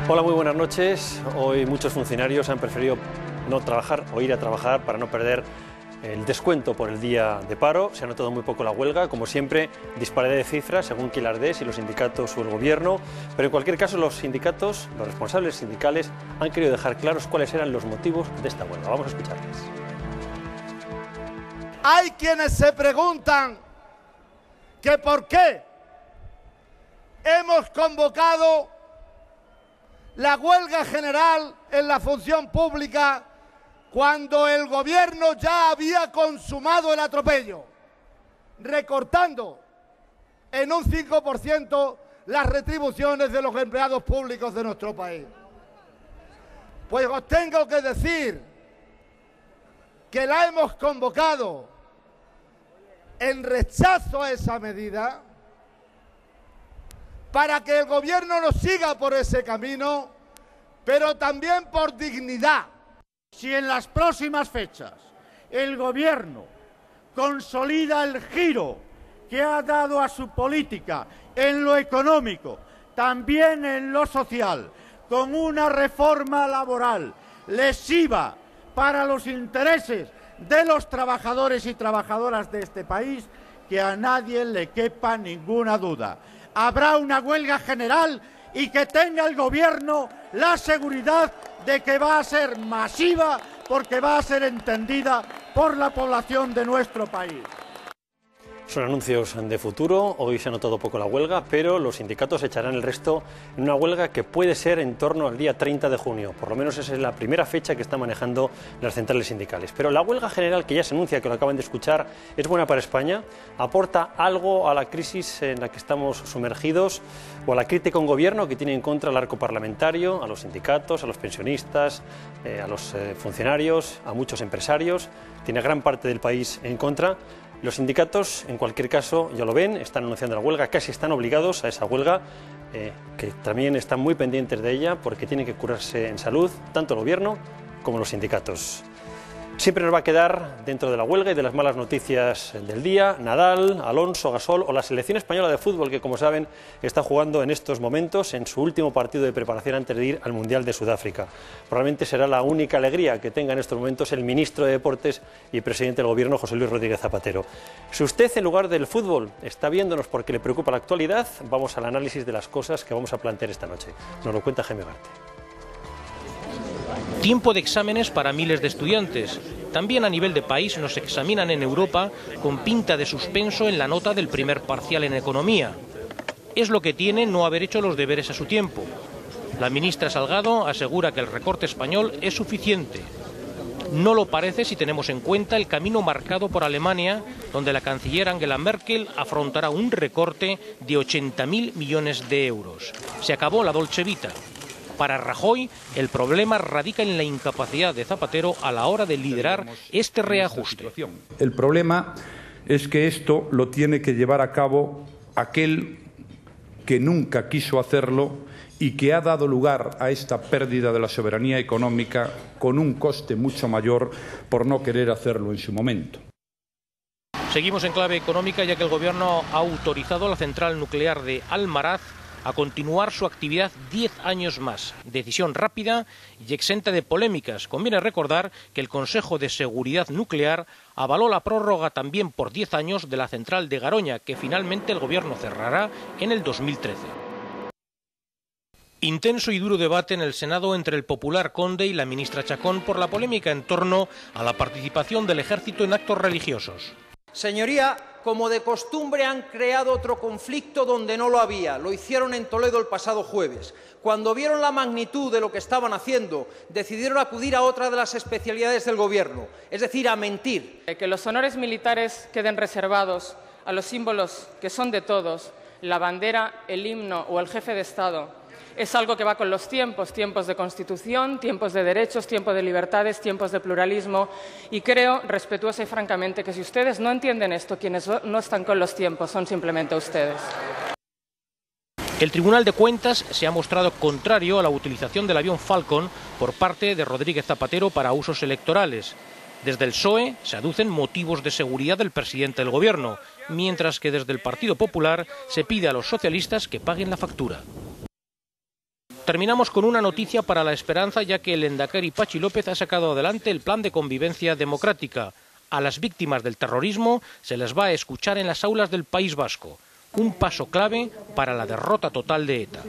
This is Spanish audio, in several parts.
Hola, muy buenas noches. Hoy muchos funcionarios han preferido no trabajar o ir a trabajar para no perder el descuento por el día de paro. Se ha notado muy poco la huelga, como siempre, disparidad de cifras según quien las dé, si los sindicatos o el gobierno, pero en cualquier caso los sindicatos, los responsables sindicales, han querido dejar claros cuáles eran los motivos de esta huelga. Vamos a escucharles. Hay quienes se preguntan que por qué hemos convocado la huelga general en la función pública cuando el gobierno ya había consumado el atropello, recortando en un 5% las retribuciones de los empleados públicos de nuestro país. Pues os tengo que decir que la hemos convocado en rechazo a esa medida, para que el gobierno no siga por ese camino, pero también por dignidad. Si en las próximas fechas el gobierno consolida el giro que ha dado a su política en lo económico, también en lo social, con una reforma laboral lesiva para los intereses de los trabajadores y trabajadoras de este país, que a nadie le quepa ninguna duda. Habrá una huelga general y que tenga el gobierno la seguridad de que va a ser masiva, porque va a ser entendida por la población de nuestro país. Son anuncios de futuro. Hoy se ha notado poco la huelga, pero los sindicatos echarán el resto en una huelga que puede ser en torno al día 30 de junio. Por lo menos esa es la primera fecha que están manejando las centrales sindicales. Pero la huelga general, que ya se anuncia, que lo acaban de escuchar, es buena para España, aporta algo a la crisis en la que estamos sumergidos o a la crítica a un gobierno que tiene en contra el arco parlamentario, a los sindicatos, a los pensionistas, a los funcionarios, a muchos empresarios. Tiene gran parte del país en contra. Los sindicatos, en cualquier caso, ya lo ven, están anunciando la huelga, casi están obligados a esa huelga, que también están muy pendientes de ella porque tienen que curarse en salud, tanto el gobierno como los sindicatos. Siempre nos va a quedar dentro de la huelga y de las malas noticias del día, Nadal, Alonso, Gasol o la selección española de fútbol, que como saben está jugando en estos momentos en su último partido de preparación antes de ir al Mundial de Sudáfrica. Probablemente será la única alegría que tenga en estos momentos el ministro de Deportes y presidente del Gobierno, José Luis Rodríguez Zapatero. Si usted, en lugar del fútbol, está viéndonos porque le preocupa la actualidad, vamos al análisis de las cosas que vamos a plantear esta noche. Nos lo cuenta Jaime Garte. Tiempo de exámenes para miles de estudiantes. También a nivel de país nos examinan en Europa con pinta de suspenso en la nota del primer parcial en economía. Es lo que tiene no haber hecho los deberes a su tiempo. La ministra Salgado asegura que el recorte español es suficiente. No lo parece si tenemos en cuenta el camino marcado por Alemania, donde la canciller Angela Merkel afrontará un recorte de 80.000 millones de euros. Se acabó la Dolce Vita. Para Rajoy, el problema radica en la incapacidad de Zapatero a la hora de liderar este reajuste. El problema es que esto lo tiene que llevar a cabo aquel que nunca quiso hacerlo y que ha dado lugar a esta pérdida de la soberanía económica con un coste mucho mayor por no querer hacerlo en su momento. Seguimos en clave económica, ya que el Gobierno ha autorizado a la central nuclear de Almaraz a continuar su actividad 10 años más. Decisión rápida y exenta de polémicas. Conviene recordar que el Consejo de Seguridad Nuclear avaló la prórroga también por 10 años de la central de Garoña, que finalmente el Gobierno cerrará en el 2013. Intenso y duro debate en el Senado entre el popular Conde y la ministra Chacón por la polémica en torno a la participación del Ejército en actos religiosos. Señoría, como de costumbre han creado otro conflicto donde no lo había. Lo hicieron en Toledo el pasado jueves. Cuando vieron la magnitud de lo que estaban haciendo, decidieron acudir a otra de las especialidades del Gobierno, es decir, a mentir. Que los honores militares queden reservados a los símbolos que son de todos, la bandera, el himno o el jefe de Estado, es algo que va con los tiempos, tiempos de Constitución, tiempos de derechos, tiempos de libertades, tiempos de pluralismo. Y creo, respetuosa y francamente, que si ustedes no entienden esto, quienes no están con los tiempos son simplemente ustedes. El Tribunal de Cuentas se ha mostrado contrario a la utilización del avión Falcon por parte de Rodríguez Zapatero para usos electorales. Desde el PSOE se aducen motivos de seguridad del presidente del Gobierno, mientras que desde el Partido Popular se pide a los socialistas que paguen la factura. Terminamos con una noticia para la esperanza, ya que el lehendakari Patxi López ha sacado adelante el plan de convivencia democrática. A las víctimas del terrorismo se les va a escuchar en las aulas del País Vasco. Un paso clave para la derrota total de ETA.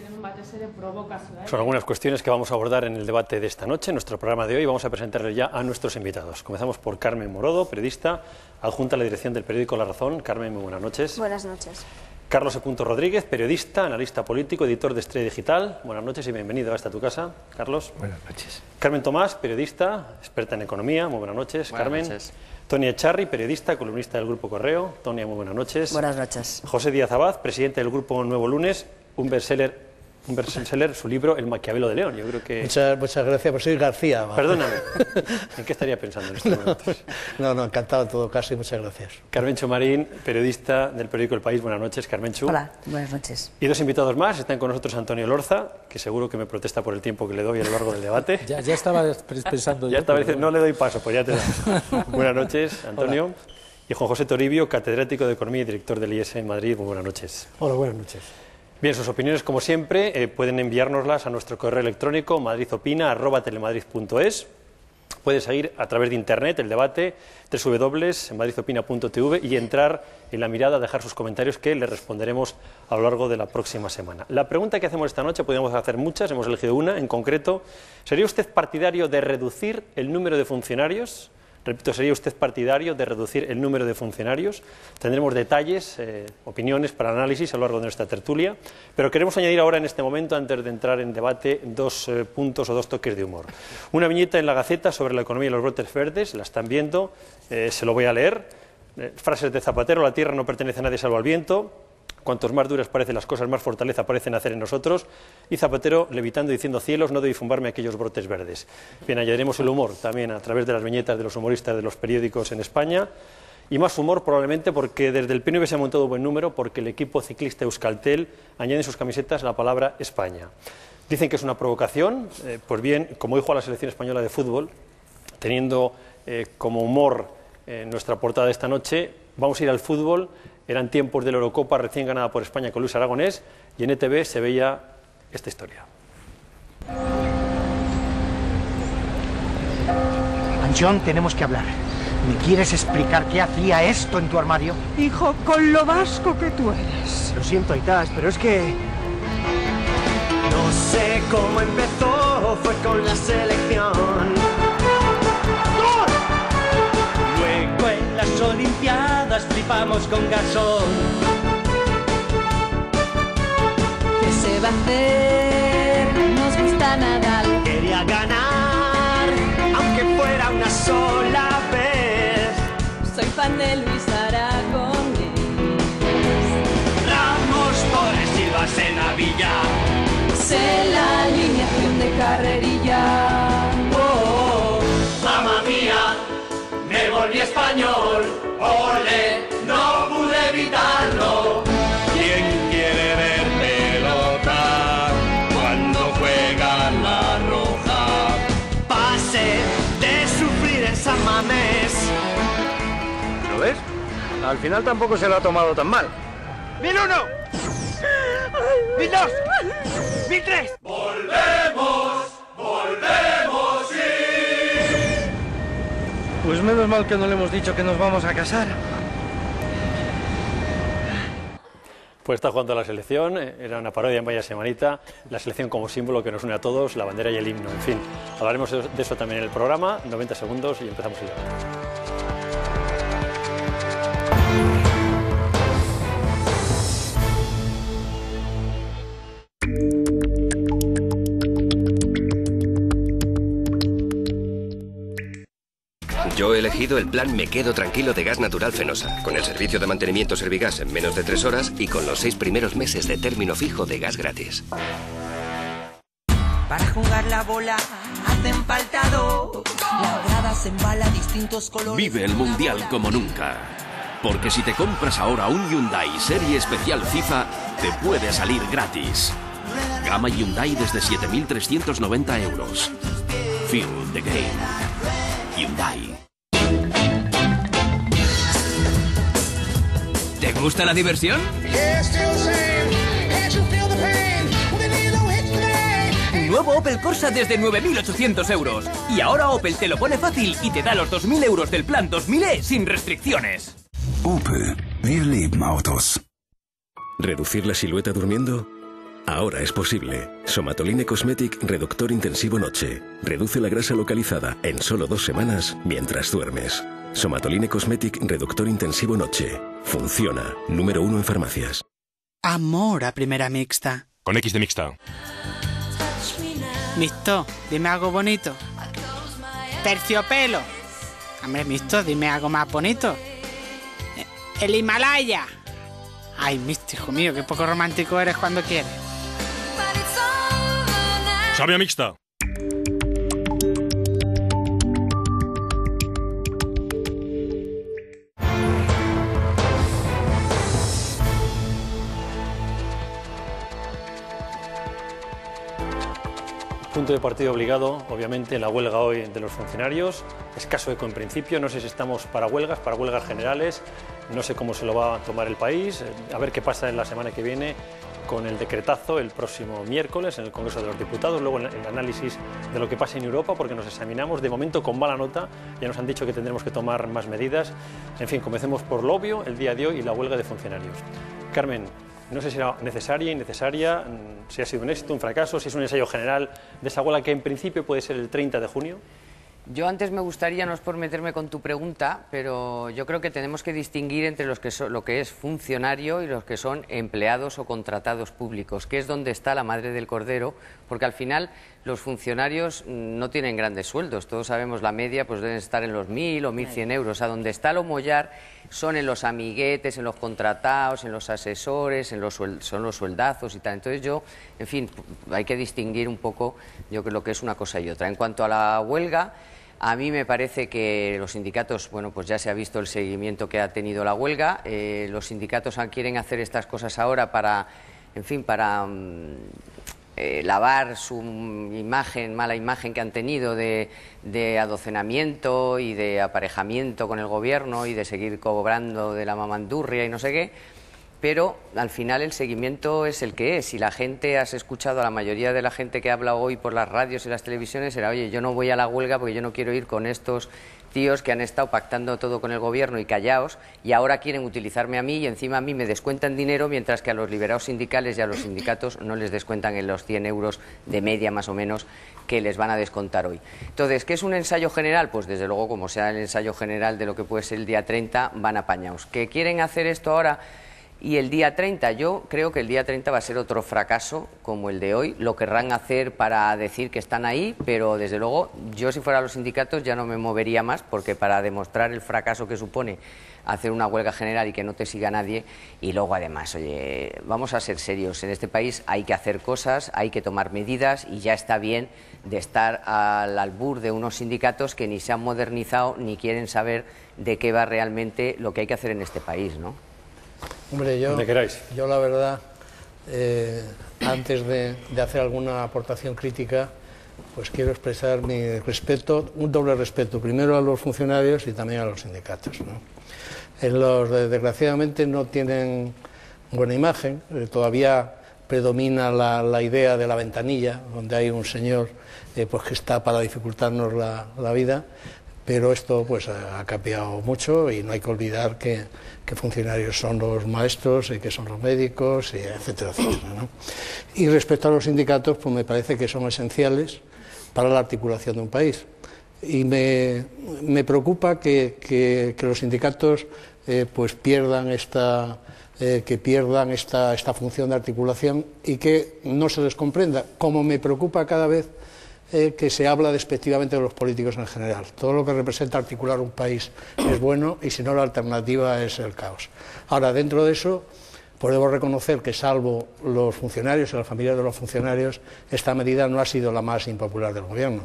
Son algunas cuestiones que vamos a abordar en el debate de esta noche. En nuestro programa de hoy vamos a presentarles ya a nuestros invitados. Comenzamos por Carmen Morodo, periodista, adjunta a la dirección del periódico La Razón. Carmen, muy buenas noches. Buenas noches. Carlos E. Rodríguez, periodista, analista político, editor de Estrella Digital. Buenas noches y bienvenido a esta tu casa, Carlos. Buenas noches. Carmen Tomás, periodista, experta en economía. Muy buenas noches, Carmen. Buenas noches. Tony Echarri, periodista, columnista del Grupo Correo. Tonia, muy buenas noches. Buenas noches. José Díaz Abad, presidente del Grupo Nuevo Lunes, un bestseller, su libro El Maquiavelo de León. Yo creo que... Muchas gracias, por soy García. Perdóname, ¿en qué estaría pensando en estos momentos? No, encantado en todo caso y muchas gracias. Carmenchu Marín, periodista del periódico El País. Buenas noches, Carmenchu. Hola, buenas noches. Y dos invitados más, están con nosotros Antonio Lorza, que seguro que me protesta por el tiempo que le doy a lo largo del debate. Ya estaba pensando ya estaba diciendo, no le doy paso, pues ya te doy. Buenas noches, Antonio. Hola. Y Juan José Toribio, catedrático de Economía y director del IES en Madrid. Muy buenas noches. Hola, buenas noches. Bien, sus opiniones, como siempre, pueden enviárnoslas a nuestro correo electrónico madridopina@telemadrid.es. Puede seguir a través de internet el debate www.madridopina.tv y entrar en La Mirada, dejar sus comentarios que le responderemos a lo largo de la próxima semana. La pregunta que hacemos esta noche, podríamos hacer muchas, hemos elegido una en concreto. ¿Sería usted partidario de reducir el número de funcionarios? Repito, ¿sería usted partidario de reducir el número de funcionarios? Tendremos detalles, opiniones para análisis a lo largo de nuestra tertulia, pero queremos añadir ahora en este momento, antes de entrar en debate, dos puntos o dos toques de humor. Una viñeta en La Gaceta sobre la economía y los brotes verdes, la están viendo, se lo voy a leer. Frases de Zapatero: la tierra no pertenece a nadie salvo al viento. Cuantos más duras parecen las cosas, más fortaleza parecen hacer en nosotros. Y Zapatero levitando y diciendo: cielos, no debéis fumarme aquellos brotes verdes. Bien, añadiremos el humor también a través de las viñetas de los humoristas de los periódicos en España. Y más humor probablemente porque desde el PNV se ha montado un buen número, porque el equipo ciclista Euskaltel añade en sus camisetas la palabra España. Dicen que es una provocación. Pues bien, como dijo a la selección española de fútbol, teniendo como humor nuestra portada de esta noche, vamos a ir al fútbol. Eran tiempos de la Eurocopa recién ganada por España con Luis Aragonés y en ETV se veía esta historia. Anchón, tenemos que hablar. ¿Me quieres explicar qué hacía esto en tu armario? Hijo, con lo vasco que tú eres. Lo siento, Aitas, pero es que... No sé cómo empezó, fue con la selección. ¡Gol! Luego en las Olimpiadas flipamos con Gasol. ¿Qué se va a hacer? Nos gusta Nadal. Quería ganar, aunque fuera una sola vez. Soy fan de Luis Aragonés. Ramos, Torres, Silva, Senavilla. Sé la alineación de carrerilla. Oh, mamma mía, me volví español. Ole, no pude evitarlo. ¿Quién quiere ver pelota cuando juega la roja? Pase de sufrir en San Mamés. ¿Lo ves? Al final tampoco se lo ha tomado tan mal. ¡1001! ¡1002! ¡1003! ¡Volvemos! ¡Volvemos! ¡Sí! Pues menos mal que no le hemos dicho que nos vamos a casar. Pues está jugando la selección, era una parodia en vaya semanita, la selección como símbolo que nos une a todos, la bandera y el himno, en fin. Hablaremos de eso también en el programa, 90 segundos y empezamos el debate. Yo he elegido el plan Me Quedo Tranquilo de Gas Natural Fenosa, con el servicio de mantenimiento Servigas en menos de 3 horas y con los 6 primeros meses de término fijo de gas gratis. Para jugar la bola hacen falta dos. La grada se embala distintos colores. Vive el Mundial como nunca. Porque si te compras ahora un Hyundai Serie Especial FIFA, te puede salir gratis. Gama Hyundai desde 7.390 euros. Feel the game. Hyundai. gusta la diversión? Nuevo Opel Corsa desde 9.800 euros. Y ahora Opel te lo pone fácil y te da los 2.000 euros del plan 2000e sin restricciones. Opel, wir lieben Autos. ¿Reducir la silueta durmiendo? Ahora es posible. Somatoline Cosmetic Reductor Intensivo Noche. Reduce la grasa localizada en solo 2 semanas mientras duermes. Somatoline Cosmetic Reductor Intensivo Noche. Funciona. Número 1 en farmacias. Amor a primera mixta. Con X de mixta. Mixto, dime algo bonito. Terciopelo. Hombre, Mixto, dime algo más bonito. El Himalaya. Ay, Mixto, hijo mío, qué poco romántico eres cuando quieres. Sabia mixta. Punto de partido obligado, obviamente, la huelga hoy de los funcionarios. Escaso eco en principio, no sé si estamos para huelgas generales, no sé cómo se lo va a tomar el país, a ver qué pasa en la semana que viene con el decretazo el próximo miércoles en el Congreso de los Diputados, luego el análisis de lo que pasa en Europa, porque nos examinamos de momento con mala nota, ya nos han dicho que tendremos que tomar más medidas. En fin, comencemos por lo obvio, el día de hoy y la huelga de funcionarios. Carmen, no sé si era necesaria, innecesaria, si ha sido un éxito, un fracaso, si es un ensayo general de esa huelga que en principio puede ser el 30 de junio. Yo antes me gustaría, no es por meterme con tu pregunta, pero yo creo que tenemos que distinguir entre lo que es funcionario y los que son empleados o contratados públicos, que es donde está la madre del cordero, porque al final los funcionarios no tienen grandes sueldos, todos sabemos la media, pues deben estar en los 1.000 o 1.100 euros, a donde está lo mollar son en los amiguetes, en los contratados, en los asesores, son los sueldazos y tal. Entonces yo, en fin, hay que distinguir un poco yo creo lo que es una cosa y otra. En cuanto a la huelga, a mí me parece que los sindicatos, bueno, pues ya se ha visto el seguimiento que ha tenido la huelga. Los sindicatos quieren hacer estas cosas ahora para, en fin, para lavar su imagen, mala imagen que han tenido de adocenamiento y de aparejamiento con el gobierno y de seguir cobrando de la mamandurria y no sé qué. Pero al final el seguimiento es el que es. Si la gente, has escuchado a la mayoría de la gente que habla hoy por las radios y las televisiones, era, oye, yo no voy a la huelga porque yo no quiero ir con estos tíos que han estado pactando todo con el gobierno y callaos, y ahora quieren utilizarme a mí y encima a mí me descuentan dinero, mientras que a los liberados sindicales y a los sindicatos no les descuentan en los 100 euros de media más o menos que les van a descontar hoy. Entonces, ¿qué es un ensayo general? Pues desde luego, como sea el ensayo general de lo que puede ser el día 30, van apañados. ¿Que quieren hacer esto ahora? Y el día 30, yo creo que el día 30 va a ser otro fracaso como el de hoy. Lo querrán hacer para decir que están ahí, pero desde luego yo, si fuera los sindicatos, ya no me movería más, porque para demostrar el fracaso que supone hacer una huelga general y que no te siga nadie, y luego además, oye, vamos a ser serios, en este país hay que hacer cosas, hay que tomar medidas y ya está bien de estar al albur de unos sindicatos que ni se han modernizado ni quieren saber de qué va realmente lo que hay que hacer en este país, ¿no? Hombre, yo la verdad, antes de hacer alguna aportación crítica, pues quiero expresar mi respeto, un doble respeto, primero a los funcionarios y también a los sindicatos, ¿no? Desgraciadamente no tienen buena imagen, todavía predomina la idea de la ventanilla, donde hay un señor pues que está para dificultarnos la vida. Pero esto pues ha cambiado mucho y no hay que olvidar que funcionarios son los maestros y que son los médicos, y etcétera, etcétera, ¿no? Y respecto a los sindicatos, pues me parece que son esenciales para la articulación de un país. Y me preocupa que los sindicatos pues pierdan esta función de articulación y que no se les comprenda, como me preocupa cada vez que se habla despectivamente de los políticos en general. Todo lo que representa articular un país es bueno, y si no, la alternativa es el caos. Ahora, dentro de eso, pues debo reconocer que, salvo los funcionarios y las familias de los funcionarios, esta medida no ha sido la más impopular del gobierno.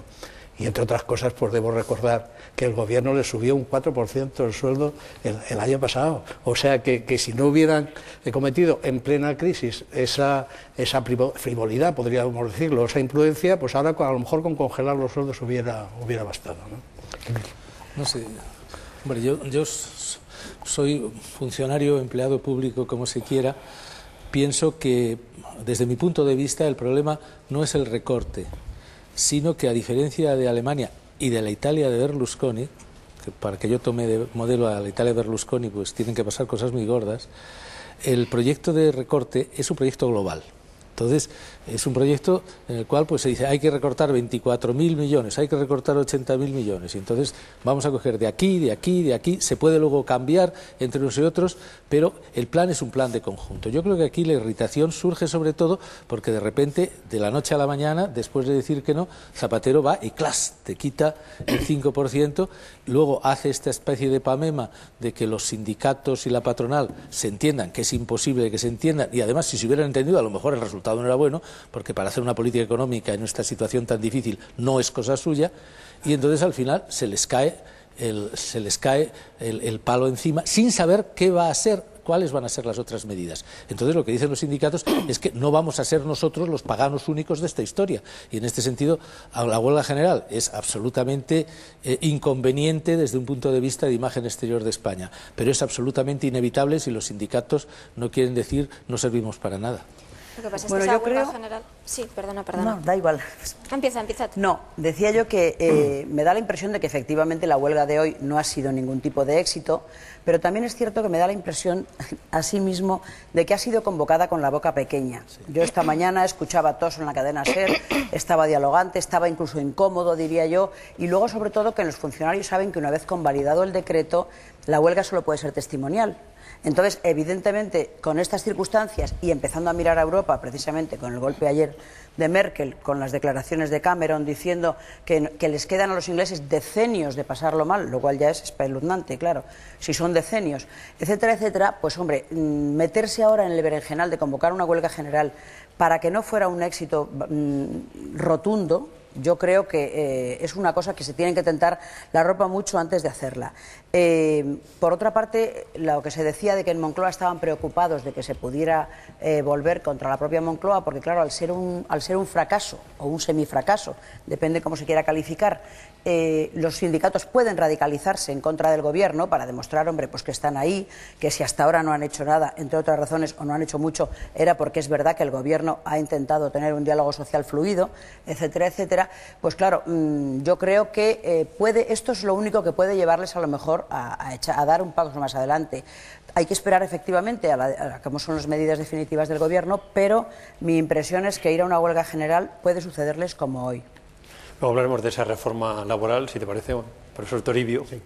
Y, entre otras cosas, pues debo recordar que el gobierno le subió un 4% el sueldo el año pasado. O sea que si no hubieran cometido en plena crisis esa frivolidad, podríamos decirlo, esa imprudencia, pues ahora a lo mejor con congelar los sueldos hubiera bastado, ¿no? No sé, hombre, yo soy funcionario, empleado público, como se quiera, pienso que, desde mi punto de vista, el problema no es el recorte, sino que, a diferencia de Alemania y de la Italia de Berlusconi, que para que yo tome de modelo a la Italia de Berlusconi, pues tienen que pasar cosas muy gordas, el proyecto de recorte es un proyecto global. Entonces, es un proyecto en el cual pues se dice hay que recortar 24.000 millones, hay que recortar 80.000 millones. Y entonces vamos a coger de aquí, de aquí, de aquí. Se puede luego cambiar entre unos y otros, pero el plan es un plan de conjunto. Yo creo que aquí la irritación surge sobre todo porque de repente, de la noche a la mañana, después de decir que no, Zapatero va y ¡clas!, te quita el 5%, luego hace esta especie de pamema de que los sindicatos y la patronal se entiendan, que es imposible que se entiendan, y además si se hubieran entendido a lo mejor el resultado no era bueno, porque para hacer una política económica en esta situación tan difícil no es cosa suya, y entonces al final se les cae el palo encima sin saber qué va a ser, cuáles van a ser las otras medidas. Entonces lo que dicen los sindicatos es que no vamos a ser nosotros los paganos únicos de esta historia, y en este sentido la huelga general es absolutamente inconveniente desde un punto de vista de imagen exterior de España, pero es absolutamente inevitable si los sindicatos no quieren decir no servimos para nada. Lo que pasa es Bueno, que esa yo huelga creo... general... Sí, perdona. No, da igual. Empieza tú. No, decía yo que me da la impresión de que efectivamente la huelga de hoy no ha sido ningún tipo de éxito, pero también es cierto que me da la impresión, asimismo, de que ha sido convocada con la boca pequeña. Yo esta mañana escuchaba tos en la cadena SER, estaba dialogante, estaba incluso incómodo, diría yo, y luego, sobre todo, que los funcionarios saben que una vez convalidado el decreto, la huelga solo puede ser testimonial. Entonces, evidentemente, con estas circunstancias y empezando a mirar a Europa, precisamente con el golpe ayer de Merkel, con las declaraciones de Cameron diciendo que les quedan a los ingleses decenios de pasarlo mal, lo cual ya es espeluznante, claro, si son decenios, etcétera, etcétera, pues hombre, meterse ahora en el berenjenal de convocar una huelga general para que no fuera un éxito rotundo, yo creo que es una cosa que se tienen que tentar la ropa mucho antes de hacerla. Por otra parte, lo que se decía de que en Moncloa estaban preocupados de que se pudiera volver contra la propia Moncloa, porque claro, al ser un fracaso o un semifracaso, depende cómo se quiera calificar, los sindicatos pueden radicalizarse en contra del gobierno para demostrar, hombre, pues que están ahí, que si hasta ahora no han hecho nada, entre otras razones, o no han hecho mucho, era porque es verdad que el gobierno ha intentado tener un diálogo social fluido, etcétera, etcétera. Pues claro, yo creo que esto es lo único que puede llevarles a lo mejor a dar un paso más adelante. Hay que esperar efectivamente a cómo son las medidas definitivas del gobierno, pero mi impresión es que ir a una huelga general puede sucederles como hoy. Luego hablaremos de esa reforma laboral, si te parece, profesor Toribio. Sí.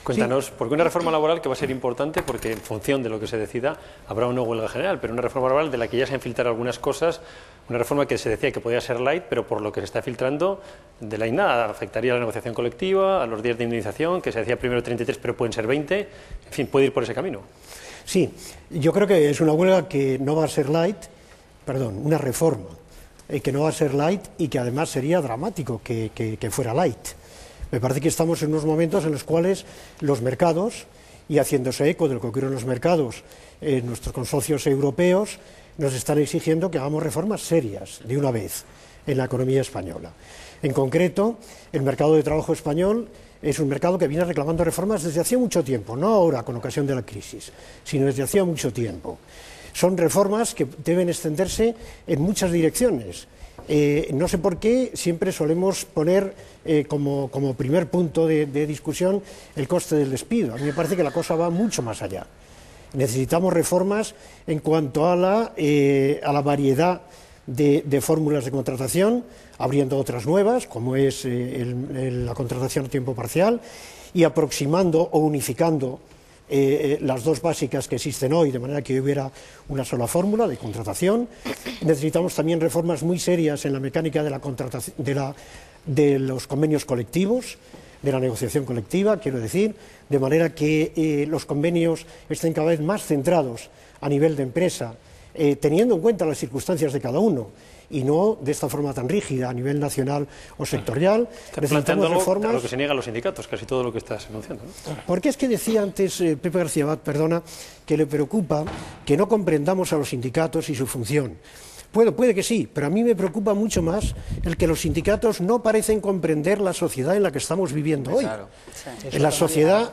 Cuéntanos, porque una reforma laboral que va a ser importante, porque en función de lo que se decida habrá una huelga general, pero una reforma laboral de la que ya se han filtrado algunas cosas, una reforma que se decía que podía ser light, pero por lo que se está filtrando, de light nada, afectaría a la negociación colectiva, a los días de indemnización, que se decía primero 33, pero pueden ser 20, en fin, puede ir por ese camino. Sí, yo creo que es una huelga que no va a ser light, perdón, una reforma, que no va a ser light y que además sería dramático que fuera light. Me parece que estamos en unos momentos en los cuales los mercados, y haciéndose eco de lo que ocurre en los mercados, nuestros consorcios europeos nos están exigiendo que hagamos reformas serias de una vez en la economía española. En concreto, el mercado de trabajo español es un mercado que viene reclamando reformas desde hacía mucho tiempo, no ahora con ocasión de la crisis, sino desde hacía mucho tiempo. Son reformas que deben extenderse en muchas direcciones. No sé por qué siempre solemos poner como primer punto de discusión el coste del despido. A mí me parece que la cosa va mucho más allá. Necesitamos reformas en cuanto a la variedad de fórmulas de contratación, abriendo otras nuevas, como es la contratación a tiempo parcial, y aproximando o unificando las dos básicas que existen hoy, de manera que hubiera una sola fórmula de contratación. Necesitamos también reformas muy serias en la mecánica de la contratación, de los convenios colectivos, de la negociación colectiva, quiero decir, de manera que los convenios estén cada vez más centrados a nivel de empresa, teniendo en cuenta las circunstancias de cada uno, y no de esta forma tan rígida a nivel nacional o sectorial. Necesitamos reformas a lo que se niegan los sindicatos, casi todo lo que estás enunciando, ¿no? Porque es que decía antes Pepe García Abad, perdona, que le preocupa que no comprendamos a los sindicatos y su función. Puede que sí, pero a mí me preocupa mucho más el que los sindicatos no parecen comprender la sociedad en la que estamos viviendo hoy. Claro. En la sociedad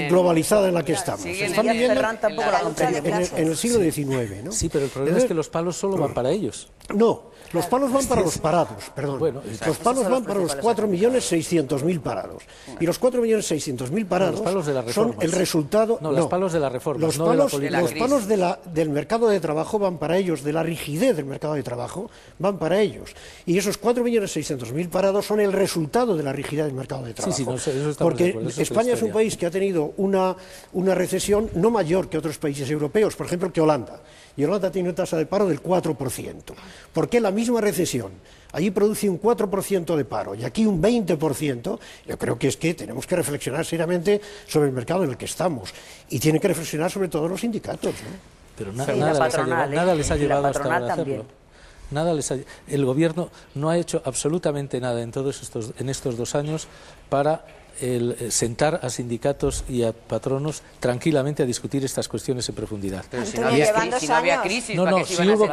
globalizada en la que estamos. Están viviendo en el siglo XIX, ¿no? Sí, pero el problema es que los palos solo van para ellos. No, los palos van para los parados, perdón. Bueno, los palos van para los 4.600.000 parados. Y los 4.600.000 parados son el resultado... No, los palos de la reforma, los palos del mercado de trabajo van para ellos, de la rigidez del mercado de trabajo, van para ellos. Y esos 4.600.000 parados son el resultado de la rigidez del mercado de trabajo. Sí, no sé, eso porque España es un país que ha tenido una recesión no mayor que otros países europeos, por ejemplo, que Holanda. Y Holanda tiene una tasa de paro del 4%. ¿Por qué la misma recesión allí produce un 4% de paro y aquí un 20%? Yo creo que es que tenemos que reflexionar seriamente sobre el mercado en el que estamos. Y tienen que reflexionar sobre todo los sindicatos, ¿no? Pero nada les ha llevado hasta ahora a hacerlo. El Gobierno no ha hecho absolutamente nada en estos 2 años para sentar a sindicatos y a patronos tranquilamente a discutir estas cuestiones en profundidad. Pero si no había crisis, si hubo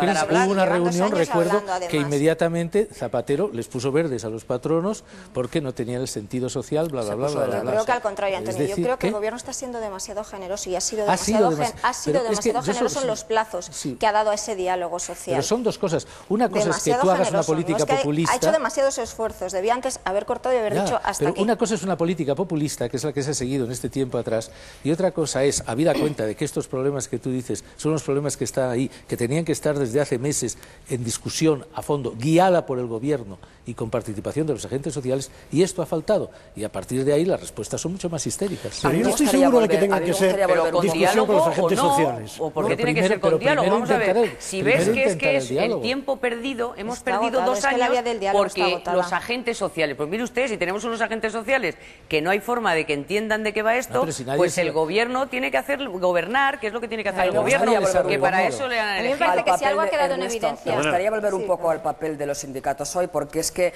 una reunión, recuerdo que inmediatamente Zapatero les puso verdes a los patronos porque no tenían el sentido social, bla, bla, bla, bla, bla. Yo creo que al contrario, Antonio, yo creo que el Gobierno está siendo demasiado generoso y ha sido demasiado generoso en los plazos que ha dado a ese diálogo social. Pero son dos cosas. Una cosa es que tú hagas una política populista. Ha hecho demasiados esfuerzos, debía antes haber cortado y haber dicho hasta aquí. Una cosa es una política populista, que es la que se ha seguido en este tiempo atrás, y otra cosa es, habida cuenta de que estos problemas que tú dices son los problemas que están ahí, que tenían que estar desde hace meses en discusión a fondo, guiada por el Gobierno y con participación de los agentes sociales, y esto ha faltado, y a partir de ahí las respuestas son mucho más histéricas. Pero yo no estoy seguro de que tenga que ser discusión con los agentes sociales. ¿O por qué tiene que ser con diálogo? Vamos a ver, si ves que es el tiempo perdido, hemos perdido 2 años porque los agentes sociales, pues mire usted, si tenemos unos agentes sociales que no hay forma de que entiendan de qué va esto, pues el Gobierno tiene que gobernar, que es lo que tiene que hacer el Gobierno, que para eso le han elegido. A mí me parece que si algo ha quedado en evidencia. Me gustaría volver un poco al papel de los sindicatos hoy, porque es que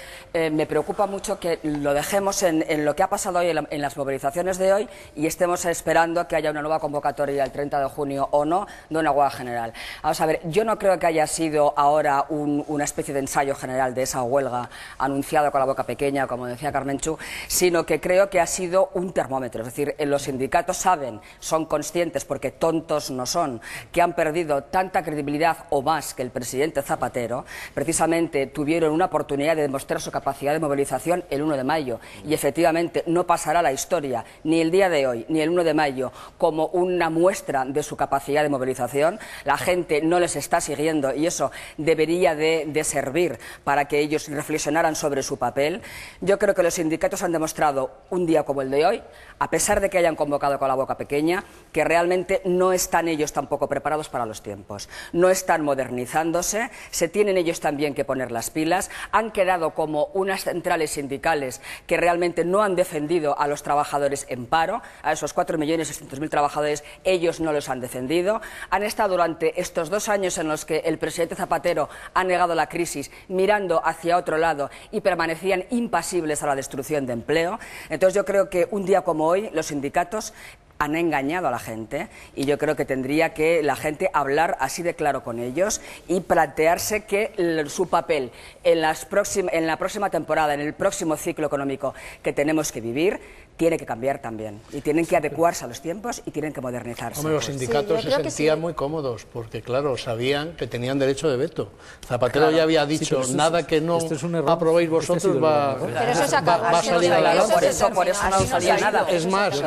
me preocupa mucho que lo dejemos en lo que ha pasado hoy, en las movilizaciones de hoy, y estemos esperando que haya una nueva convocatoria el 30 de junio o no de una huelga general. Vamos a ver, yo no creo que haya sido ahora una especie de ensayo general de esa huelga anunciado con la boca pequeña, como decía Carmenchu, sino que creo que ha sido un termómetro. Es decir, los sindicatos saben, son conscientes, porque tontos no son, que han perdido tanta credibilidad o más que el presidente Zapatero. Precisamente tuvieron una oportunidad de demostrar su capacidad de movilización el 1 de mayo y efectivamente no pasará la historia ni el día de hoy ni el 1 de mayo como una muestra de su capacidad de movilización. La gente no les está siguiendo y eso debería de servir para que ellos reflexionaran sobre su papel. Yo creo que los sindicatos han demostrado un día como el de hoy, a pesar de que hayan convocado con la boca pequeña, que realmente no están ellos tampoco preparados para los tiempos, no están modernizándose, se tienen ellos también que poner las pilas, han quedado como unas centrales sindicales que realmente no han defendido a los trabajadores en paro, a esos 4.600.000 trabajadores, ellos no los han defendido, han estado durante estos 2 años en los que el presidente Zapatero ha negado la crisis mirando hacia otro lado y permanecían impasibles a la destrucción de empleo. Entonces yo creo que un día como hoy los sindicatos han engañado a la gente y yo creo que tendría que la gente hablar así de claro con ellos y plantearse que su papel en la próxima temporada, en el próximo ciclo económico que tenemos que vivir, tiene que cambiar también y tienen que adecuarse a los tiempos y tienen que modernizarse. Hombre, los sindicatos se sentían muy cómodos porque, claro, sabían que tenían derecho de veto. Zapatero ya había dicho, nada que no aprobéis vosotros va a salir adelante. Por eso no salía nada. Es más,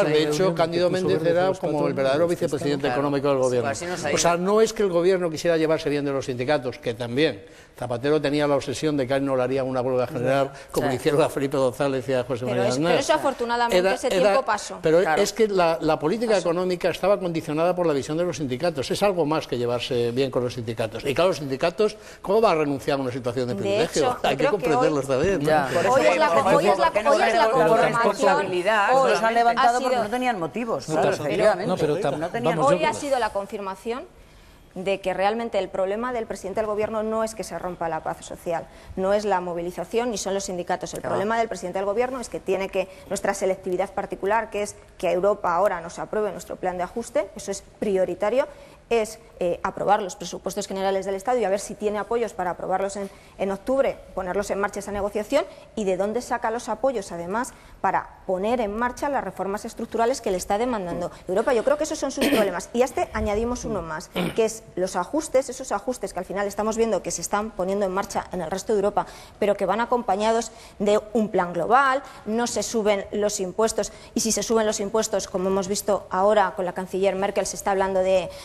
de hecho, Cándido Méndez era como el verdadero vicepresidente económico del Gobierno. O sea, no es que el Gobierno quisiera llevarse bien de los sindicatos, que también. Zapatero tenía la obsesión de que él no le haría una huelga general como le hicieron a Felipe González y a José María Aznar. Pero eso afortunadamente ese tiempo pasó. Pero es que la política económica estaba condicionada por la visión de los sindicatos. Es algo más que llevarse bien con los sindicatos. Y claro, los sindicatos, ¿cómo va a renunciar a una situación de privilegio? Hay que comprenderlos también, ¿no? Hoy es la confirmación. Los han levantado porque no tenían motivos. Hoy ha sido la confirmación de que realmente el problema del presidente del Gobierno no es que se rompa la paz social, no es la movilización ni son los sindicatos. El problema del presidente del Gobierno es que tiene que nuestra selectividad particular, que es que Europa ahora nos apruebe nuestro plan de ajuste, eso es prioritario, es aprobar los presupuestos generales del Estado y a ver si tiene apoyos para aprobarlos en octubre, ponerlos en marcha esa negociación, y de dónde saca los apoyos, además, para poner en marcha las reformas estructurales que le está demandando Europa. Yo creo que esos son sus problemas. Y a este añadimos uno más, que es los ajustes, esos ajustes que al final estamos viendo que se están poniendo en marcha en el resto de Europa, pero que van acompañados de un plan global. No se suben los impuestos, y si se suben los impuestos, como hemos visto ahora con la canciller Merkel, se está hablando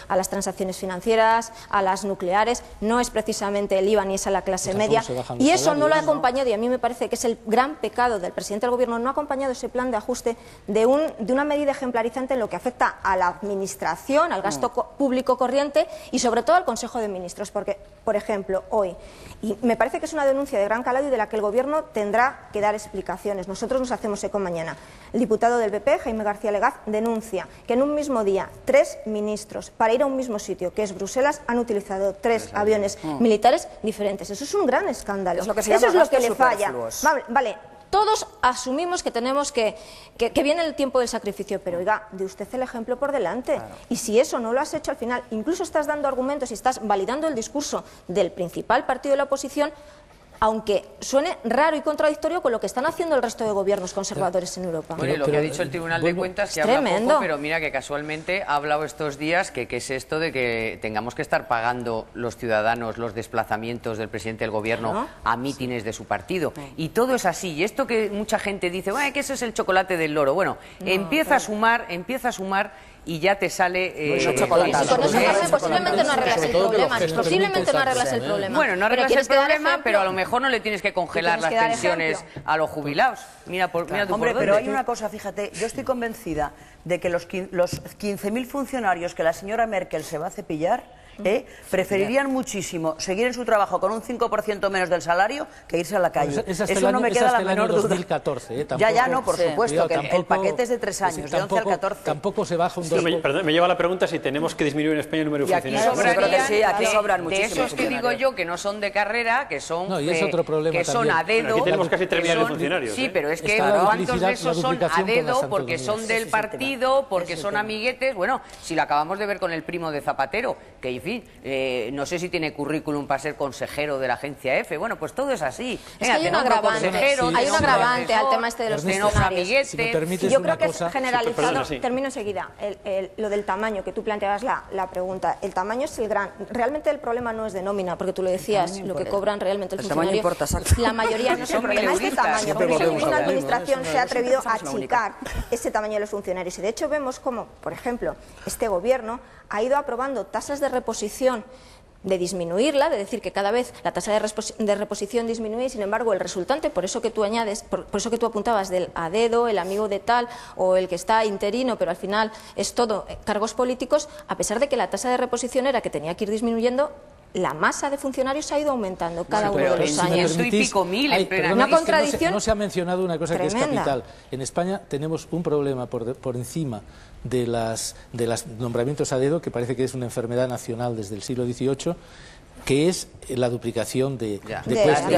a las transacciones financieras, a las nucleares, no es precisamente el IVA ni es a la clase media, y eso no lo ha acompañado, y a mí me parece que es el gran pecado del presidente del Gobierno, no ha acompañado ese plan de ajuste de una medida ejemplarizante en lo que afecta a la administración, al gasto público corriente y sobre todo al Consejo de Ministros, porque, por ejemplo, hoy, y me parece que es una denuncia de gran calado y de la que el Gobierno tendrá que dar explicaciones, nosotros nos hacemos eco mañana. El diputado del PP, Jaime García Legaz, denuncia que en un mismo día 3 ministros, para ir a un mismo sitio, que es Bruselas, han utilizado 3 aviones militares diferentes. Eso es un gran escándalo. Eso es lo que le falla. Vale, todos asumimos que tenemos que viene el tiempo del sacrificio, pero oiga, de usted el ejemplo por delante. Claro. Y si eso no lo has hecho al final, incluso estás dando argumentos y estás validando el discurso del principal partido de la oposición, aunque suene raro y contradictorio con lo que están haciendo el resto de gobiernos conservadores en Europa. Bueno, lo que ha dicho el Tribunal de Cuentas, que habla poco, pero mira que casualmente ha hablado estos días que es esto de que tengamos que estar pagando los ciudadanos los desplazamientos del presidente del Gobierno a mítines de su partido. Y todo es así. Y esto que mucha gente dice, que ese es el chocolate del loro. Bueno, empieza a sumar y ya te sale... posiblemente no arreglas el problema. Posiblemente no arreglas el problema. Bueno, no arreglas el problema, pero a lo mejor no le tienes que congelar las pensiones a los jubilados. Mira tú por dónde. Pero hay una cosa, fíjate, yo estoy convencida de que los 15.000 funcionarios que la señora Merkel se va a cepillar, preferirían muchísimo seguir en su trabajo con un 5% menos del salario que irse a la calle. Eso no me queda la menor duda. 2014, ya, no, por supuesto, que el paquete es de 3 años, de 11 al 14. Tampoco se baja un 2%. Me lleva la pregunta si tenemos que disminuir en España el número de funcionarios. Yo creo que sí, aquí sobran muchísimos. De esos que digo yo que no son de carrera, que son y es otro problema que son a dedo. Aquí tenemos casi 3 millones de funcionarios. Sí, pero es que ¿cuántos de esos son a dedo porque son del partido, porque son amiguetes? Bueno, si lo acabamos de ver con el primo de Zapatero, que en fin... no sé si tiene currículum para ser consejero de la agencia EFE. Bueno, pues todo es así. Es que hay un agravante al tema este de los funcionarios. Si me permites yo creo que es generalizado. Termino enseguida. Lo del tamaño, que tú planteabas la pregunta. El tamaño es el gran... Realmente el problema no es de nómina, porque tú lo decías, lo que cobran realmente el funcionario. La mayoría no es el problema, es de tamaño. Por eso ninguna administración se ha atrevido a achicar ese tamaño de los funcionarios. Y de hecho vemos como, por ejemplo, este gobierno ha ido aprobando tasas de reposición, de disminuirla, de decir que cada vez la tasa de reposición disminuye, y sin embargo el resultante, por eso que tú añades, por eso que tú apuntabas del a dedo, el amigo de tal o el que está interino, pero al final es todo cargos políticos, a pesar de que la tasa de reposición era que tenía que ir disminuyendo, la masa de funcionarios ha ido aumentando cada uno de los años. Una contradicción. No se ha mencionado una cosa tremenda, que es capital. En España tenemos un problema por encima de los nombramientos a dedo, que parece que es una enfermedad nacional desde el siglo XVIII, que es la duplicación de puestos.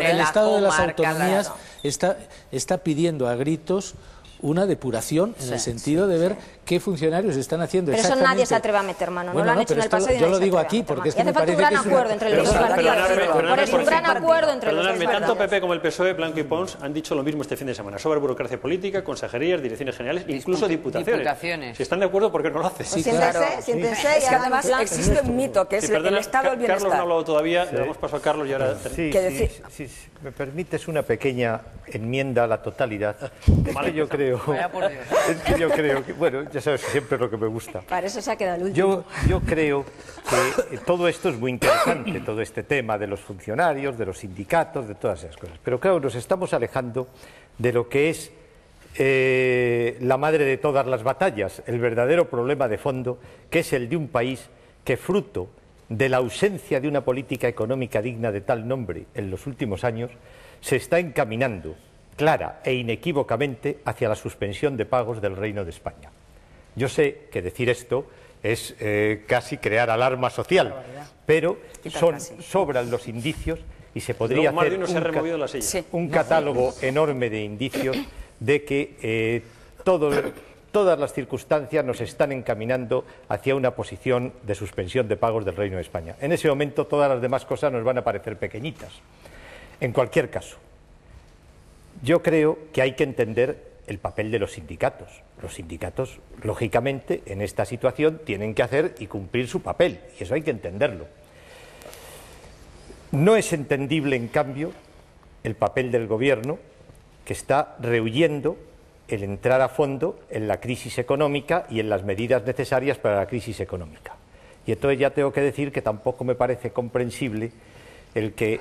El Estado de las autonomías está pidiendo a gritos una depuración en el sentido de ver qué funcionarios están haciendo pero exactamente. Eso nadie se atreve a meter mano, no lo han hecho en el pasado y yo lo digo aquí porque es que me parece que es un gran acuerdo entre los dos partidos. Perdonadme, tanto PP como el PSOE, Blanco y Pons, han dicho lo mismo este fin de semana sobre burocracia política, consejerías, direcciones generales, incluso diputaciones. Si están de acuerdo, ¿por qué no lo hacen? Sí, siéntense. Es que además existe un mito que es el estado del bienestar. Carlos no ha hablado todavía, le damos paso a Carlos y ahora... Si me permites una pequeña enmienda a la totalidad. Es que yo creo que, bueno, ya sabes que siempre es lo que me gusta. Para eso se ha quedado el último. Yo creo que todo esto es muy interesante, todo este tema de los funcionarios, de los sindicatos, de todas esas cosas. Pero claro, nos estamos alejando de lo que es la madre de todas las batallas, el verdadero problema de fondo, que es el de un país que, fruto de la ausencia de una política económica digna de tal nombre en los últimos años, se está encaminando clara e inequívocamente hacia la suspensión de pagos del Reino de España. Yo sé que decir esto es casi crear alarma social, pero sobran los indicios y se podría hacer un catálogo enorme de indicios de que todas las circunstancias nos están encaminando hacia una posición de suspensión de pagos del Reino de España. En ese momento todas las demás cosas nos van a parecer pequeñitas. En cualquier caso, yo creo que hay que entender el papel de los sindicatos. Los sindicatos, lógicamente, en esta situación tienen que hacer y cumplir su papel, y eso hay que entenderlo. No es entendible, en cambio, el papel del Gobierno, que está rehuyendo el entrar a fondo en la crisis económica y en las medidas necesarias para la crisis económica. Y entonces ya tengo que decir que tampoco me parece comprensible el que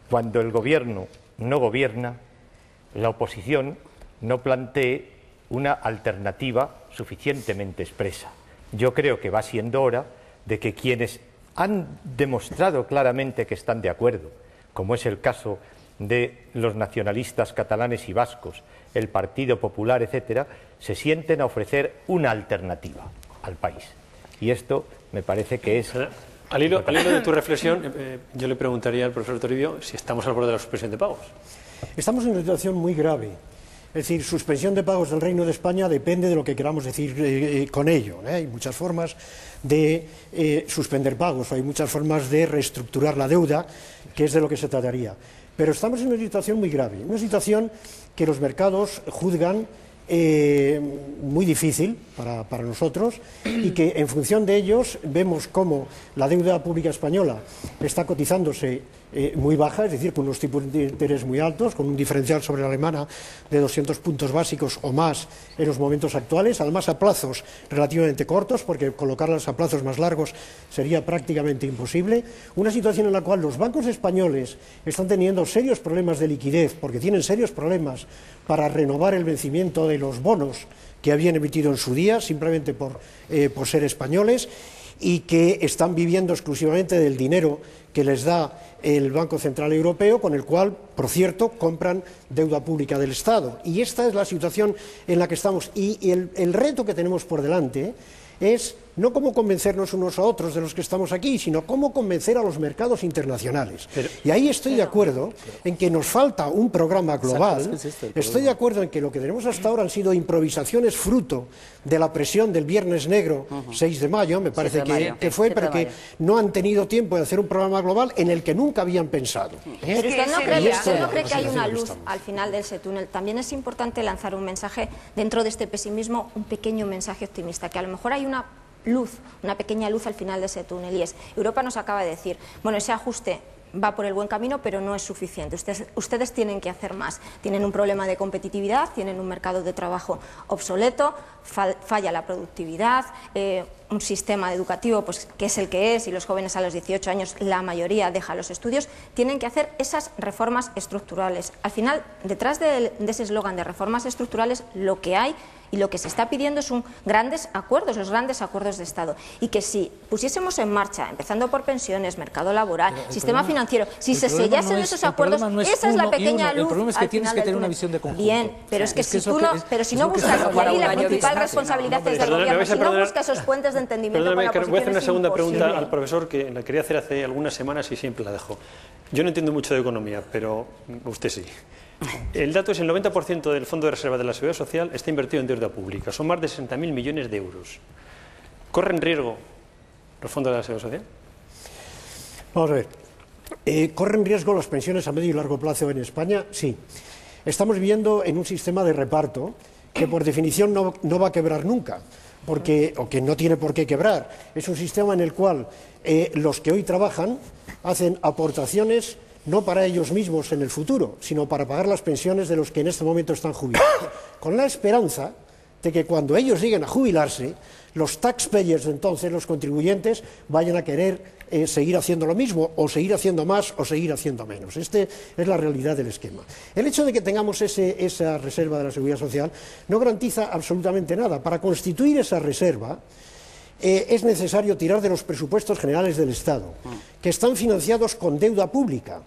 cuando el Gobierno no gobierna, la oposición no plantee una alternativa suficientemente expresa. Yo creo que va siendo hora de que quienes han demostrado claramente que están de acuerdo, como es el caso de los nacionalistas catalanes y vascos, el Partido Popular, etcétera, se sienten a ofrecer una alternativa al país. Y esto me parece que es... Al hilo de tu reflexión, yo le preguntaría al profesor Toribio si estamos al borde de la suspensión de pagos. Estamos en una situación muy grave. Es decir, suspensión de pagos del Reino de España depende de lo que queramos decir con ello. Hay muchas formas de suspender pagos, hay muchas formas de reestructurar la deuda, que es de lo que se trataría. Pero estamos en una situación muy grave, una situación que los mercados juzgan muy difícil para nosotros y que en función de ellos vemos cómo la deuda pública española está cotizándose muy baja, es decir, con unos tipos de interés muy altos, con un diferencial sobre la alemana de 200 puntos básicos o más en los momentos actuales, además a plazos relativamente cortos, porque colocarlas a plazos más largos sería prácticamente imposible, una situación en la cual los bancos españoles están teniendo serios problemas de liquidez, porque tienen serios problemas para renovar el vencimiento de los bonos que habían emitido en su día, simplemente por ser españoles, y que están viviendo exclusivamente del dinero que les da el Banco Central Europeo, con el cual, por cierto, compran deuda pública del Estado. Y esta es la situación en la que estamos. Y el reto que tenemos por delante es no cómo convencernos unos a otros de los que estamos aquí, sino cómo convencer a los mercados internacionales. Y ahí estoy de acuerdo en que nos falta un programa global. Estoy de acuerdo en que lo que tenemos hasta ahora han sido improvisaciones fruto de la presión del Viernes Negro, 6 de mayo, me parece que fue, pero que no han tenido tiempo de hacer un programa global en el que nunca habían pensado. Pero usted no cree que hay una luz al final de ese túnel. También es importante lanzar un mensaje dentro de este pesimismo, un pequeño mensaje optimista, que a lo mejor hay una luz, una pequeña luz al final de ese túnel, y es, Europa nos acaba de decir, bueno, ese ajuste va por el buen camino, pero no es suficiente. Ustedes tienen que hacer más. Tienen un problema de competitividad, tienen un mercado de trabajo obsoleto, falla la productividad, un sistema educativo pues, que es el que es, y los jóvenes a los 18 años, la mayoría deja los estudios. Tienen que hacer esas reformas estructurales. Al final, detrás de ese eslogan de reformas estructurales, lo que hay y lo que se está pidiendo son grandes acuerdos, los grandes acuerdos de Estado. Y que si pusiésemos en marcha, empezando por pensiones, mercado laboral, sistema financiero, si se sellasen esos acuerdos, esa es la pequeña luz. El problema es que tienes que tener una visión de conjunto. Bien, pero es que si tú no, pero si no buscas, y ahí la principal responsabilidad es del Gobierno, si no buscas esos puentes de entendimiento con la oposición, voy a hacer una segunda pregunta al profesor, que la quería hacer hace algunas semanas y siempre la dejo. Yo no entiendo mucho de economía, pero usted sí. El dato es el 90% del Fondo de Reserva de la Seguridad Social está invertido en deuda pública. Son más de 60.000 millones de euros. ¿Corren riesgo los fondos de la Seguridad Social? Vamos a ver. ¿Corren riesgo las pensiones a medio y largo plazo en España? Sí. Estamos viviendo en un sistema de reparto que por definición no va a quebrar nunca, o que no tiene por qué quebrar. Es un sistema en el cual los que hoy trabajan hacen aportaciones no para ellos mismos en el futuro, sino para pagar las pensiones de los que en este momento están jubilados, con la esperanza de que cuando ellos lleguen a jubilarse, los taxpayers de entonces, los contribuyentes, vayan a querer seguir haciendo lo mismo, o seguir haciendo más, o seguir haciendo menos. Esta es la realidad del esquema. El hecho de que tengamos esa reserva de la Seguridad Social no garantiza absolutamente nada. Para constituir esa reserva es necesario tirar de los presupuestos generales del Estado, que están financiados con deuda pública,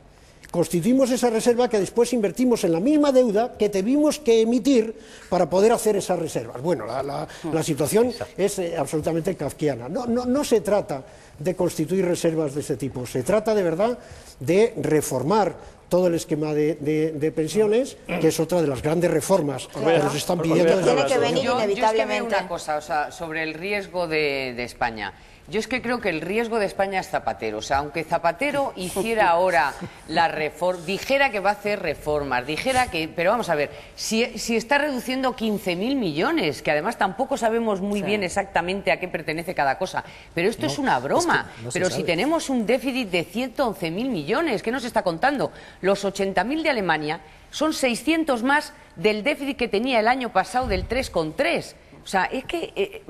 constituimos esa reserva que después invertimos en la misma deuda que tuvimos que emitir para poder hacer esas reservas. Bueno, la situación es absolutamente kafkiana. No se trata de constituir reservas de ese tipo, se trata de verdad de reformar todo el esquema de pensiones, que es otra de las grandes reformas que nos están pidiendo. Tiene que venir inevitablemente. Yo es que veo una cosa, o sea, sobre el riesgo de España. Yo es que creo que el riesgo de España es Zapatero. O sea, aunque Zapatero hiciera ahora la reforma, dijera que va a hacer reformas, dijera que... Pero vamos a ver, si está reduciendo 15.000 millones, que además tampoco sabemos muy bien exactamente a qué pertenece cada cosa, pero esto es una broma. Es que pero si tenemos un déficit de 111.000 millones, ¿qué nos está contando? Los 80.000 de Alemania son 600 más del déficit que tenía el año pasado del 3,3. O sea, es que,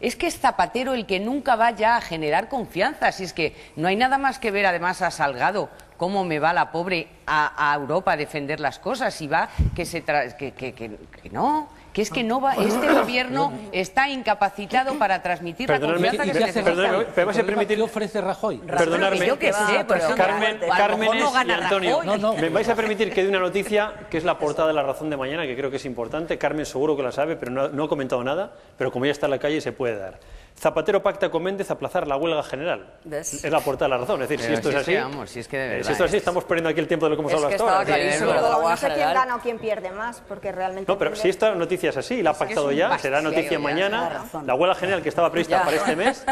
es que es Zapatero el que nunca vaya a generar confianza. Si es que no hay nada más que ver, además, a Salgado, cómo me va la pobre a Europa a defender las cosas, y va que no... Que es que no va, este gobierno está incapacitado para transmitir la confianza que se necesita. ¿Me vas a permitir? ¿Qué ofrece Rajoy? Perdonadme, yo qué sé, pero Carmen y Antonio, me vais a permitir que dé una noticia que es la portada de La Razón de mañana, que creo que es importante. Carmen seguro que la sabe, pero no ha comentado nada, pero como ya está en la calle se puede dar. Zapatero pacta con Méndez aplazar la huelga general. ¿Ves? Es la portada de La Razón. Es decir, si esto es así, si esto es así, estamos perdiendo aquí el tiempo de lo que hemos hablado hasta ahora. No sé quién gana o quién pierde más, porque realmente... No, pero si esta noticia es así, la ha pactado ya, será noticia mañana. La huelga general que estaba prevista para este mes,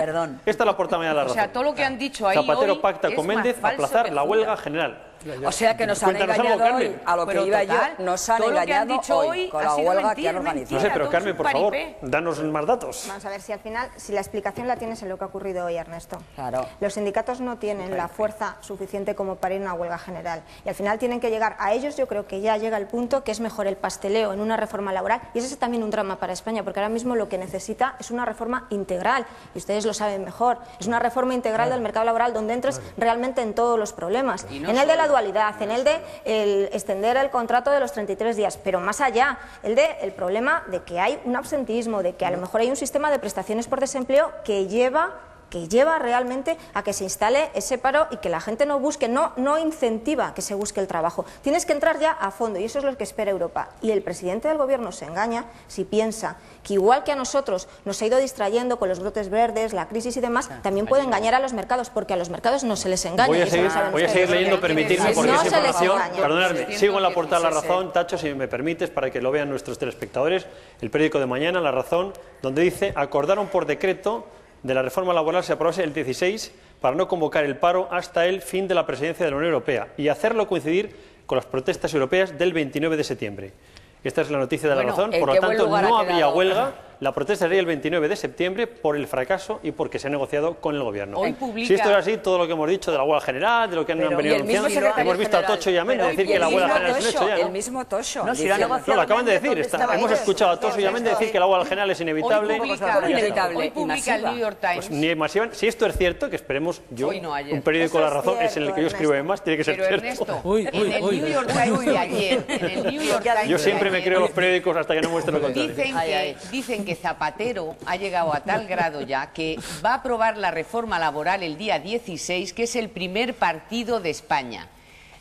esta es la portada de La Razón. O sea, todo lo que han dicho ahí Zapatero pacta con Méndez aplazar la huelga general. O sea que nos han engañado hoy, a lo que iba yo, nos han engañado hoy con la huelga que han organizado. No sé, pero Carmen, por favor, danos más datos. Vamos a ver si al final, si la explicación la tienes en lo que ha ocurrido hoy, Ernesto. Claro. Los sindicatos no tienen la fuerza suficiente como para ir a una huelga general. Y al final tienen que llegar a ellos, yo creo que ya llega el punto que es mejor el pasteleo en una reforma laboral. Y ese es también un drama para España, porque ahora mismo lo que necesita es una reforma integral. Y ustedes lo saben mejor. Es una reforma integral del mercado laboral donde entres realmente en todos los problemas. En el de la dualidad, en el de extender el contrato de los 33 días, pero más allá, el problema de que hay un absentismo, de que a lo mejor hay un sistema de prestaciones por desempleo que lleva realmente a que se instale ese paro y que la gente no busque, no incentiva que se busque el trabajo. Tienes que entrar ya a fondo y eso es lo que espera Europa. Y el presidente del gobierno se engaña si piensa que igual que a nosotros nos ha ido distrayendo con los brotes verdes, la crisis y demás, también puede engañar a los mercados, porque a los mercados no se les engaña. Voy a seguir leyendo, permitirme, porque esa información, perdonadme, sigo en la portada de La Razón, Tacho, si me permites, para que lo vean nuestros telespectadores, el periódico de mañana, La Razón, donde dice: acordaron por decreto de la reforma laboral se aprobase el 16 para no convocar el paro hasta el fin de la presidencia de la Unión Europea y hacerlo coincidir con las protestas europeas del 29 de septiembre. Esta es la noticia de La Razón, por lo tanto no habría huelga. La protesta sería el 29 de septiembre por el fracaso y porque se ha negociado con el Gobierno. Si esto es así, todo lo que hemos dicho de la huelga general, de lo que han venido anunciando, hemos visto a Tocho y a Méndez decir que la huelga general es un hecho ya, ¿no? El mismo Tocho. No, lo acaban de decir. Hemos escuchado a Tocho y a Méndez decir que la huelga general es inevitable. Hoy publica el New York Times. Pues ni masiva. Si esto es cierto, que esperemos yo, un periódico de La Razón, es en el que yo escribo además, tiene que ser cierto. En el New York Times de ayer, yo siempre me creo los periódicos hasta que no muestren lo contrario. Dicen que Zapatero ha llegado a tal grado ya que va a aprobar la reforma laboral el día 16, que es el primer partido de España.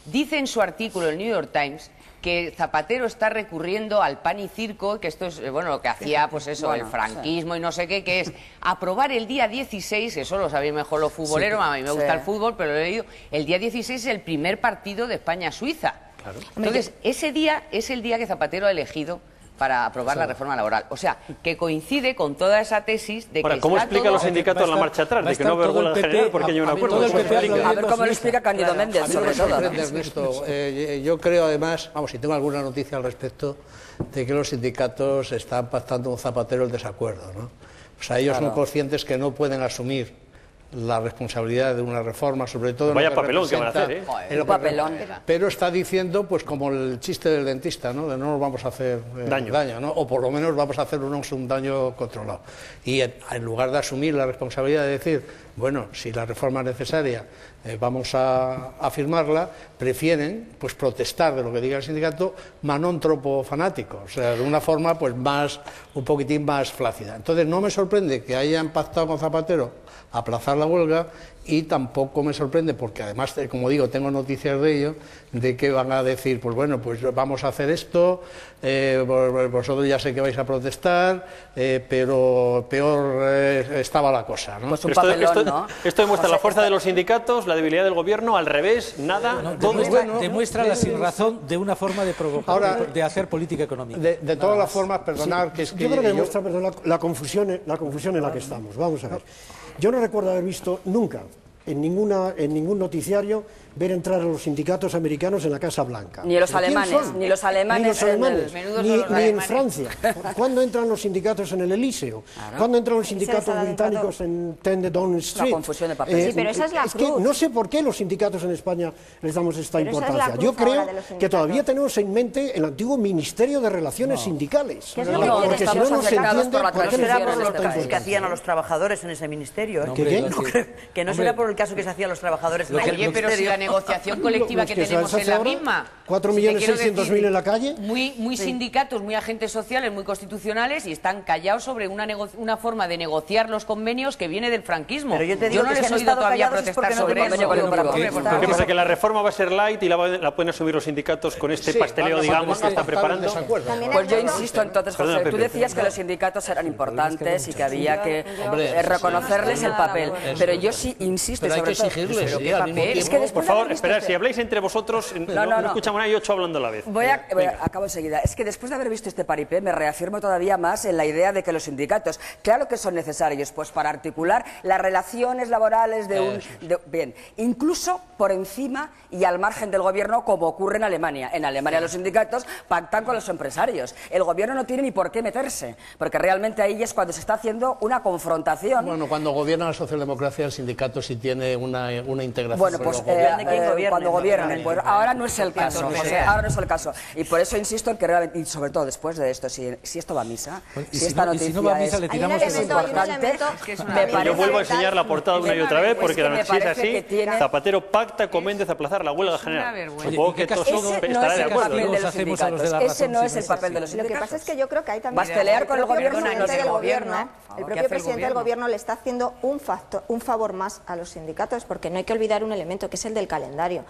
Dice en su artículo el New York Times que Zapatero está recurriendo al pan y circo, que esto es lo que hacía el franquismo y no sé qué, que es aprobar el día 16, eso lo sabéis mejor los futboleros, a mí me gusta el fútbol, pero lo he leído, el día 16 es el primer partido de España-Suiza. Claro. Entonces, ese día es el día que Zapatero ha elegido para aprobar la reforma laboral. O sea, que coincide con toda esa tesis de que... ¿Cómo explican los sindicatos la marcha atrás? De que no va a haber huelga general porque hay un acuerdo. A ver cómo lo explica Cándido Méndez, sobre todo. Ernesto, yo creo además, si tengo alguna noticia al respecto, de que los sindicatos están pactando con Zapatero el desacuerdo, ¿no? O sea, ellos son conscientes que no pueden asumir la responsabilidad de una reforma, sobre todo... Vaya papelón que van a hacer, Pero está diciendo, pues como el chiste del dentista, ¿no? De no nos vamos a hacer daño, ¿no? O por lo menos vamos a hacernos un daño controlado. Y en lugar de asumir la responsabilidad de decir, bueno, si la reforma es necesaria, vamos a firmarla, prefieren pues protestar de lo que diga el sindicato, non troppo fanático, o sea, de una forma pues un poquitín más flácida. Entonces no me sorprende que hayan pactado con Zapatero aplazar la huelga, y tampoco me sorprende, porque además, como digo, tengo noticias de ello, de que van a decir, pues bueno, pues vamos a hacer esto, vosotros ya sé que vais a protestar, pero peor estaba la cosa, ¿no? Pues un papelón, ¿no? Esto demuestra la fuerza de los sindicatos, la debilidad del gobierno, al revés, nada. No, demuestra la sinrazón de una forma de provocar, ahora, de hacer política económica. De todas las formas, perdonad, que es que... Yo creo que demuestra, la confusión en la que estamos. Vamos a ver. Yo no recuerdo haber visto nunca en ningún noticiario ver entrar a los sindicatos americanos en la Casa Blanca. Ni los alemanes, ni los alemanes, ni en Francia. ¿Cuándo entran los sindicatos en el Elíseo? Claro. ¿Cuándo entran los sindicatos británicos en 10 de Downing Street? La confusión de papel. Sí, pero esa es la cruz. Que no sé por qué los sindicatos en España les damos esta importancia. Yo creo que todavía tenemos en mente el antiguo Ministerio de Relaciones Sindicales. Porque si no, no se entiende por qué será por los casos que hacían a los trabajadores en ese ministerio. Que no será por el caso que se hacía a los trabajadores en ese ministerio. Negociación colectiva que tenemos en la misma. 4.600.000 en la calle. Muy sindicatos, muy agentes sociales, muy constitucionales, y están callados sobre una forma de negociar los convenios que viene del franquismo. Pero yo te digo no les he oído todavía protestar sobre eso. ¿Qué pasa? Que la reforma va a ser light y la pueden asumir los sinditos con este pasteleo, digamos, que están preparando. Pues yo insisto entonces, José, tú decías que los sindicatos eran importantes y que había que reconocerles el papel. Pero yo sí insisto sobre todo. Es que por favor, esperad, si habláis entre vosotros, no escuchamos nada y 8 hablando a la vez. Acabo enseguida. Es que después de haber visto este paripé, me reafirmo todavía más en la idea de que los sindicatos, claro que son necesarios, pues para articular las relaciones laborales bien, incluso por encima y al margen del gobierno, como ocurre en Alemania. En Alemania los sindicatos pactan con los empresarios. El gobierno no tiene ni por qué meterse, porque realmente ahí es cuando se está haciendo una confrontación. Bueno, cuando gobierna la socialdemocracia, el sindicato sí tiene una integración. Bueno, pues cuando gobiernen, pues ahora no es el caso, ahora no es el caso. Y por eso insisto en que realmente, y sobre todo después de esto, si esto va a misa, si esta noticia es importante, yo vuelvo a enseñar la portada una y otra vez, porque la noticia es así: Zapatero pacta con Méndez aplazar la huelga general. Supongo que todos estarán de acuerdo. Ese no es el papel de los sindicatos. Lo que pasa es que yo creo que hay también... Pastelear con el gobierno y no del gobierno. El propio presidente del gobierno le está haciendo un favor más a los sindicatos, porque no hay que olvidar un elemento, que es el del calendario.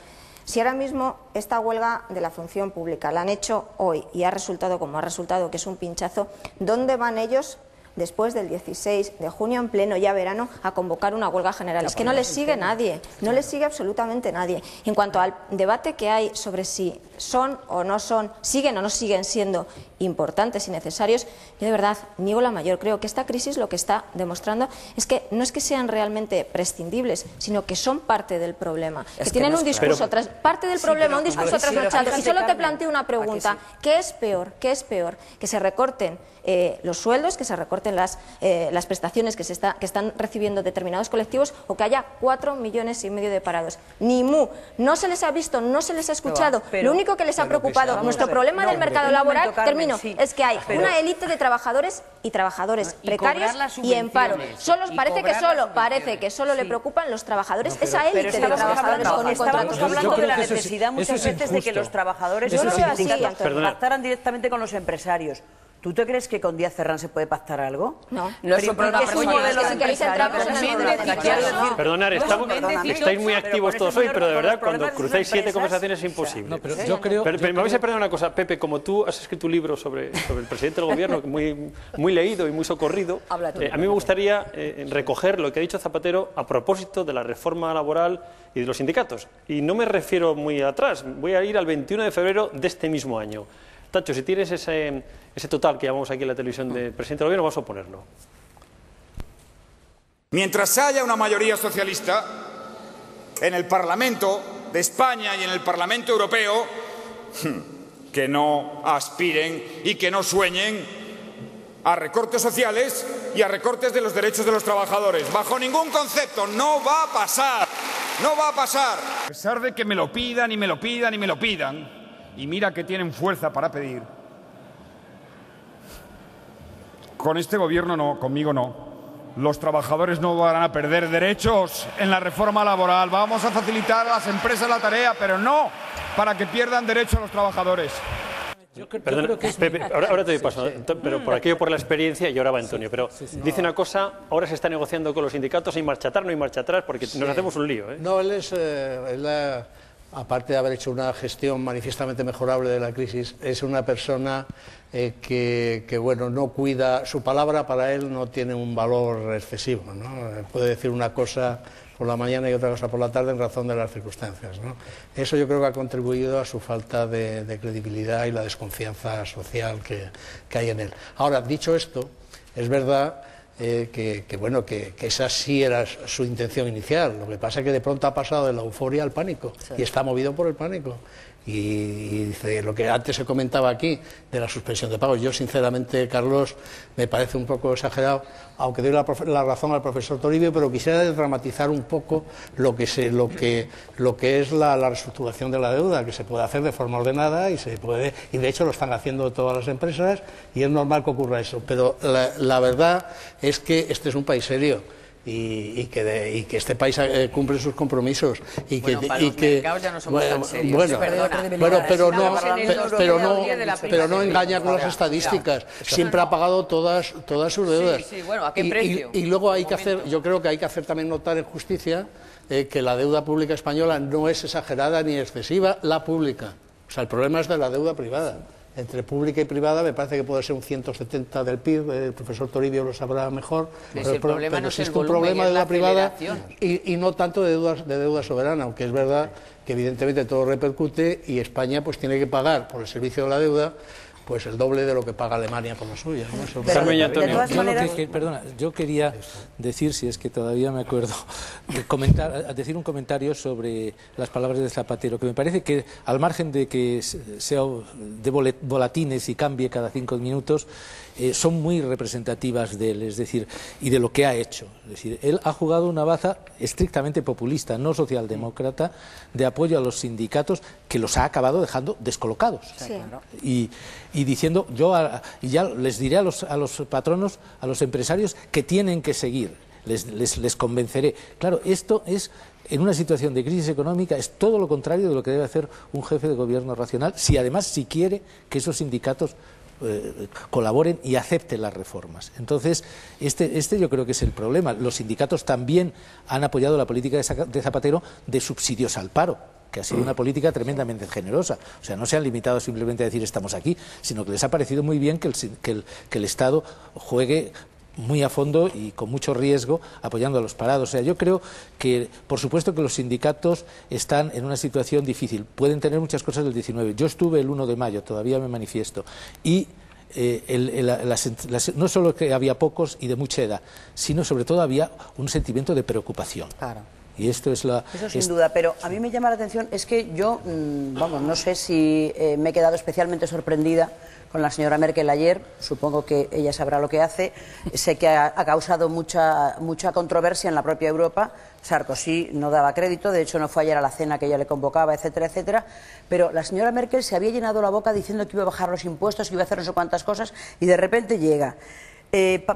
Si ahora mismo esta huelga de la función pública la han hecho hoy y ha resultado como ha resultado, que es un pinchazo, ¿dónde van ellos después del 16 de junio, en pleno ya verano, a convocar una huelga general? Es que no les sigue nadie, no les sigue absolutamente nadie. En cuanto al debate que hay sobre si son o no son, siguen o no siguen siendo importantes y necesarios, yo de verdad niego la mayor. Creo que esta crisis lo que está demostrando es que no es que sean realmente prescindibles, sino que son parte del problema, que tienen un discurso parte del problema, un discurso trasnochado. Y solo te planteo una pregunta: ¿qué es peor? ¿Qué es peor? ¿Que se recorten los sueldos, que se recorten las prestaciones que están recibiendo determinados colectivos, o que haya 4,5 millones de parados? Ni mu, no se les ha visto, no se les ha escuchado. Lo único que les ha preocupado, nuestro problema del mercado laboral, es que hay una élite de trabajadores y trabajadores precarios y en paro. Parece que solo le preocupan los trabajadores, esa élite de trabajadores con un contrato. Estamos hablando de la necesidad muchas veces de que los trabajadores y los sindicatos pactaran directamente con los empresarios. ¿Tú te crees que con Díaz Ferrán se puede pactar algo? No. No es un modelo de empresarios. Perdonad, estáis muy activos todos hoy, pero de verdad, cuando cruzáis 7 conversaciones es imposible. No, pero yo creo... Pero me vais a perdonar una cosa, Pepe, como tú has escrito un libro sobre el presidente del gobierno, muy leído y muy socorrido, a mí me gustaría recoger lo que ha dicho Zapatero a propósito de la reforma laboral y de los sindicatos. Y no me refiero muy atrás, voy a ir al 21 de febrero de este mismo año. Tacho, si tienes ese total que llamamos aquí en la televisión del presidente del gobierno, vamos a ponerlo. Mientras haya una mayoría socialista en el Parlamento de España y en el Parlamento Europeo, que no aspiren y que no sueñen a recortes sociales y a recortes de los derechos de los trabajadores. Bajo ningún concepto, no va a pasar. No va a pasar. A pesar de que me lo pidan y me lo pidan y me lo pidan, y mira que tienen fuerza para pedir, con este gobierno no, conmigo no. Los trabajadores no van a perder derechos en la reforma laboral. Vamos a facilitar a las empresas la tarea, pero no para que pierdan derechos los trabajadores. Perdona, Pepe, ahora te doy paso, pero por aquello por la experiencia y ahora va Antonio. Pero dice una cosa, ahora se está negociando con los sindicatos, hay marcha atrás, no hay marcha atrás, porque nos hacemos un lío. No, él es, aparte de haber hecho una gestión manifiestamente mejorable de la crisis, es una persona que bueno, no cuida, su palabra para él no tiene un valor excesivo, ¿no? Puede decir una cosa por la mañana y otra cosa por la tarde en razón de las circunstancias, ¿no? Eso yo creo que ha contribuido a su falta de credibilidad y la desconfianza social que hay en él. Ahora, dicho esto, es verdad bueno, que esa sí era su intención inicial. Lo que pasa es que de pronto ha pasado de la euforia al pánico, y está movido por el pánico. Y dice, lo que antes se comentaba aquí de la suspensión de pagos, yo sinceramente, Carlos, me parece un poco exagerado, aunque doy la razón al profesor Toribio, pero quisiera desdramatizar un poco lo que es la reestructuración de la deuda, que se puede hacer de forma ordenada y de hecho lo están haciendo todas las empresas y es normal que ocurra eso. Pero la verdad es que este es un país serio. Y que este país cumple sus compromisos y que mercados ya no somos tan serios. Pero no engaña con las estadísticas. Siempre ha pagado todas sus deudas. Sí, bueno, ¿a qué precio? Y luego hay que hacer, yo creo que hay que hacer también notar en justicia que la deuda pública española no es exagerada ni excesiva, la pública. O sea, el problema es de la deuda privada. Entre pública y privada me parece que puede ser un 170 del PIB, el profesor Toribio lo sabrá mejor, pero existe un problema de deuda privada y no tanto de deuda soberana, aunque es verdad que evidentemente todo repercute y España pues tiene que pagar por el servicio de la deuda pues el doble de lo que paga Alemania por la suya, ¿no? Perdona, yo quería decir, si es que todavía me acuerdo, decir un comentario sobre las palabras de Zapatero, que me parece que al margen de que sea de volatines y cambie cada 5 minutos, son muy representativas de él, es decir, y de lo que ha hecho. Es decir, él ha jugado una baza estrictamente populista, no socialdemócrata, de apoyo a los sindicatos, que los ha acabado dejando descolocados. Sí. Y diciendo, y ya les diré a los patronos, a los empresarios, que tienen que seguir, les convenceré. Claro, esto es, en una situación de crisis económica, es todo lo contrario de lo que debe hacer un jefe de gobierno racional, si quiere que esos sindicatos colaboren y acepten las reformas. Entonces, este yo creo que es el problema. Los sindicatos también han apoyado la política de Zapatero de subsidios al paro, que ha sido una política tremendamente generosa. O sea, no se han limitado simplemente a decir estamos aquí, sino que les ha parecido muy bien que el Estado juegue muy a fondo y con mucho riesgo apoyando a los parados. O sea, yo creo que, por supuesto que los sindicatos están en una situación difícil. Pueden tener muchas cosas del 19. Yo estuve el 1 de mayo, todavía me manifiesto. Y no solo que había pocos y de mucha edad, sino sobre todo había un sentimiento de preocupación. Claro. Y esto es Eso sin duda, pero a mí me llama la atención, es que yo, no sé si me he quedado especialmente sorprendida con la señora Merkel ayer, supongo que ella sabrá lo que hace, sé que ha causado mucha controversia en la propia Europa. Sarkozy no daba crédito, de hecho no fue ayer a la cena que ella le convocaba, etcétera, etcétera, pero la señora Merkel se había llenado la boca diciendo que iba a bajar los impuestos, que iba a hacer no sé cuántas cosas, y de repente llega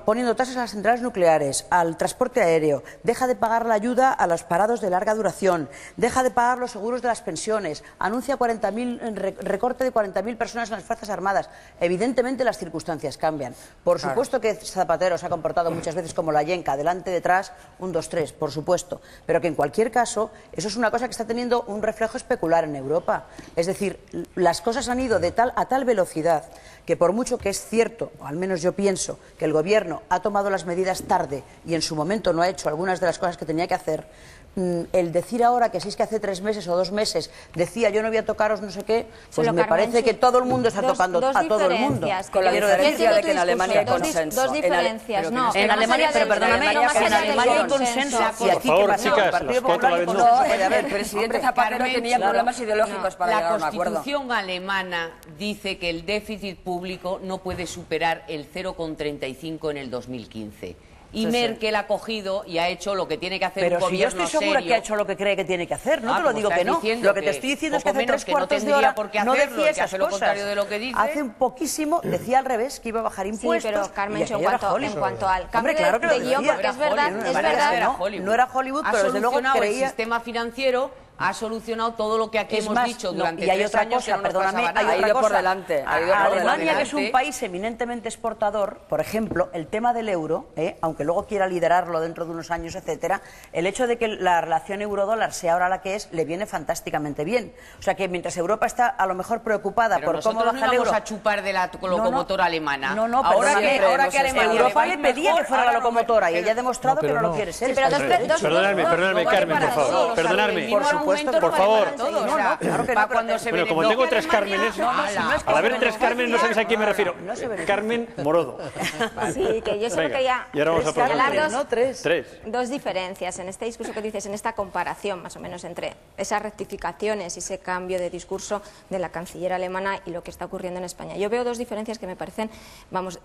poniendo tasas a las centrales nucleares, al transporte aéreo, deja de pagar la ayuda a los parados de larga duración, deja de pagar los seguros de las pensiones, anuncia recorte de 40.000 personas en las Fuerzas Armadas. Evidentemente las circunstancias cambian. Por supuesto que Zapatero se ha comportado muchas veces como la yenca, adelante, detrás, 1, 2, 3, por supuesto, pero que en cualquier caso eso es una cosa que está teniendo un reflejo especular en Europa. Es decir, las cosas han ido a tal velocidad que, por mucho que es cierto, o al menos yo pienso, que el Gobierno ha tomado las medidas tarde y en su momento no ha hecho algunas de las cosas que tenía que hacer, el decir ahora que si es que hace 3 meses o 2 meses decía yo no voy a tocaros no sé qué, pues me parece que todo el mundo está tocando a todo el mundo. Con la diferencia de que en Alemania hay consenso. Dos diferencias, no. En Alemania, pero perdóname, en Alemania hay consenso. Y aquí, ¿qué pasó? El Partido Popular no. A ver, el presidente Zapatero tenía problemas ideológicos para llegar a un acuerdo. La Constitución alemana dice que el déficit público no puede superar el 0,35 en el 2015. Y Merkel ha cogido y ha hecho lo que tiene que hacer un gobierno serio. Pero si yo estoy segura que ha hecho lo que cree que tiene que hacer, no te lo digo que no. Lo que te estoy diciendo es que hace 3/4 de hora no decía esas cosas. Hace un poquísimo decía al revés, que iba a bajar impuestos. Sí, pero Carmen, en cuanto al cambio de guión, porque es verdad. No era Hollywood, pero desde luego creía... el sistema financiero ha solucionado todo lo que aquí hemos dicho durante 3 años. Y hay otra cosa, perdóname, hay otra cosa. Por delante. Alemania, que es un país eminentemente exportador, por ejemplo, el tema del euro, aunque luego quiera liderarlo dentro de unos años, etcétera, el hecho de que la relación euro-dólar sea ahora la que es, le viene fantásticamente bien. O sea que mientras Europa está a lo mejor preocupada por cómo baja el euro... vamos a chupar de la locomotora alemana. No, ahora que Alemania... Europa le pedía que fuera la locomotora y ella ha demostrado que no lo quiere ser. Perdonadme, Carmen, por favor. Perdonadme. Por supuesto, por favor. Bueno, como tengo 3 Cármenes, al haber 3 Cármenes no sabéis a quién me refiero. Carmen Morodo. Sí, que yo solo quería señalar dos diferencias en este discurso que dices, en esta comparación más o menos entre esas rectificaciones y ese cambio de discurso de la canciller alemana y lo que está ocurriendo en España. Yo veo 2 diferencias que me parecen,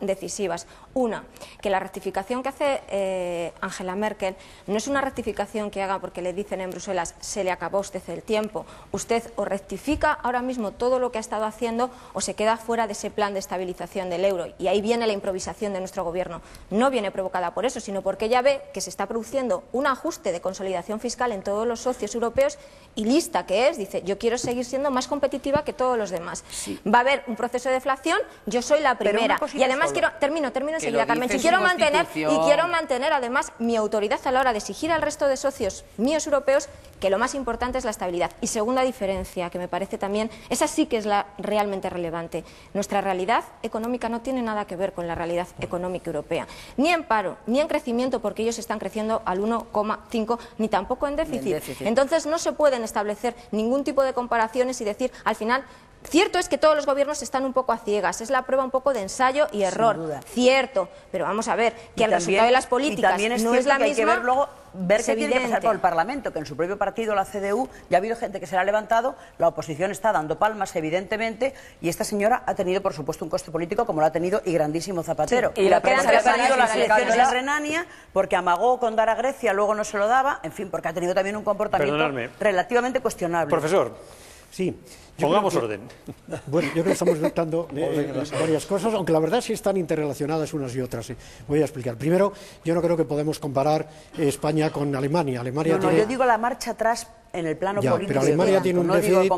decisivas. Una, que la rectificación que hace Angela Merkel no es una rectificación que haga porque le dicen en Bruselas se le acabó a usted el tiempo. Usted o rectifica ahora mismo todo lo que ha estado haciendo o se queda fuera de ese plan de estabilización del euro. Y ahí viene la improvisación de nuestro gobierno. No viene provocada por eso, sino porque ella ve que se está produciendo un ajuste de consolidación fiscal en todos los socios europeos y lista que es, dice, yo quiero seguir siendo más competitiva que todos los demás. Sí. Va a haber un proceso de deflación, yo soy la primera. Y además termino enseguida, Carmen, y quiero mantener además mi autoridad a la hora de exigir al resto de socios míos europeos que lo más importante es la estabilidad. Y segunda diferencia, que me parece también, esa sí que es la realmente relevante. Nuestra realidad económica no tiene nada que ver con la realidad económica europea. Ni en paro, ni en crecimiento, porque ellos están creciendo al 1,5, ni tampoco en déficit. Entonces no se pueden establecer ningún tipo de comparaciones y decir, al final... Cierto es que todos los gobiernos están un poco a ciegas, es la prueba un poco de ensayo y error, cierto, pero vamos a ver, que el resultado de las políticas no es la misma. Hay que ver qué tiene que pasar por el Parlamento, que en su propio partido, la CDU, ya ha habido gente que se la ha levantado, la oposición está dando palmas, evidentemente, y esta señora ha tenido, por supuesto, un coste político como lo ha tenido y grandísimo Zapatero. Sí, y la prensa ha perdido las elecciones en Renania porque amagó con dar a Grecia, luego no se lo daba, en fin, porque ha tenido también un comportamiento relativamente cuestionable. Profesor. Sí. Pongamos orden. Bueno, yo creo que estamos notando varias cosas, aunque la verdad sí están interrelacionadas unas y otras. Voy a explicar. Primero, yo no creo que podemos comparar España con Alemania. Yo digo la marcha atrás en el plano político. Pero Alemania tiene un déficit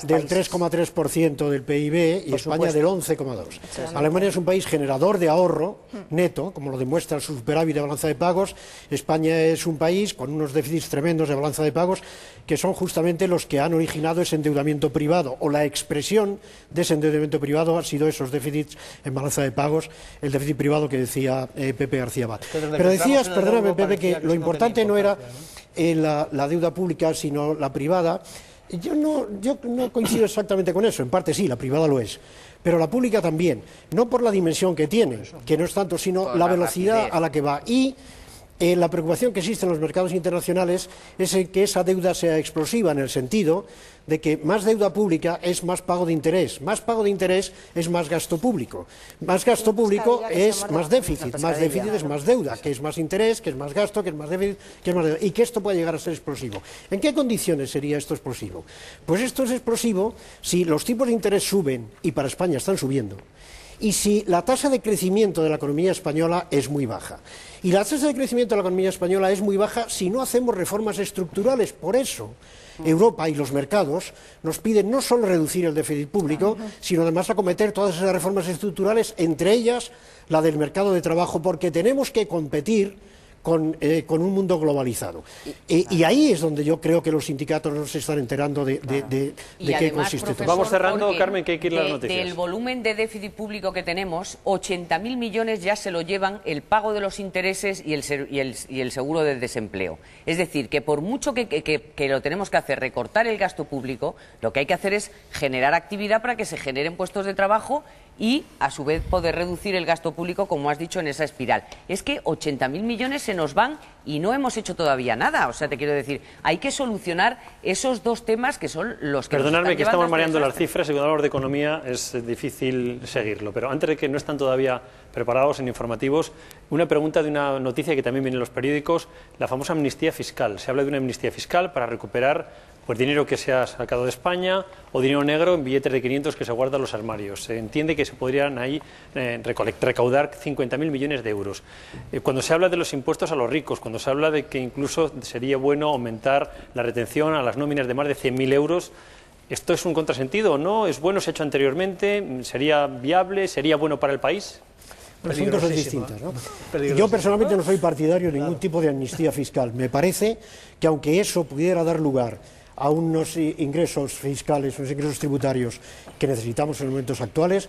del 3,3% del PIB y España del 11,2%. Alemania es un país generador de ahorro neto, como lo demuestra su superávit de balanza de pagos. España es un país con unos déficits tremendos de balanza de pagos que son justamente los que han originado ese endeudamiento privado, o la expresión de ese endeudamiento privado ha sido esos déficits en balanza de pagos, el déficit privado que decía Pepe García Abad. Pero decías, perdóname Pepe, que lo importante no era la deuda pública, sino la privada. Yo no coincido exactamente con eso, en parte sí, la privada lo es, pero la pública también, no por la dimensión que tiene, que no es tanto, sino la velocidad a la que va. Y la preocupación que existe en los mercados internacionales es en que esa deuda sea explosiva, en el sentido de que más deuda pública es más pago de interés es más gasto público es más déficit es más deuda, que es más interés, que es más gasto, que es más déficit, que es más deuda, y que esto puede llegar a ser explosivo. ¿En qué condiciones sería esto explosivo? Pues esto es explosivo si los tipos de interés suben, y para España están subiendo, y si la tasa de crecimiento de la economía española es muy baja. Y la tasa de crecimiento de la economía española es muy baja si no hacemos reformas estructurales. Por eso Europa y los mercados nos piden no solo reducir el déficit público, sino además acometer todas esas reformas estructurales, entre ellas la del mercado de trabajo, porque tenemos que competir con un mundo globalizado. Y ahí es donde yo creo que los sindicatos no se están enterando de qué consiste todo. Vamos cerrando, Carmen, que hay que ir a las noticias. Del volumen de déficit público que tenemos, 80.000 millones ya se lo llevan el pago de los intereses y el seguro del desempleo. Es decir, que por mucho que lo tenemos que hacer, recortar el gasto público, lo que hay que hacer es generar actividad para que se generen puestos de trabajo y, a su vez, poder reducir el gasto público, como has dicho, en esa espiral. Es que 80.000 millones se nos van y no hemos hecho todavía nada. O sea, te quiero decir, hay que solucionar esos dos temas que son los que... Perdonadme que estamos mareando las cifras y cuando hablamos de economía es difícil seguirlo, pero antes de que no están todavía preparados en informativos, Una pregunta de una noticia que también viene en los periódicos, la famosa amnistía fiscal. Se habla de una amnistía fiscal para recuperar pues, dinero que se ha sacado de España o dinero negro en billetes de 500 que se guardan en los armarios. Se entiende que se podrían ahí recaudar 50.000 millones de euros. Cuando se habla de los impuestos a los ricos, cuando se habla de que incluso sería bueno aumentar la retención a las nóminas de más de 100.000 euros, ¿esto es un contrasentido o no? ¿Es bueno? ¿Se ha hecho anteriormente? ¿Sería viable? ¿Sería bueno para el país? Pero son cosas distintas, ¿no? Yo personalmente no soy partidario de ningún tipo de amnistía fiscal. Me parece que aunque eso pudiera dar lugar a unos ingresos fiscales, unos ingresos tributarios que necesitamos en los momentos actuales,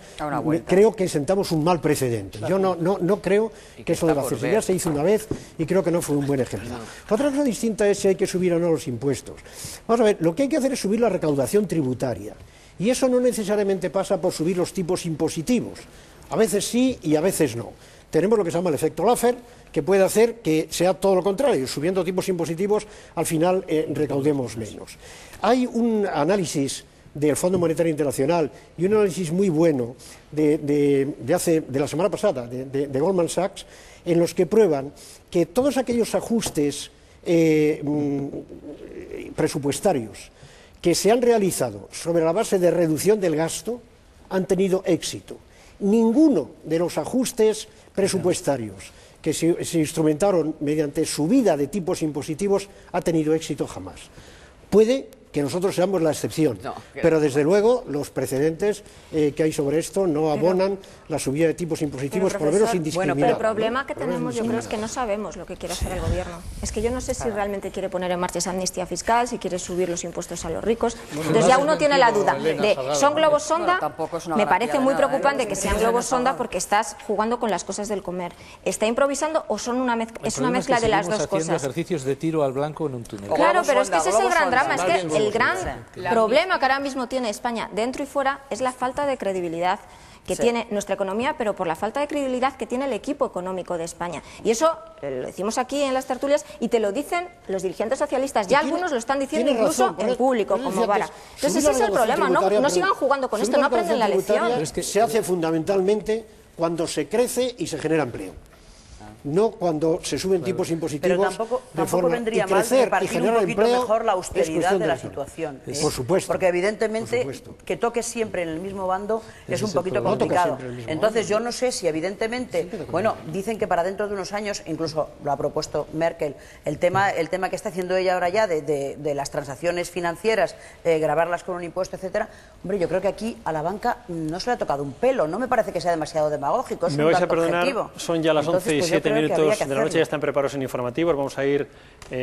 creo que sentamos un mal precedente. Yo no creo que eso deba hacerse. Ya se hizo una vez y creo que no fue un buen ejemplo. Otra cosa distinta es si hay que subir o no los impuestos. Vamos a ver, lo que hay que hacer es subir la recaudación tributaria. Y eso no necesariamente pasa por subir los tipos impositivos. A veces sí y a veces no. Tenemos lo que se llama el efecto Laffer, que puede hacer que sea todo lo contrario, subiendo tipos impositivos, al final recaudemos menos. Hay un análisis del Fondo Monetario Internacional y un análisis muy bueno de la semana pasada, de Goldman Sachs, en los que prueban que todos aquellos ajustes presupuestarios que se han realizado sobre la base de reducción del gasto han tenido éxito. Ninguno de los ajustes presupuestarios que se instrumentaron mediante subida de tipos impositivos ha tenido éxito jamás. Puede que nosotros seamos la excepción, pero desde luego los precedentes que hay sobre esto no abonan la subida de tipos impositivos, por lo menos indiscriminada. Bueno, pero el problema que tenemos yo creo es que no sabemos lo que quiere hacer el gobierno. Es que yo no sé si realmente quiere poner en marcha esa amnistía fiscal, si quiere subir los impuestos a los ricos. Entonces ya uno tiene la duda de, ¿son globos sonda? Me parece muy preocupante que sean globos sonda porque estás jugando con las cosas del comer. ¿Está improvisando o son es una mezcla de las dos cosas? Ejercicios de tiro al blanco en un túnel. Claro, pero es que ese es el gran drama, es que el gran problema que ahora mismo tiene España dentro y fuera es la falta de credibilidad que tiene nuestra economía, pero por la falta de credibilidad que tiene el equipo económico de España. Y eso lo decimos aquí en las tertulias y te lo dicen los dirigentes socialistas. Ya algunos lo están diciendo incluso en público, como Vara. Entonces ese es el problema, no sigan jugando con esto, no aprenden la lección. Pero es que se hace fundamentalmente cuando se crece y se genera empleo. No cuando se suben tipos impositivos. Pero tampoco vendría mal repartir un poquito mejor la austeridad de la situación. Por supuesto. Porque evidentemente que toque siempre en el mismo bando es un poquito complicado. Entonces yo no sé si evidentemente, bueno, dicen que para dentro de unos años, incluso lo ha propuesto Merkel, el tema que está haciendo ella ahora ya de las transacciones financieras, gravarlas con un impuesto, etcétera. Hombre, yo creo que aquí a la banca no se le ha tocado un pelo. No me parece que sea demasiado demagógico. Me vais a perdonar, son ya las 11 y 7 minutos de la noche, ya están preparados en informativos. Vamos a ir,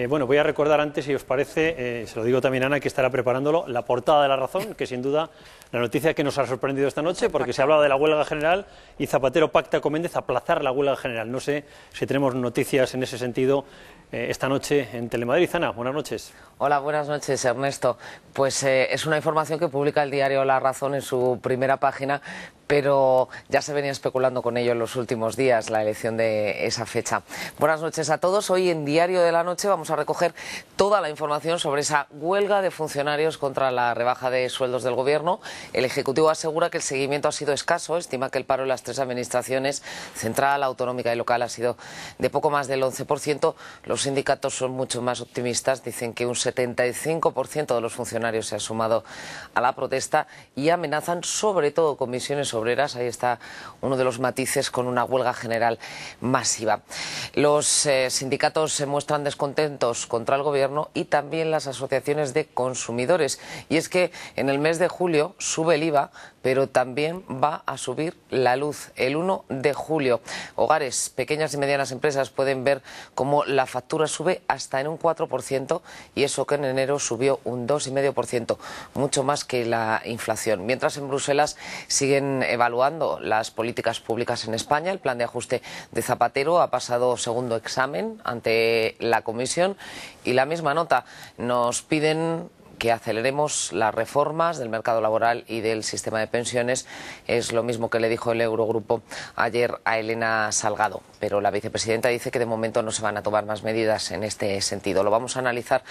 voy a recordar antes, si os parece, se lo digo también a Ana, que estará preparándolo, la portada de La Razón, que sin duda la noticia que nos ha sorprendido esta noche, porque se hablaba de la huelga general y Zapatero pacta con Méndez aplazar la huelga general. No sé si tenemos noticias en ese sentido esta noche en Telemadrid. Ana, buenas noches. Hola, buenas noches, Ernesto. Pues es una información que publica el diario La Razón en su primera página, pero ya se venía especulando con ello en los últimos días, la elección de esa fecha. Buenas noches a todos. Hoy en Diario de la Noche vamos a recoger toda la información sobre esa huelga de funcionarios contra la rebaja de sueldos del Gobierno. El Ejecutivo asegura que el seguimiento ha sido escaso, estima que el paro en las tres administraciones, central, autonómica y local, ha sido de poco más del 11%. Los sindicatos son mucho más optimistas, dicen que un 75% de los funcionarios se ha sumado a la protesta y amenazan sobre todo comisiones obreras. Ahí está uno de los matices, con una huelga general masiva. Los sindicatos se muestran descontentos contra el Gobierno y también las asociaciones de consumidores. Y es que en el mes de julio sube el IVA, pero también va a subir la luz el 1 de julio. Hogares, pequeñas y medianas empresas pueden ver cómo la factura sube hasta en un 4% y eso que en enero subió un 2,5%, mucho más que la inflación. Mientras en Bruselas siguen evaluando las políticas públicas en España, el plan de ajuste de Zapatero ha pasado segundo examen ante la Comisión y la misma nota. Nos piden que aceleremos las reformas del mercado laboral y del sistema de pensiones. Es lo mismo que le dijo el Eurogrupo ayer a Elena Salgado. pero la vicepresidenta dice que de momento no se van a tomar más medidas en este sentido. Lo vamos a analizar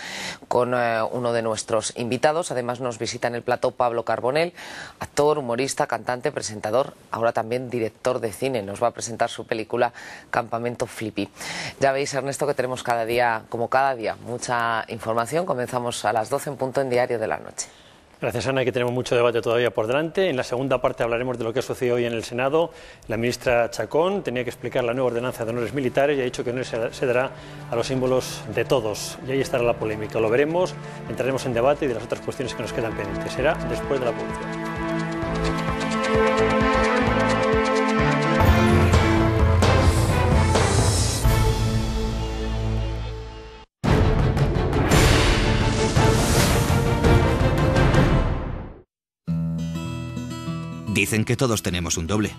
con uno de nuestros invitados. Además nos visita en el plató Pablo Carbonell, actor, humorista, cantante, presentador, ahora también director de cine. Nos va a presentar su película Campamento Flippy. Ya veis, Ernesto, que tenemos cada día, como cada día, mucha información. Comenzamos a las 12 en punto en Diario de la Noche. Gracias, Ana, que tenemos mucho debate todavía por delante. En la segunda parte hablaremos de lo que ha sucedido hoy en el Senado. La ministra Chacón tenía que explicar la nueva ordenanza de honores militares y ha dicho que no se dará a los símbolos de todos. Y ahí estará la polémica. Lo veremos, entraremos en debate y de las otras cuestiones que nos quedan pendientes. Será después de la publicidad. Dicen que todos tenemos un doble.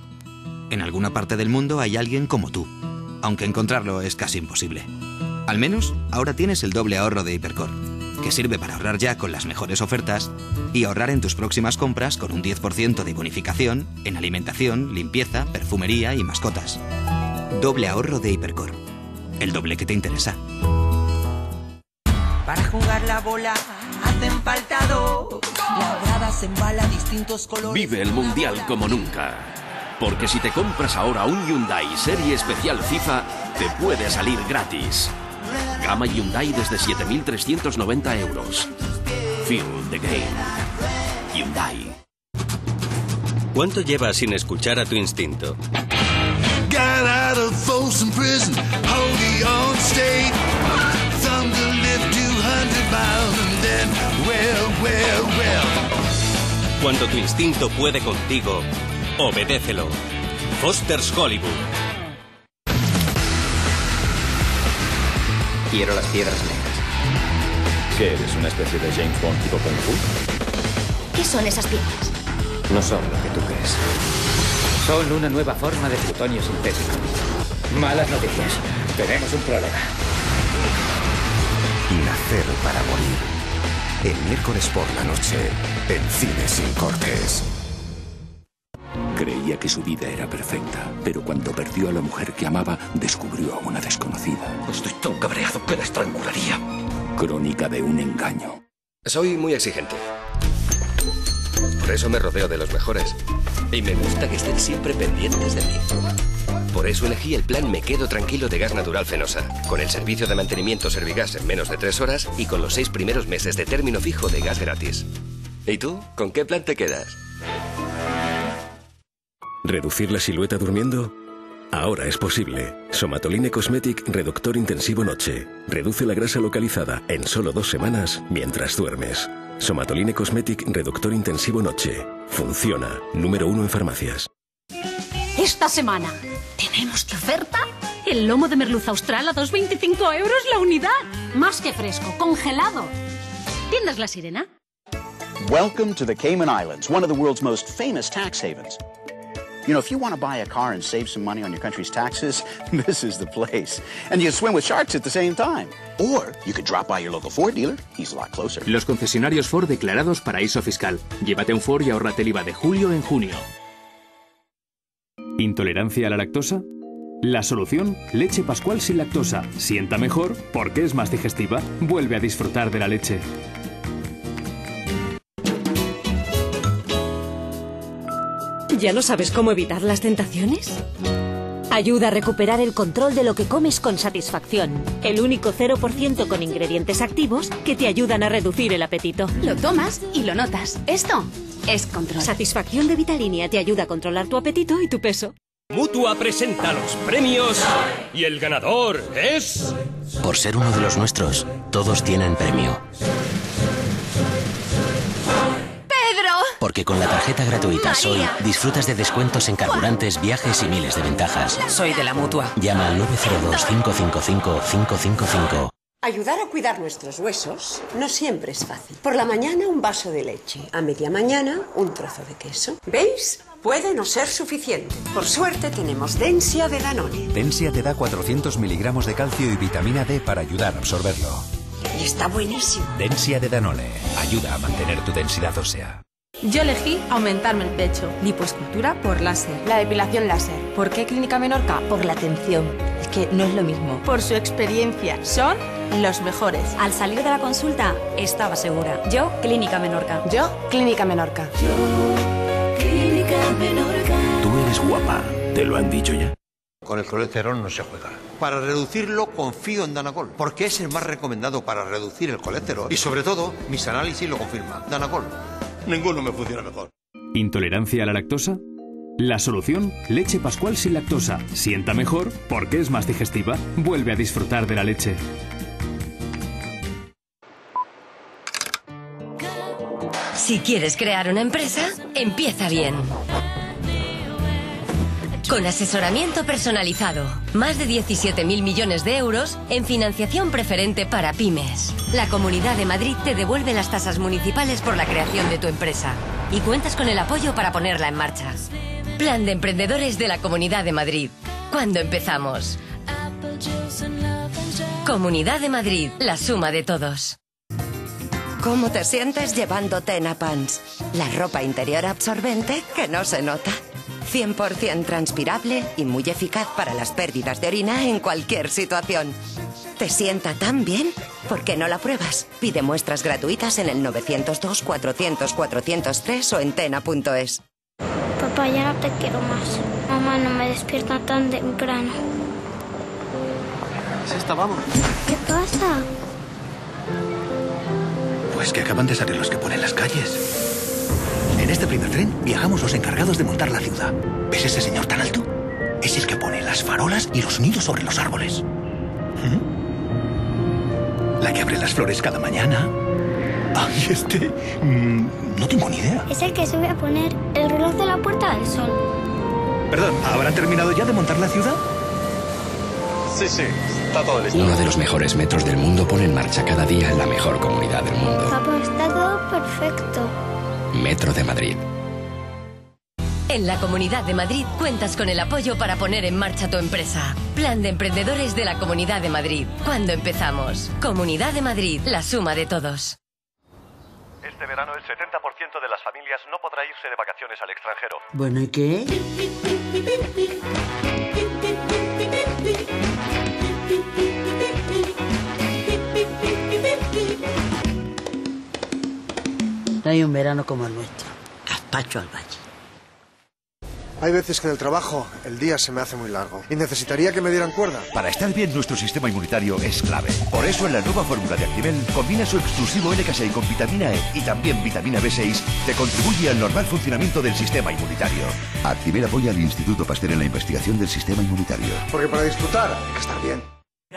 En alguna parte del mundo hay alguien como tú, aunque encontrarlo es casi imposible. Al menos, ahora tienes el doble ahorro de Hipercor, que sirve para ahorrar ya con las mejores ofertas y ahorrar en tus próximas compras con un 10% de bonificación en alimentación, limpieza, perfumería y mascotas. Doble ahorro de Hipercor. El doble que te interesa. Para jugar la bola hacen falta dos. La grada se embala distintos colores. Vive el Mundial como nunca. Porque si te compras ahora un Hyundai Serie Especial FIFA, te puede salir gratis. Gama Hyundai desde 7.390 euros. Feel the game. Hyundai. ¿Cuánto llevas sin escuchar a tu instinto? Got out of Folsom Prison, holding on state. Thunder lived 200 miles and then, well. Cuando tu instinto puede contigo, obedécelo. Foster's Hollywood. Quiero las piedras negras. ¿Qué eres, una especie de James Bond tipo Kung Fu? ¿Qué son esas piedras? No son lo que tú crees. Son una nueva forma de plutonio sintético. Malas noticias. Tenemos un problema. Nacer para morir. El miércoles por la noche, en Cine Sin Cortes. Creía que su vida era perfecta, pero cuando perdió a la mujer que amaba, descubrió a una desconocida. Estoy tan cabreado que la estrangularía. Crónica de un engaño. Soy muy exigente. Por eso me rodeo de los mejores. Y me gusta que estén siempre pendientes de mí. Por eso elegí el plan Me Quedo Tranquilo de Gas Natural Fenosa, con el servicio de mantenimiento Servigas en menos de 3 horas y con los 6 primeros meses de término fijo de gas gratis. ¿Y tú? ¿Con qué plan te quedas? ¿Reducir la silueta durmiendo? Ahora es posible. Somatoline Cosmetic Reductor Intensivo Noche. Reduce la grasa localizada en solo 2 semanas mientras duermes. Somatoline Cosmetic Reductor Intensivo Noche. Funciona. Número 1 en farmacias. Esta semana tenemos de oferta el lomo de merluza austral a 2,25 € la unidad. Más que fresco, congelado. ¿Tiendas La Sirena? Welcome to the Cayman Islands, one of the world's most famous tax havens. You know, if you want to buy a car and save some money on your country's taxes, this is the place. And you can swim with sharks at the same time. Or you could drop by your local Ford dealer. He's a lot closer. Los concesionarios Ford declarados paraíso fiscal. Llévate un Ford y ahórrate el IVA de julio en junio. ¿Intolerancia a la lactosa? La solución, leche Pascual sin lactosa. Sienta mejor porque es más digestiva. Vuelve a disfrutar de la leche. ¿Ya no sabes cómo evitar las tentaciones? Ayuda a recuperar el control de lo que comes con Satisfacción. El único 0% con ingredientes activos que te ayudan a reducir el apetito. Lo tomas y lo notas. Esto es control. Satisfacción de Vitalinia te ayuda a controlar tu apetito y tu peso. Mutua presenta los premios y el ganador es... Por ser uno de los nuestros, todos tienen premio. Porque con la tarjeta gratuita SOY disfrutas de descuentos en carburantes, viajes y miles de ventajas. Soy de la Mutua. Llama al 902-555-555. Ayudar a cuidar nuestros huesos no siempre es fácil. Por la mañana un vaso de leche, a media mañana un trozo de queso. ¿Veis? Puede no ser suficiente. Por suerte tenemos Densia de Danone. Densia te da 400 miligramos de calcio y vitamina D para ayudar a absorberlo. Y está buenísimo. Densia de Danone ayuda a mantener tu densidad ósea. Yo elegí aumentarme el pecho. Lipoescultura por láser. La depilación láser. ¿Por qué Clínica Menorca? Por la atención. Es que no es lo mismo. Por su experiencia. Son los mejores. Al salir de la consulta, estaba segura. Yo, Clínica Menorca. Yo, Clínica Menorca. Yo, Clínica Menorca. Tú eres guapa. ¿Te lo han dicho ya? Con el colesterol no se juega. Para reducirlo, confío en Danacol, porque es el más recomendado para reducir el colesterol. Y sobre todo, mis análisis lo confirman. Danacol. Ninguno me funciona mejor. ¿Intolerancia a la lactosa? La solución, leche Pascual sin lactosa. Sienta mejor porque es más digestiva. Vuelve a disfrutar de la leche. Si quieres crear una empresa, empieza bien. Con asesoramiento personalizado. Más de 17.000 millones de euros en financiación preferente para pymes. La Comunidad de Madrid te devuelve las tasas municipales por la creación de tu empresa. Y cuentas con el apoyo para ponerla en marcha. Plan de emprendedores de la Comunidad de Madrid. ¿Cuándo empezamos? Comunidad de Madrid, la suma de todos. ¿Cómo te sientes llevando Tena Pants? La ropa interior absorbente que no se nota. 100% transpirable y muy eficaz para las pérdidas de orina en cualquier situación. ¿Te sienta tan bien? ¿Por qué no la pruebas? Pide muestras gratuitas en el 902-400-403 o en tena.es. Papá, ya no te quiero más. Mamá, no me despierta tan temprano. ¿Es esta, vamos? ¿Qué pasa? Pues que acaban de salir los que ponen las calles. En este primer tren viajamos los encargados de montar la ciudad. ¿Ves ese señor tan alto? Es el que pone las farolas y los nidos sobre los árboles. La que abre las flores cada mañana. Ay, no tengo ni idea. Es el que se va a poner el reloj de la Puerta del Sol. Perdón, ¿habrán terminado ya de montar la ciudad? Sí, está todo listo. Uno de los mejores metros del mundo pone en marcha cada día la mejor comunidad del mundo. Papá, está todo perfecto. Metro de Madrid. En la Comunidad de Madrid cuentas con el apoyo para poner en marcha tu empresa. Plan de emprendedores de la Comunidad de Madrid. ¿Cuándo empezamos? Comunidad de Madrid, la suma de todos. Este verano el 70% de las familias no podrá irse de vacaciones al extranjero. Bueno, ¿y qué? No hay un verano como el nuestro. Gazpacho al valle. Hay veces que en el trabajo el día se me hace muy largo y necesitaría que me dieran cuerda. Para estar bien, nuestro sistema inmunitario es clave. Por eso, en la nueva fórmula de Actimel, combina su exclusivo LK6 con vitamina E y también vitamina B6, que contribuye al normal funcionamiento del sistema inmunitario. Actimel apoya al Instituto Pasteur en la investigación del sistema inmunitario. Porque para disfrutar hay que estar bien.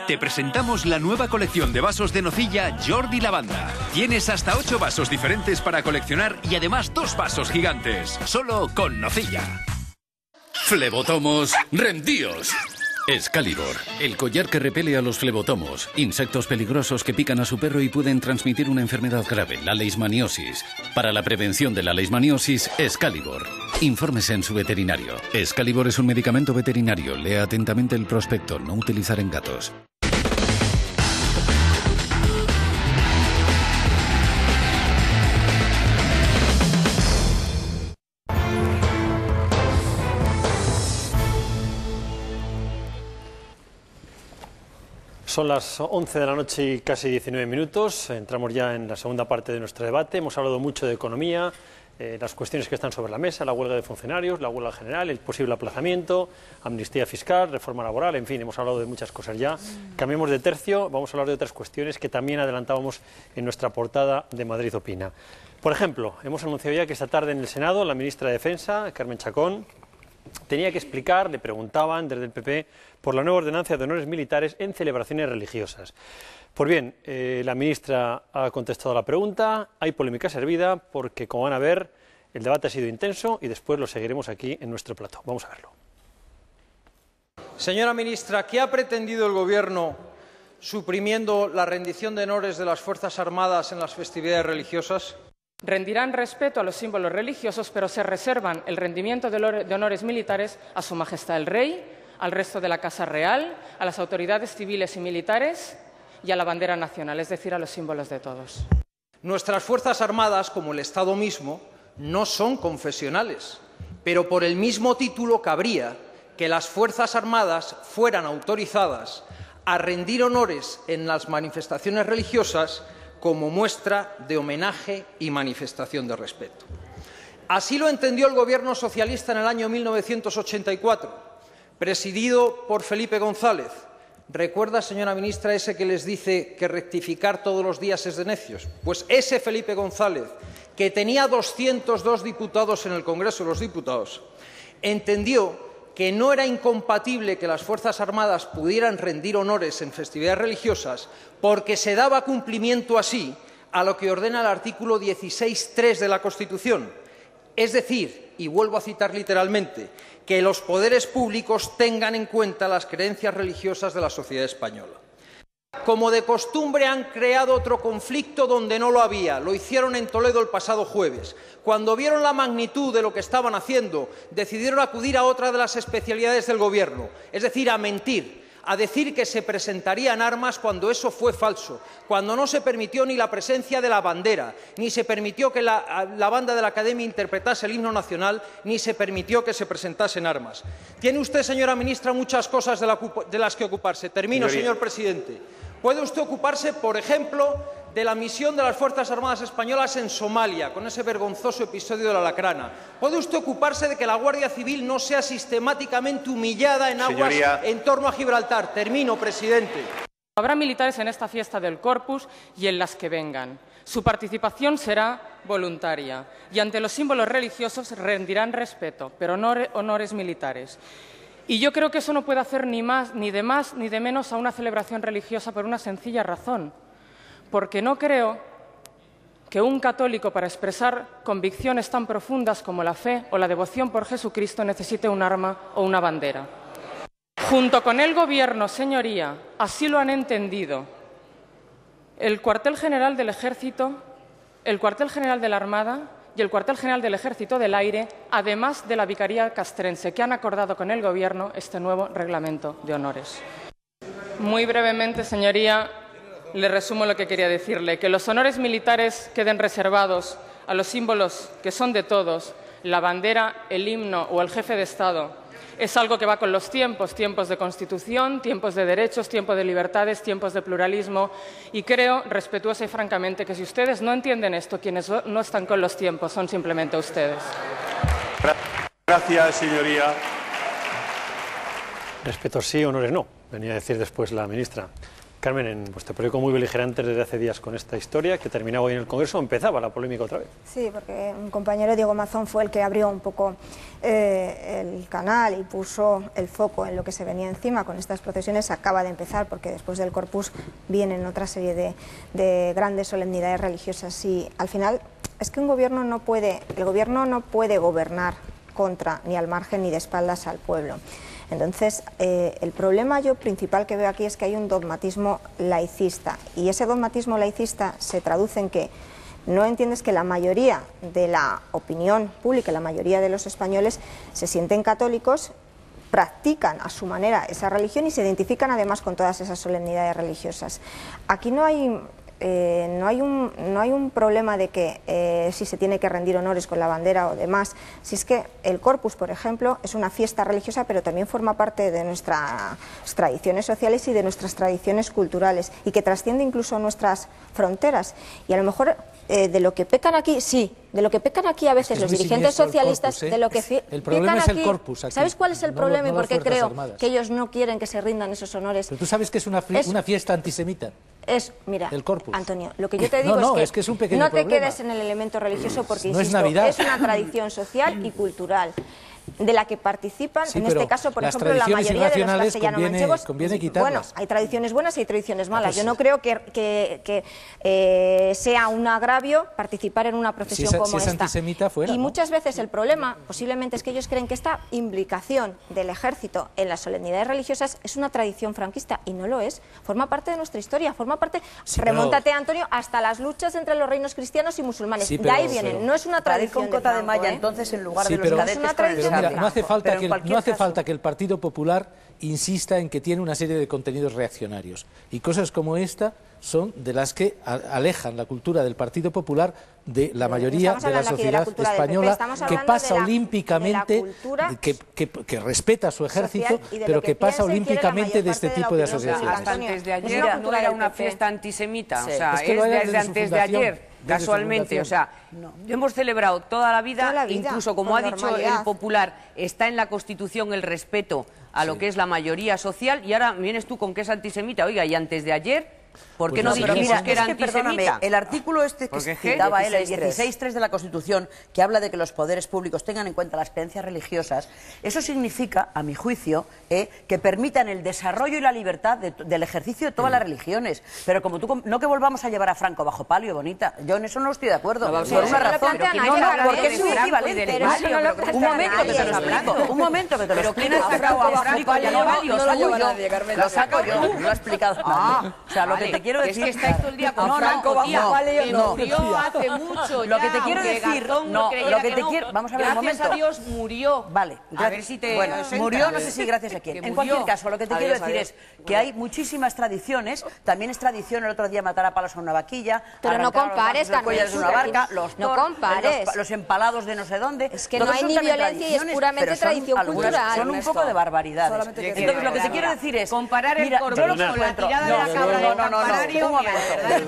Te presentamos la nueva colección de vasos de nocilla Jordi Lavanda. Tienes hasta 8 vasos diferentes para coleccionar y además 2 vasos gigantes, solo con nocilla. Flebotomos, rendíos. Excalibur, el collar que repele a los flebotomos, insectos peligrosos que pican a su perro y pueden transmitir una enfermedad grave, la leishmaniosis. Para la prevención de la leishmaniosis, Excalibur. Infórmese en su veterinario. Excalibur es un medicamento veterinario. Lea atentamente el prospecto. No utilizar en gatos. Son las 11 de la noche y casi 19 minutos. Entramos ya en la segunda parte de nuestro debate. Hemos hablado mucho de economía, las cuestiones que están sobre la mesa, la huelga de funcionarios, la huelga general, el posible aplazamiento, amnistía fiscal, reforma laboral, en fin, hemos hablado de muchas cosas ya. Cambiemos de tercio, vamos a hablar de otras cuestiones que también adelantábamos en nuestra portada de Madrid Opina. Por ejemplo, hemos anunciado ya que esta tarde en el Senado la ministra de Defensa, Carmen Chacón, tenía que explicar, le preguntaban desde el PP, por la nueva ordenanza de honores militares en celebraciones religiosas. Pues bien, la ministra ha contestado a la pregunta, hay polémica servida porque, como van a ver, el debate ha sido intenso y después lo seguiremos aquí en nuestro plató. Vamos a verlo. Señora ministra, ¿qué ha pretendido el Gobierno suprimiendo la rendición de honores de las Fuerzas Armadas en las festividades religiosas? Rendirán respeto a los símbolos religiosos, pero se reservan el rendimiento de honores militares a Su Majestad el Rey, al resto de la Casa Real, a las autoridades civiles y militares y a la bandera nacional, es decir, a los símbolos de todos. Nuestras Fuerzas Armadas, como el Estado mismo, no son confesionales, pero por el mismo título cabría que las Fuerzas Armadas fueran autorizadas a rendir honores en las manifestaciones religiosas como muestra de homenaje y manifestación de respeto. Así lo entendió el Gobierno socialista en el año 1984, presidido por Felipe González. ¿Recuerda, señora ministra, ese que les dice que rectificar todos los días es de necios? Pues ese Felipe González, que tenía 202 diputados en el Congreso de los Diputados, entendió que no era incompatible que las Fuerzas Armadas pudieran rendir honores en festividades religiosas porque se daba cumplimiento así a lo que ordena el artículo 16.3 de la Constitución. Es decir, y vuelvo a citar literalmente, que los poderes públicos tengan en cuenta las creencias religiosas de la sociedad española. Como de costumbre, han creado otro conflicto donde no lo había. Lo hicieron en Toledo el pasado jueves. Cuando vieron la magnitud de lo que estaban haciendo, decidieron acudir a otra de las especialidades del Gobierno, es decir, a mentir, a decir que se presentarían armas cuando eso fue falso, cuando no se permitió ni la presencia de la bandera, ni se permitió que la banda de la Academia interpretase el himno nacional, ni se permitió que se presentasen armas. Tiene usted, señora ministra, muchas cosas de las que ocuparse. Termino, señor presidente. Puede usted ocuparse, por ejemplo, de la misión de las Fuerzas Armadas Españolas en Somalia, con ese vergonzoso episodio de la Lacrana. Puede usted ocuparse de que la Guardia Civil no sea sistemáticamente humillada en aguas en torno a Gibraltar. Termino, presidente. Habrá militares en esta fiesta del Corpus y en las que vengan. Su participación será voluntaria y ante los símbolos religiosos rendirán respeto, pero no honores militares. Y yo creo que eso no puede hacer ni de más ni de menos a una celebración religiosa por una sencilla razón. Porque no creo que un católico, para expresar convicciones tan profundas como la fe o la devoción por Jesucristo, necesite un arma o una bandera. Junto con el Gobierno, señoría, así lo han entendido el Cuartel General del Ejército, el Cuartel General de la Armada y el Cuartel General del Ejército del Aire, además de la Vicaría Castrense, que han acordado con el Gobierno este nuevo reglamento de honores. Muy brevemente, señoría, le resumo lo que quería decirle, que los honores militares queden reservados a los símbolos que son de todos, la bandera, el himno o el jefe de Estado. Es algo que va con los tiempos, tiempos de Constitución, tiempos de derechos, tiempos de libertades, tiempos de pluralismo. Y creo, respetuosa y francamente, que si ustedes no entienden esto, quienes no están con los tiempos son simplemente ustedes. Gracias, señoría. Respeto sí, honores no, venía a decir después la ministra. Carmen, en vuestro periódico muy beligerantes desde hace días con esta historia, que terminaba hoy en el Congreso, empezaba la polémica otra vez. Sí, porque un compañero, Diego Mazón, fue el que abrió un poco el canal y puso el foco en lo que se venía encima con estas procesiones. Acaba de empezar, porque después del Corpus vienen otra serie de grandes solemnidades religiosas. Y al final es que el gobierno no puede gobernar contra, ni al margen, ni de espaldas al pueblo. Entonces, el problema principal que veo aquí es que hay un dogmatismo laicista, y ese dogmatismo laicista se traduce en que no entiendes que la mayoría de la opinión pública, la mayoría de los españoles se sienten católicos, practican a su manera esa religión y se identifican además con todas esas solemnidades religiosas. Aquí no hay un problema de que si se tiene que rendir honores con la bandera o demás. Si es que el Corpus, por ejemplo, es una fiesta religiosa, pero también forma parte de nuestras tradiciones sociales y de nuestras tradiciones culturales, y que trasciende incluso nuestras fronteras. Y a lo mejor de lo que pecan aquí, sí, de lo que pecan aquí a veces los dirigentes socialistas, de lo que el problema es el Corpus aquí. ¿Sabes cuál es el problema y por qué creo que ellos no quieren que se rindan esos honores? Pero tú sabes que es una fiesta antisemita. Mira, el Corpus. Antonio, lo que yo te digo es que es un pequeño no te problema. quedes en el elemento religioso porque, no insisto, es una tradición social y cultural de la que participan, en este caso, por ejemplo, la mayoría de los castellano-manchegos. Bueno, hay tradiciones buenas y hay tradiciones malas. Yo no creo que sea un agravio participar en una procesión como esta. Antisemita fuera, y muchas veces el problema, posiblemente, es que ellos creen que esta implicación del ejército en las solemnidades religiosas es una tradición franquista, y no lo es. Forma parte de nuestra historia, forma parte, remóntate, Antonio, hasta las luchas entre los reinos cristianos y musulmanes. De ahí vienen, no es una tradición cota de malla, entonces, en lugar de los cadetes. Mira, no hace falta que el Partido Popular insista en que tiene una serie de contenidos reaccionarios. Y cosas como esta son de las que alejan la cultura del Partido Popular de la mayoría de la sociedad española, que pasa olímpicamente, que respeta a su ejército, pero que pasa olímpicamente de este tipo de asociaciones. Hasta antes de ayer no era una fiesta antisemita, o sea, es desde antes de ayer. Casualmente, o sea, hemos celebrado toda la vida, incluso como ha dicho el Popular, está en la Constitución el respeto a lo que es la mayoría social, y ahora vienes tú con que es antisemita. Oiga, y antes de ayer, ¿por qué no dijimos que era antisemita? El artículo este que citaba él, el 16.3 de la Constitución, que habla de que los poderes públicos tengan en cuenta las creencias religiosas, eso significa, a mi juicio, que permitan el desarrollo y la libertad del ejercicio de todas las religiones. Pero como tú, no que volvamos a llevar a Franco bajo palio, bonita. Yo en eso no estoy de acuerdo. Por una razón. Porque es un equivalente. Un momento que te lo explico. Un momento que te lo explico. Lo saco yo. No lo ha explicado nadie. O sea, lo que te quiero decir es que estáis todo el día con Franco bajo palio, murió hace mucho ya. Lo que te quiero decir, lo que te quiero, vamos a ver un momento. Gracias a Dios murió. Vale, a ver si te... Bueno, murió, no sé si gracias a quién. En cualquier caso, lo que te quiero decir es que hay muchísimas tradiciones. También es tradición el otro día matar a palos a una vaquilla. Pero no compares, Carmen. De una barca, los empalados de no sé dónde. Es que no hay ni violencia y es puramente tradición cultural. Son un poco de barbaridades. Entonces, lo que te quiero decir es... Comparar el corpus con la tirada de la cabra del campanario... Un momento.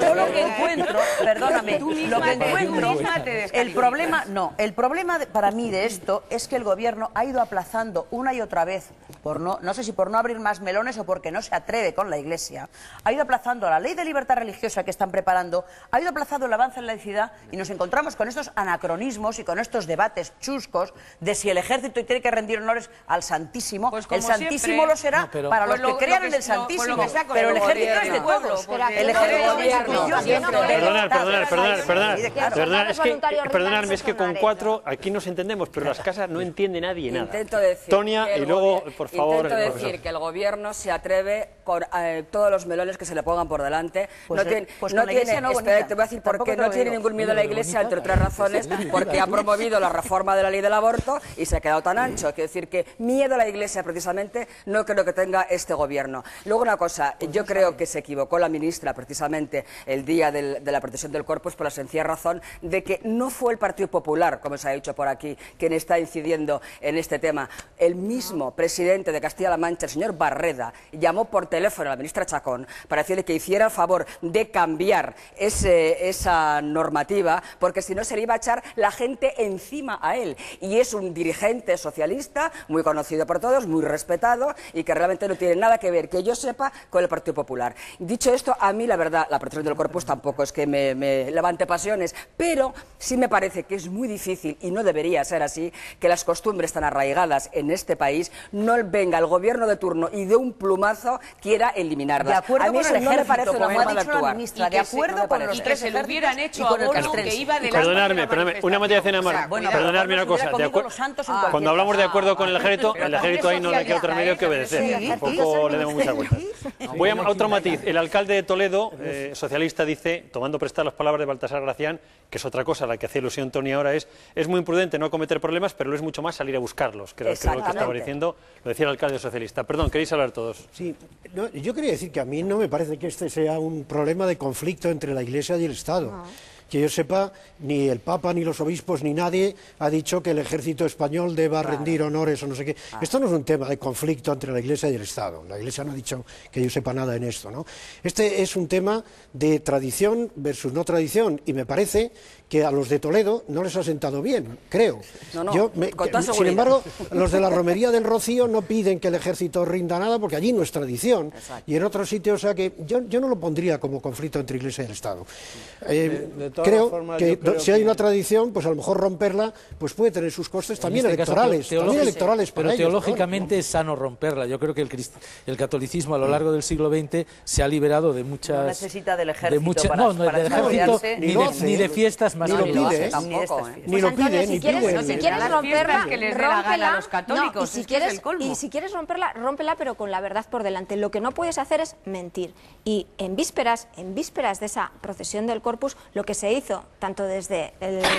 Yo lo que encuentro, perdóname, lo que encuentro, el problema para mí de esto es que el gobierno ha ido aplazando una y otra vez, no sé si por no abrir más melones o porque no se atreve con la Iglesia, ha ido aplazando la ley de libertad religiosa que están preparando, ha ido aplazando el avance en la laicidad, y nos encontramos con estos anacronismos y con estos debates chuscos de si el ejército tiene que rendir honores al Santísimo. Pues el Santísimo siempre lo será para los que crean en el Santísimo, pero el ejército es de todos. Perdonadme, es que con cuatro aquí nos entendemos, pero las casas no entiende nadie nada. Tonia, y luego, por favor, intento decir que el gobierno se atreve con todos los melones que se le pongan por delante. Te voy a decir por qué no tiene ningún miedo a la Iglesia, entre otras razones, porque ha promovido la reforma de la ley del aborto y se ha quedado tan ancho. Quiero decir que miedo a la Iglesia, precisamente, no creo que tenga este gobierno. Luego una cosa, yo creo que se equivocó la ministra precisamente el día de la protección del Corpus por la sencilla razón de que no fue el Partido Popular, como se ha dicho por aquí, quien está incidiendo en este tema. El mismo presidente de Castilla-La Mancha, el señor Barreda, llamó por teléfono a la ministra Chacón para decirle que hiciera el favor de cambiar esa normativa, porque si no se le iba a echar la gente encima a él. Y es un dirigente socialista muy conocido por todos, muy respetado, y que realmente no tiene nada que ver, que yo sepa, con el Partido Popular. Dicho esto, a mí la verdad, la protección del Corpus tampoco es que me levante pasiones, pero sí me parece que es muy difícil, y no debería ser así, que las costumbres tan arraigadas en este país no venga el gobierno de turno y de un plumazo quiera eliminarlas. De acuerdo a mí con el no me parece una como ha forma de dicho la actuar. ministra, de acuerdo con los tres se lo hubieran hecho a Bono, que iba delante. Perdonadme, una matización más. Perdonadme una cosa. Cuando hablamos de acuerdo con el ejército ahí no le queda otro medio que obedecer. Tampoco le demos muchas vueltas. Voy a otro matiz. El alcalde de Toledo, socialista, dice, tomando prestadas las palabras de Baltasar Gracián, que es otra cosa a la que hace ilusión Tony ahora, es muy imprudente no cometer problemas, pero lo es mucho más salir a buscarlos, que es lo que estaba diciendo, lo decía el alcalde socialista. Perdón, ¿queréis hablar todos? Sí, yo quería decir que a mí no me parece que este sea un problema de conflicto entre la Iglesia y el Estado. No. Que yo sepa, ni el Papa, ni los obispos, ni nadie ha dicho que el ejército español deba rendir honores o no sé qué. Esto no es un tema de conflicto entre la Iglesia y el Estado. La Iglesia no ha dicho que yo sepa nada en esto, ¿no? Este es un tema de tradición versus no tradición, y me parece que a los de Toledo no les ha sentado bien, creo. Sin embargo, los de la Romería del Rocío no piden que el ejército rinda nada, porque allí no es tradición. Y en otros sitios, o sea que yo no lo pondría como conflicto entre Iglesia y el Estado. Creo que si hay una tradición, pues a lo mejor romperla pues puede tener sus costes también electorales. Pero teológicamente es sano romperla. Yo creo que el catolicismo a lo largo del siglo XX se ha liberado de muchas... No necesita del ejército para ni de fiestas más ni lo pide, ni lo pide, ni pide. Si quieres romperla, rómpela. Y si quieres romperla, rómpela, pero con la verdad por delante. Lo que no puedes hacer es mentir. Y en vísperas de esa procesión del Corpus, lo que se hizo, tanto desde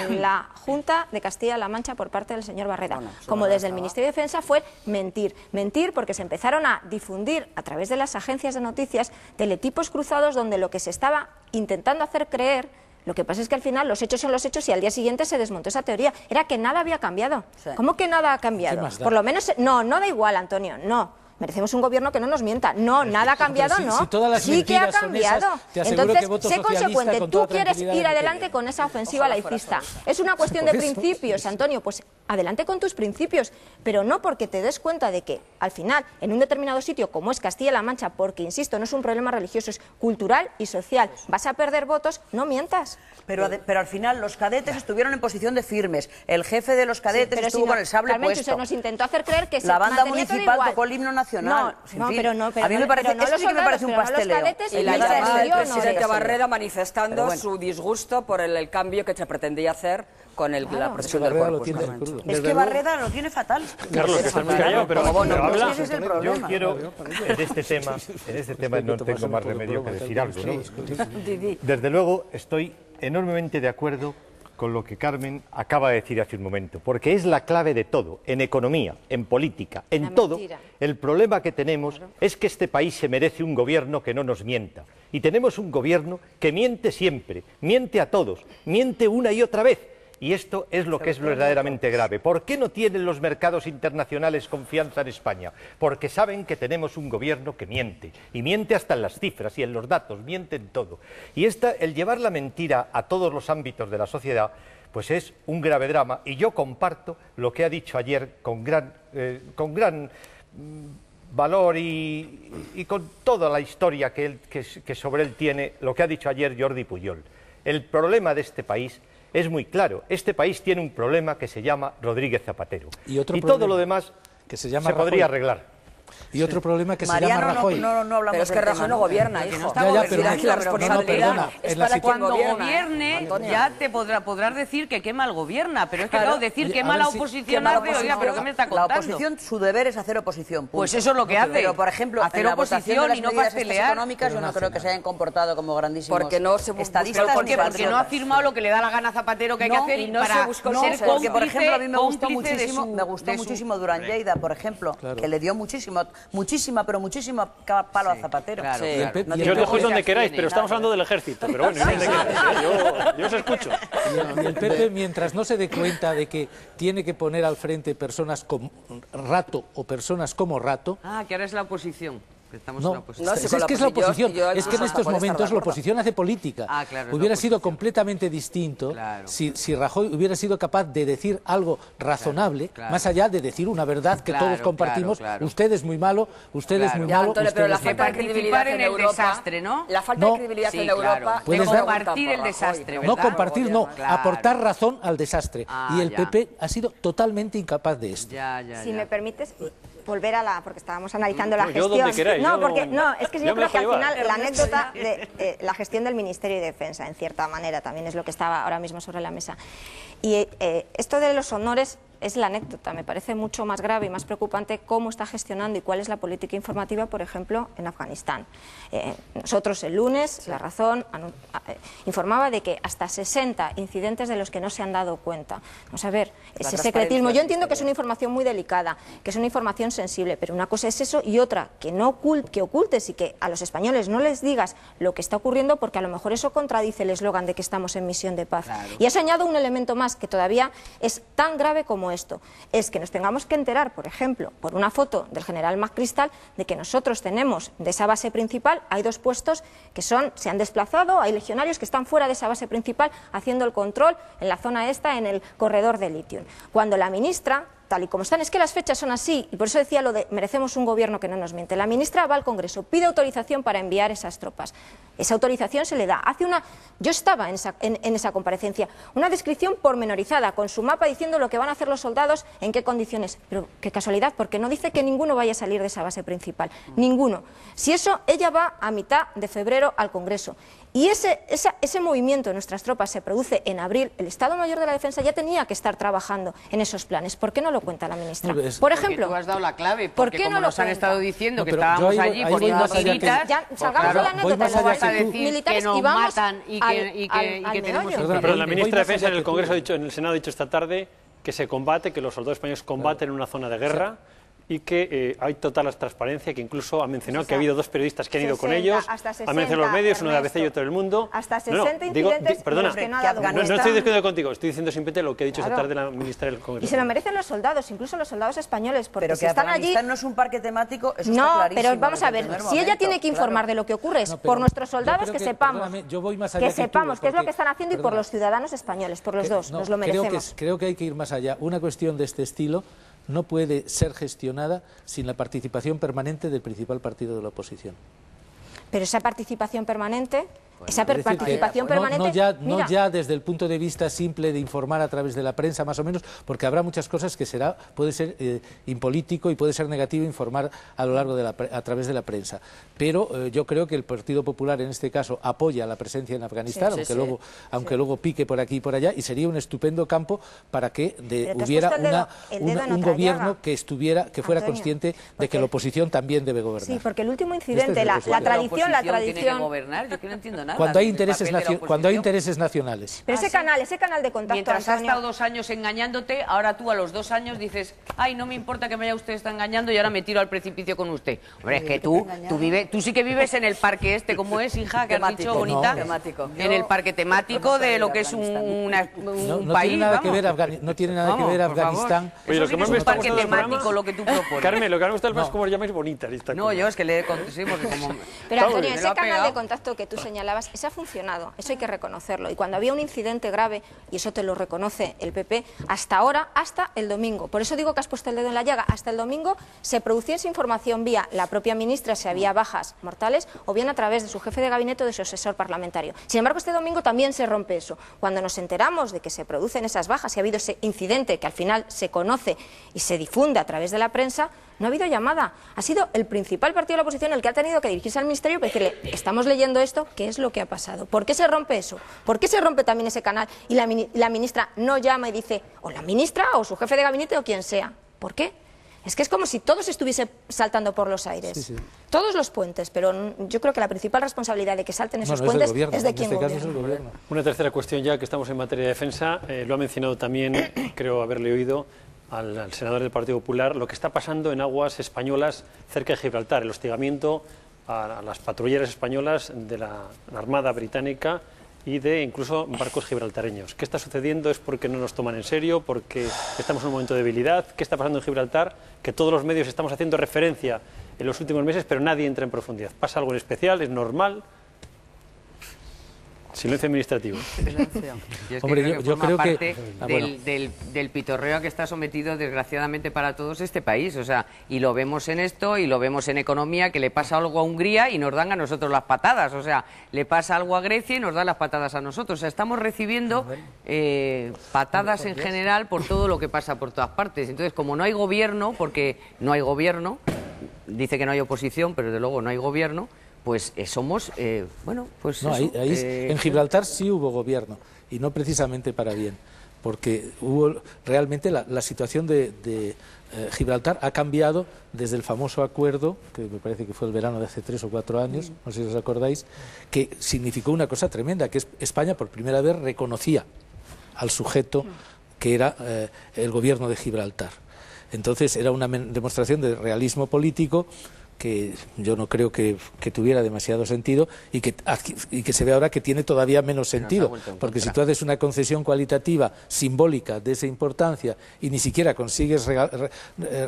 la Junta de Castilla-La Mancha por parte del señor Barreda, como desde el Ministerio de Defensa, fue mentir. Mentir porque se empezaron a difundir a través de las agencias de noticias teletipos cruzados donde lo que se estaba intentando hacer creer, lo que pasa es que al final los hechos son los hechos y al día siguiente se desmontó esa teoría, era que nada había cambiado. ¿Cómo que nada ha cambiado? Por lo menos, no da igual, Antonio, no. Merecemos un gobierno que no nos mienta. No, nada ha cambiado, no. Sí que ha cambiado. Entonces, sé consecuente. Tú quieres ir adelante con esa ofensiva laicista. Es una cuestión de principios, Antonio. Pues adelante con tus principios, pero no porque te des cuenta de que, al final, en un determinado sitio como es Castilla-La Mancha, porque, insisto, no es un problema religioso, es cultural y social, vas a perder votos, no mientas. Pero al final los cadetes estuvieron en posición de firmes. El jefe de los cadetes estuvo con el sable puesto. Se nos intentó hacer creer que la banda municipal tocó el himno nacional. No, pero no. A mí me parece, eso sí que me parece un pasteleo. Y la llamada del presidente Barreda manifestando su disgusto por el cambio que se pretendía hacer con la procesión del Corpus. Es que Barreda lo tiene fatal. Carlos, que estás muy callado, pero habla. Ese es el problema. Yo quiero, en este tema no tengo más remedio que decir algo, ¿no? Desde luego estoy enormemente de acuerdo con lo que Carmen acaba de decir hace un momento, porque es la clave de todo, en economía, en política, en todo. El problema que tenemos es que este país se merece un gobierno que no nos mienta. Y tenemos un gobierno que miente siempre, miente a todos, miente una y otra vez. Y esto es lo que es verdaderamente grave. ¿Por qué no tienen los mercados internacionales confianza en España? Porque saben que tenemos un gobierno que miente. Y miente hasta en las cifras y en los datos, miente en todo. Y el llevar la mentira a todos los ámbitos de la sociedad, pues es un grave drama. Y yo comparto lo que ha dicho ayer con gran valor y con toda la historia que sobre él tiene, lo que ha dicho ayer Jordi Pujol. El problema de este país es muy claro. Este país tiene un problema que se llama Rodríguez Zapatero. Y todo lo demás que se podría arreglar. Y otro problema que se llama Rajoy. No hablamos. Pero es que Rajoy no gobierna, hijo. La responsabilidad es para cuando gobierne, ya te podrás decir que qué mal gobierna, pero es que claro, decir qué mala oposición hace, oiga, pero ¿qué me está contando? La oposición, su deber es hacer oposición. Pues eso es lo que hace. Pero, por ejemplo, hacer oposición y no pastelear. Económicas, yo no creo que se hayan comportado como grandísimos estadistas. ¿Por qué? Porque no ha firmado lo que le da la gana a Zapatero que hay que hacer y no se buscó ser cómplice. Porque, por ejemplo, a mí me gustó muchísimo Durán Lleida, por ejemplo, que le dio muchísima palo a Zapatero. Claro, yo os dejo donde queráis, pero estamos hablando del ejército. Pero bueno, yo os escucho. Y el PP, mientras no se dé cuenta de que tiene que poner al frente personas como Rato o personas como Rato... Ah, que ahora es la oposición. No, es que es la oposición. Es que en estos momentos la oposición hace política. Hubiera sido completamente distinto si Rajoy hubiera sido capaz de decir algo razonable, más allá de decir una verdad que todos compartimos. Usted es muy malo, usted es muy malo. Antonio, pero la falta de credibilidad en el desastre, ¿no? La falta de credibilidad en Europa de compartir el desastre. No compartir, no, aportar razón al desastre. Y el PP ha sido totalmente incapaz de esto. Si me permites volver a porque estábamos analizando la gestión. Es que yo creo que al final la anécdota de la gestión del Ministerio de Defensa, en cierta manera, también es lo que estaba ahora mismo sobre la mesa. Y esto de los honores es la anécdota. Me parece mucho más grave y más preocupante cómo está gestionando y cuál es la política informativa, por ejemplo, en Afganistán. Nosotros el lunes, La Razón informaba de que hasta 60 incidentes de los que no se han dado cuenta. Vamos a ver, ese secretismo. Yo entiendo que es una información muy delicada, que es una información sensible, pero una cosa es eso y otra, que ocultes y que a los españoles no les digas lo que está ocurriendo, porque a lo mejor eso contradice el eslogan de que estamos en misión de paz. Y has añadido un elemento más que todavía es tan grave como esto, es que nos tengamos que enterar, por ejemplo, por una foto del general McChrystal, de que nosotros tenemos de esa base principal, hay 2 puestos que se han desplazado, hay legionarios que están fuera de esa base principal haciendo el control en la zona esta, en el corredor de litio. Cuando la ministra, tal y como están, es que las fechas son así, y por eso decía lo de merecemos un gobierno que no nos miente. La ministra va al Congreso, pide autorización para enviar esas tropas. Esa autorización se le da. Yo estaba en esa comparecencia, una descripción pormenorizada, con su mapa diciendo lo que van a hacer los soldados, en qué condiciones. Pero qué casualidad, porque no dice que ninguno vaya a salir de esa base principal. Ninguno. Si eso, ella va a mitad de febrero al Congreso. y ese movimiento de nuestras tropas se produce en abril, el Estado Mayor de la Defensa ya tenía que estar trabajando en esos planes. ¿Por qué no lo cuenta la ministra? Por ejemplo, tú has dado la clave, ¿por qué como no nos han estado diciendo que estábamos allí poniendo tiritas, ya salgamos de la anécdota, no vas a decir militares que nos y vamos matan y que tenemos... Pero la ministra de Defensa en el Congreso, en el Senado, ha dicho esta tarde que se combate, que los soldados españoles combaten en una zona de guerra, y que hay total transparencia, que incluso ha mencionado que ha habido 2 periodistas que han ido con ellos, han mencionado los medios, uno de ABC y otro del Mundo. Hasta 60 incidentes perdona, que no ha dado no estoy discutiendo contigo, estoy diciendo simplemente lo que ha dicho esta tarde la ministra del Congreso. Y se lo merecen los soldados, incluso los soldados españoles, porque pero si están allí... no es un parque temático, eso no, está clarísimo. Pero vamos a ver, si ella tiene que informar de lo que ocurre por nuestros soldados, que sepamos, qué es lo que están haciendo y por los ciudadanos españoles, por los dos, nos lo merecemos. Creo que hay que ir más allá. Una cuestión de este estilo no puede ser gestionada sin la participación permanente del principal partido de la oposición. Pero esa participación permanente... No ya desde el punto de vista simple de informar a través de la prensa, más o menos, porque habrá muchas cosas que puede ser impolítico y puede ser negativo informar a lo largo a través de la prensa. Pero yo creo que el Partido Popular en este caso apoya la presencia en Afganistán, aunque luego pique por aquí y por allá, y sería un estupendo campo para que hubiera un gobierno que fuera consciente de que la oposición también debe gobernar. Sí, porque el último incidente, la tradición... Yo que no entiendo nada. Cuando hay intereses nacionales. Pero ese canal de contacto, mientras ha estado 2 años engañándote, ahora tú a los 2 años dices, ay, no me importa que me haya usted estado engañando y ahora me tiro al precipicio con usted. Hombre, es que tú sí que vives en el parque este, ¿cómo es, hija, que has dicho, bonita? En el parque temático de lo que es un país, no tiene nada que ver Afganistán. Oye, lo que más me está gustando del programa, lo que tú propones. Carmen, lo que me gusta es como lo llamáis bonita. No, yo es que le sí, porque como... Pero Antonio, ese canal de contacto que tú señalabas, ese ha funcionado, eso hay que reconocerlo. Y cuando había un incidente grave, y eso te lo reconoce el PP, hasta ahora, hasta el domingo. Por eso digo que has puesto el dedo en la llaga. Hasta el domingo se producía esa información vía la propia ministra, si había bajas mortales, o bien a través de su jefe de gabinete o de su asesor parlamentario. Sin embargo, este domingo también se rompe eso. Cuando nos enteramos de que se producen esas bajas y ha habido ese incidente que al final se conoce y se difunde a través de la prensa, no ha habido llamada. Ha sido el principal partido de la oposición el que ha tenido que dirigirse al Ministerio para decirle, estamos leyendo esto, ¿qué es lo que ha pasado? ¿Por qué se rompe eso? ¿Por qué se rompe también ese canal? Y la ministra no llama y dice, o la ministra o su jefe de gabinete o quien sea. ¿Por qué? Es que es como si todos estuviese saltando por los aires. Sí. Todos los puentes, pero yo creo que la principal responsabilidad de que salten esos puentes es de quien gobierna. Una tercera cuestión, ya que estamos en materia de defensa, lo ha mencionado también, creo haberle oído, al senador del Partido Popular, lo que está pasando en aguas españolas cerca de Gibraltar, el hostigamiento a las patrulleras españolas de la Armada británica y de incluso barcos gibraltareños. ¿Qué está sucediendo? ¿Es porque no nos toman en serio? ¿Porque estamos en un momento de debilidad? ¿Qué está pasando en Gibraltar? Que todos los medios estamos haciendo referencia en los últimos meses, pero nadie entra en profundidad. ¿Pasa algo en especial? ¿Es normal? Silencio administrativo. Hombre, yo creo que del pitorreo a que está sometido, desgraciadamente para todos, este país. O sea, y lo vemos en esto, y lo vemos en economía, que le pasa algo a Hungría y nos dan a nosotros las patadas. O sea, le pasa algo a Grecia y nos dan las patadas a nosotros. O sea, estamos recibiendo patadas en general por todo lo que pasa por todas partes. Entonces, como no hay gobierno, porque no hay gobierno, dice que no hay oposición, pero desde luego no hay gobierno, pues somos, bueno, pues no, eso, en Gibraltar sí hubo gobierno, y no precisamente para bien, porque hubo realmente la situación de Gibraltar ha cambiado desde el famoso acuerdo, que me parece que fue el verano de hace 3 o 4 años, no sé si os acordáis, que significó una cosa tremenda, que España por primera vez reconocía al sujeto que era el gobierno de Gibraltar. Entonces era una demostración de realismo político que yo no creo que tuviera demasiado sentido y que se ve ahora que tiene todavía menos sentido, porque si tú haces una concesión cualitativa simbólica de esa importancia y ni siquiera consigues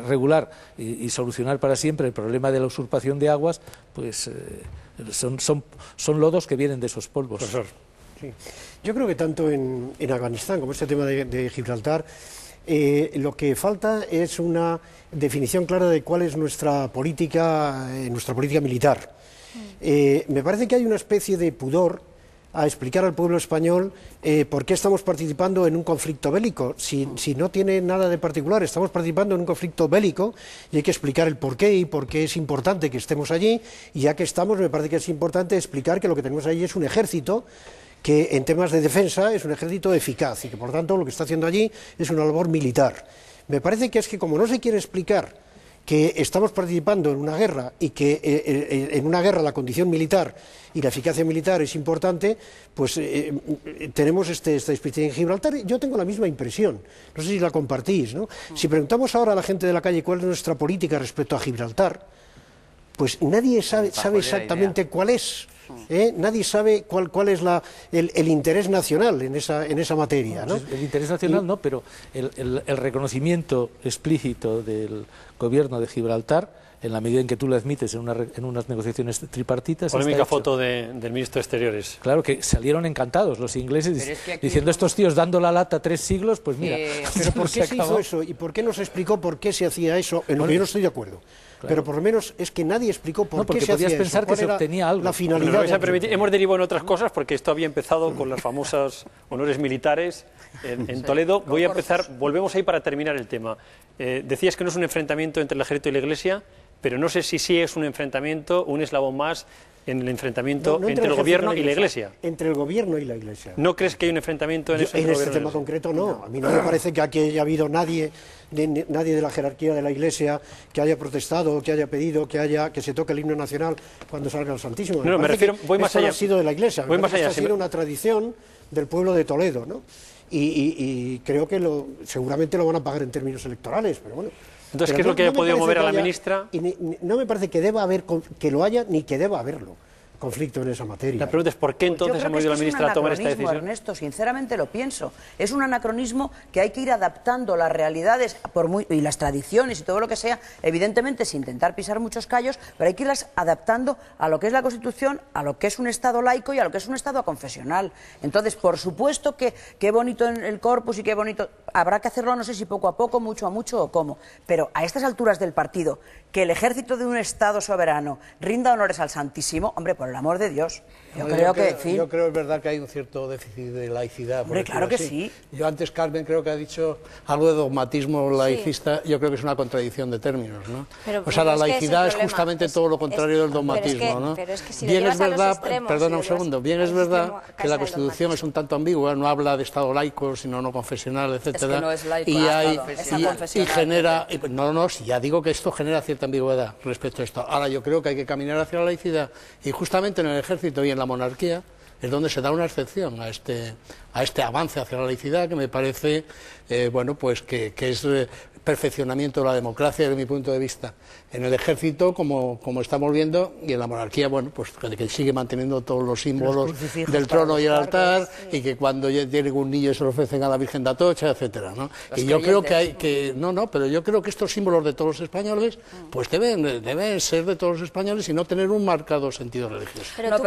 regular y solucionar para siempre el problema de la usurpación de aguas, pues son lodos que vienen de esos polvos. Profesor. Sí. Yo creo que tanto en Afganistán como este tema de Gibraltar, lo que falta es una definición clara de cuál es nuestra política militar. Me parece que hay una especie de pudor a explicar al pueblo español por qué estamos participando en un conflicto bélico. Si no tiene nada de particular, estamos participando en un conflicto bélico y hay que explicar el porqué y por qué es importante que estemos allí, y ya que estamos, me parece que es importante explicar que lo que tenemos allí es un ejército que en temas de defensa es un ejército eficaz y que por tanto lo que está haciendo allí es una labor militar. Me parece que es que como no se quiere explicar que estamos participando en una guerra y que en una guerra la condición militar y la eficacia militar es importante, pues tenemos esta especie en Gibraltar. Yo tengo la misma impresión, no sé si la compartís, ¿no? Si preguntamos ahora a la gente de la calle cuál es nuestra política respecto a Gibraltar, pues nadie sabe exactamente cuál es. Nadie sabe cuál es el interés nacional en esa materia, ¿no? El interés nacional no, pero el reconocimiento explícito del gobierno de Gibraltar, en la medida en que tú lo admites en unas negociaciones tripartitas. Polémica foto del ministro de Exteriores. Claro, que salieron encantados los ingleses diciendo estos tíos dando la lata 3 siglos, pues mira. Pero ¿por qué se hizo eso? ¿Y por qué no se explicó por qué se hacía eso? En lo que yo no estoy de acuerdo. Claro. Pero por lo menos es que nadie explicó por qué se hacía eso. Pensar que se obtenía algo. La finalidad. Hemos derivado en otras cosas porque esto había empezado con las famosas honores militares en Toledo. Voy a empezar, volvemos ahí para terminar el tema. Decías que no es un enfrentamiento entre el ejército y la Iglesia, pero no sé si sí es un enfrentamiento, un eslabón más en el enfrentamiento entre el gobierno y la Iglesia. Entre el gobierno y la Iglesia. ¿No crees que hay un enfrentamiento en este tema concreto? No. A mí no me parece que aquí haya habido nadie de la jerarquía de la Iglesia que haya protestado, que haya pedido que se toque el himno nacional cuando salga el Santísimo. No, me refiero, voy más allá. No ha sido de la Iglesia. Voy más allá. Ha sido una tradición del pueblo de Toledo, ¿no? Y creo que seguramente lo van a pagar en términos electorales, pero bueno. Entonces, ¿qué es lo que ha podido mover a la ministra? No me parece que deba haber, que lo haya, ni que deba haberlo, conflicto en esa materia. La pregunta es, ¿por qué entonces ha movido la ministra a tomar esta decisión? Ernesto, sinceramente lo pienso. Es un anacronismo que hay que ir adaptando las realidades y las tradiciones y todo lo que sea, evidentemente sin intentar pisar muchos callos, pero hay que irlas adaptando a lo que es la Constitución, a lo que es un Estado laico y a lo que es un Estado confesional. Entonces, por supuesto que qué bonito en el corpus y qué bonito... Habrá que hacerlo, no sé si poco a poco, mucho a mucho o cómo, pero a estas alturas del partido, que el ejército de un Estado soberano rinda honores al Santísimo, hombre, por el amor de Dios. Yo creo que es verdad que hay un cierto déficit de laicidad. Hombre, claro que sí. Yo antes, Carmen, creo que ha dicho algo de dogmatismo laicista. Yo creo que es una contradicción de términos, ¿no? O sea, la laicidad es justamente todo lo contrario del dogmatismo, ¿no? Bien es verdad, perdona un segundo, bien es verdad que la Constitución es un tanto ambigua, no habla de Estado laico, sino no confesional, etcétera. Es que no es laico, y genera, si ya digo que esto genera cierta ambigüedad respecto a esto. Ahora, yo creo que hay que caminar hacia la laicidad, y justamente en el ejército y en la monarquía es donde se da una excepción a este avance hacia la laicidad, que me parece bueno, pues que es perfeccionamiento de la democracia desde mi punto de vista. En el ejército, como estamos viendo, y en la monarquía, bueno, pues que sigue manteniendo todos los símbolos del trono y el altar, y que cuando tiene un niño se lo ofrecen a la Virgen de Atocha, etcétera, ¿no? Y yo creo que hay que pero yo creo que estos símbolos de todos los españoles, pues deben ser de todos los españoles y no tener un marcado sentido religioso. Pero tú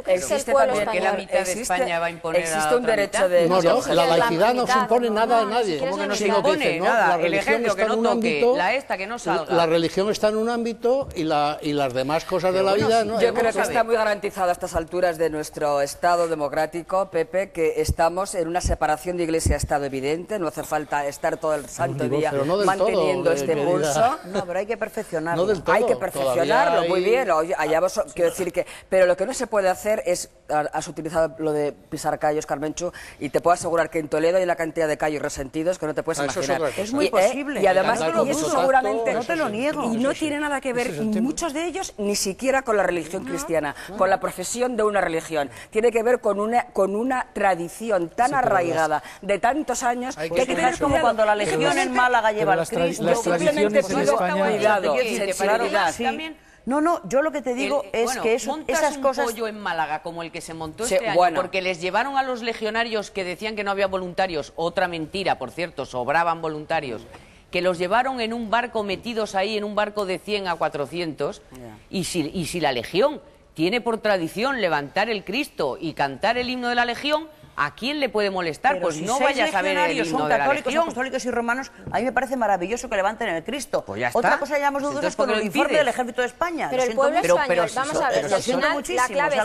crees que el pueblo español, que la mitad de España va a imponer existe un derecho de la laicidad no se impone nada a nadie. ¿Cómo que no se impone nada? El ejército que no toque, la esta que no salga. La religión está en un ámbito y las demás cosas de la vida no. Yo creo que está muy garantizado a estas alturas de nuestro Estado democrático, Pepe, que estamos en una separación de Iglesia-Estado evidente. No hace falta estar todo el santo día manteniendo este pulso. No, pero hay que perfeccionarlo. No del todo, hay que perfeccionarlo, muy bien. Allá vos, quiero decir que, pero lo que no se puede hacer es, has utilizado lo de pisar callos, Carmenchu, y te puedo asegurar que en Toledo hay una cantidad de callos resentidos que no te puedes imaginar. Es muy posible. Y además, eso seguramente, no te lo niego. Y no tiene nada que ver, muchos de ellos, ni siquiera con la religión cristiana, con la profesión de una religión. Tiene que ver con una tradición tan arraigada de tantos años que hay que tener como cuando la Legión en Málaga lleva al Cristo. Las tradiciones en España... No, yo lo que te digo es que esas cosas... un pollo en Málaga como el que se montó este año, porque les llevaron a los legionarios que decían que no había voluntarios, otra mentira, por cierto, sobraban voluntarios, que los llevaron en un barco metidos ahí, en un barco de 100 a 400, y si la Legión tiene por tradición levantar el Cristo y cantar el himno de la Legión, ¿A quién le puede molestar? Pero pues si no vayas a ver el himno de la Legión. Son católicos y romanos, a mí me parece maravilloso que levanten el Cristo. Pues ya está. Otra cosa que llamamos dudas con el uniforme del Ejército de España. Pero el pueblo español, vamos a ver, al final la clave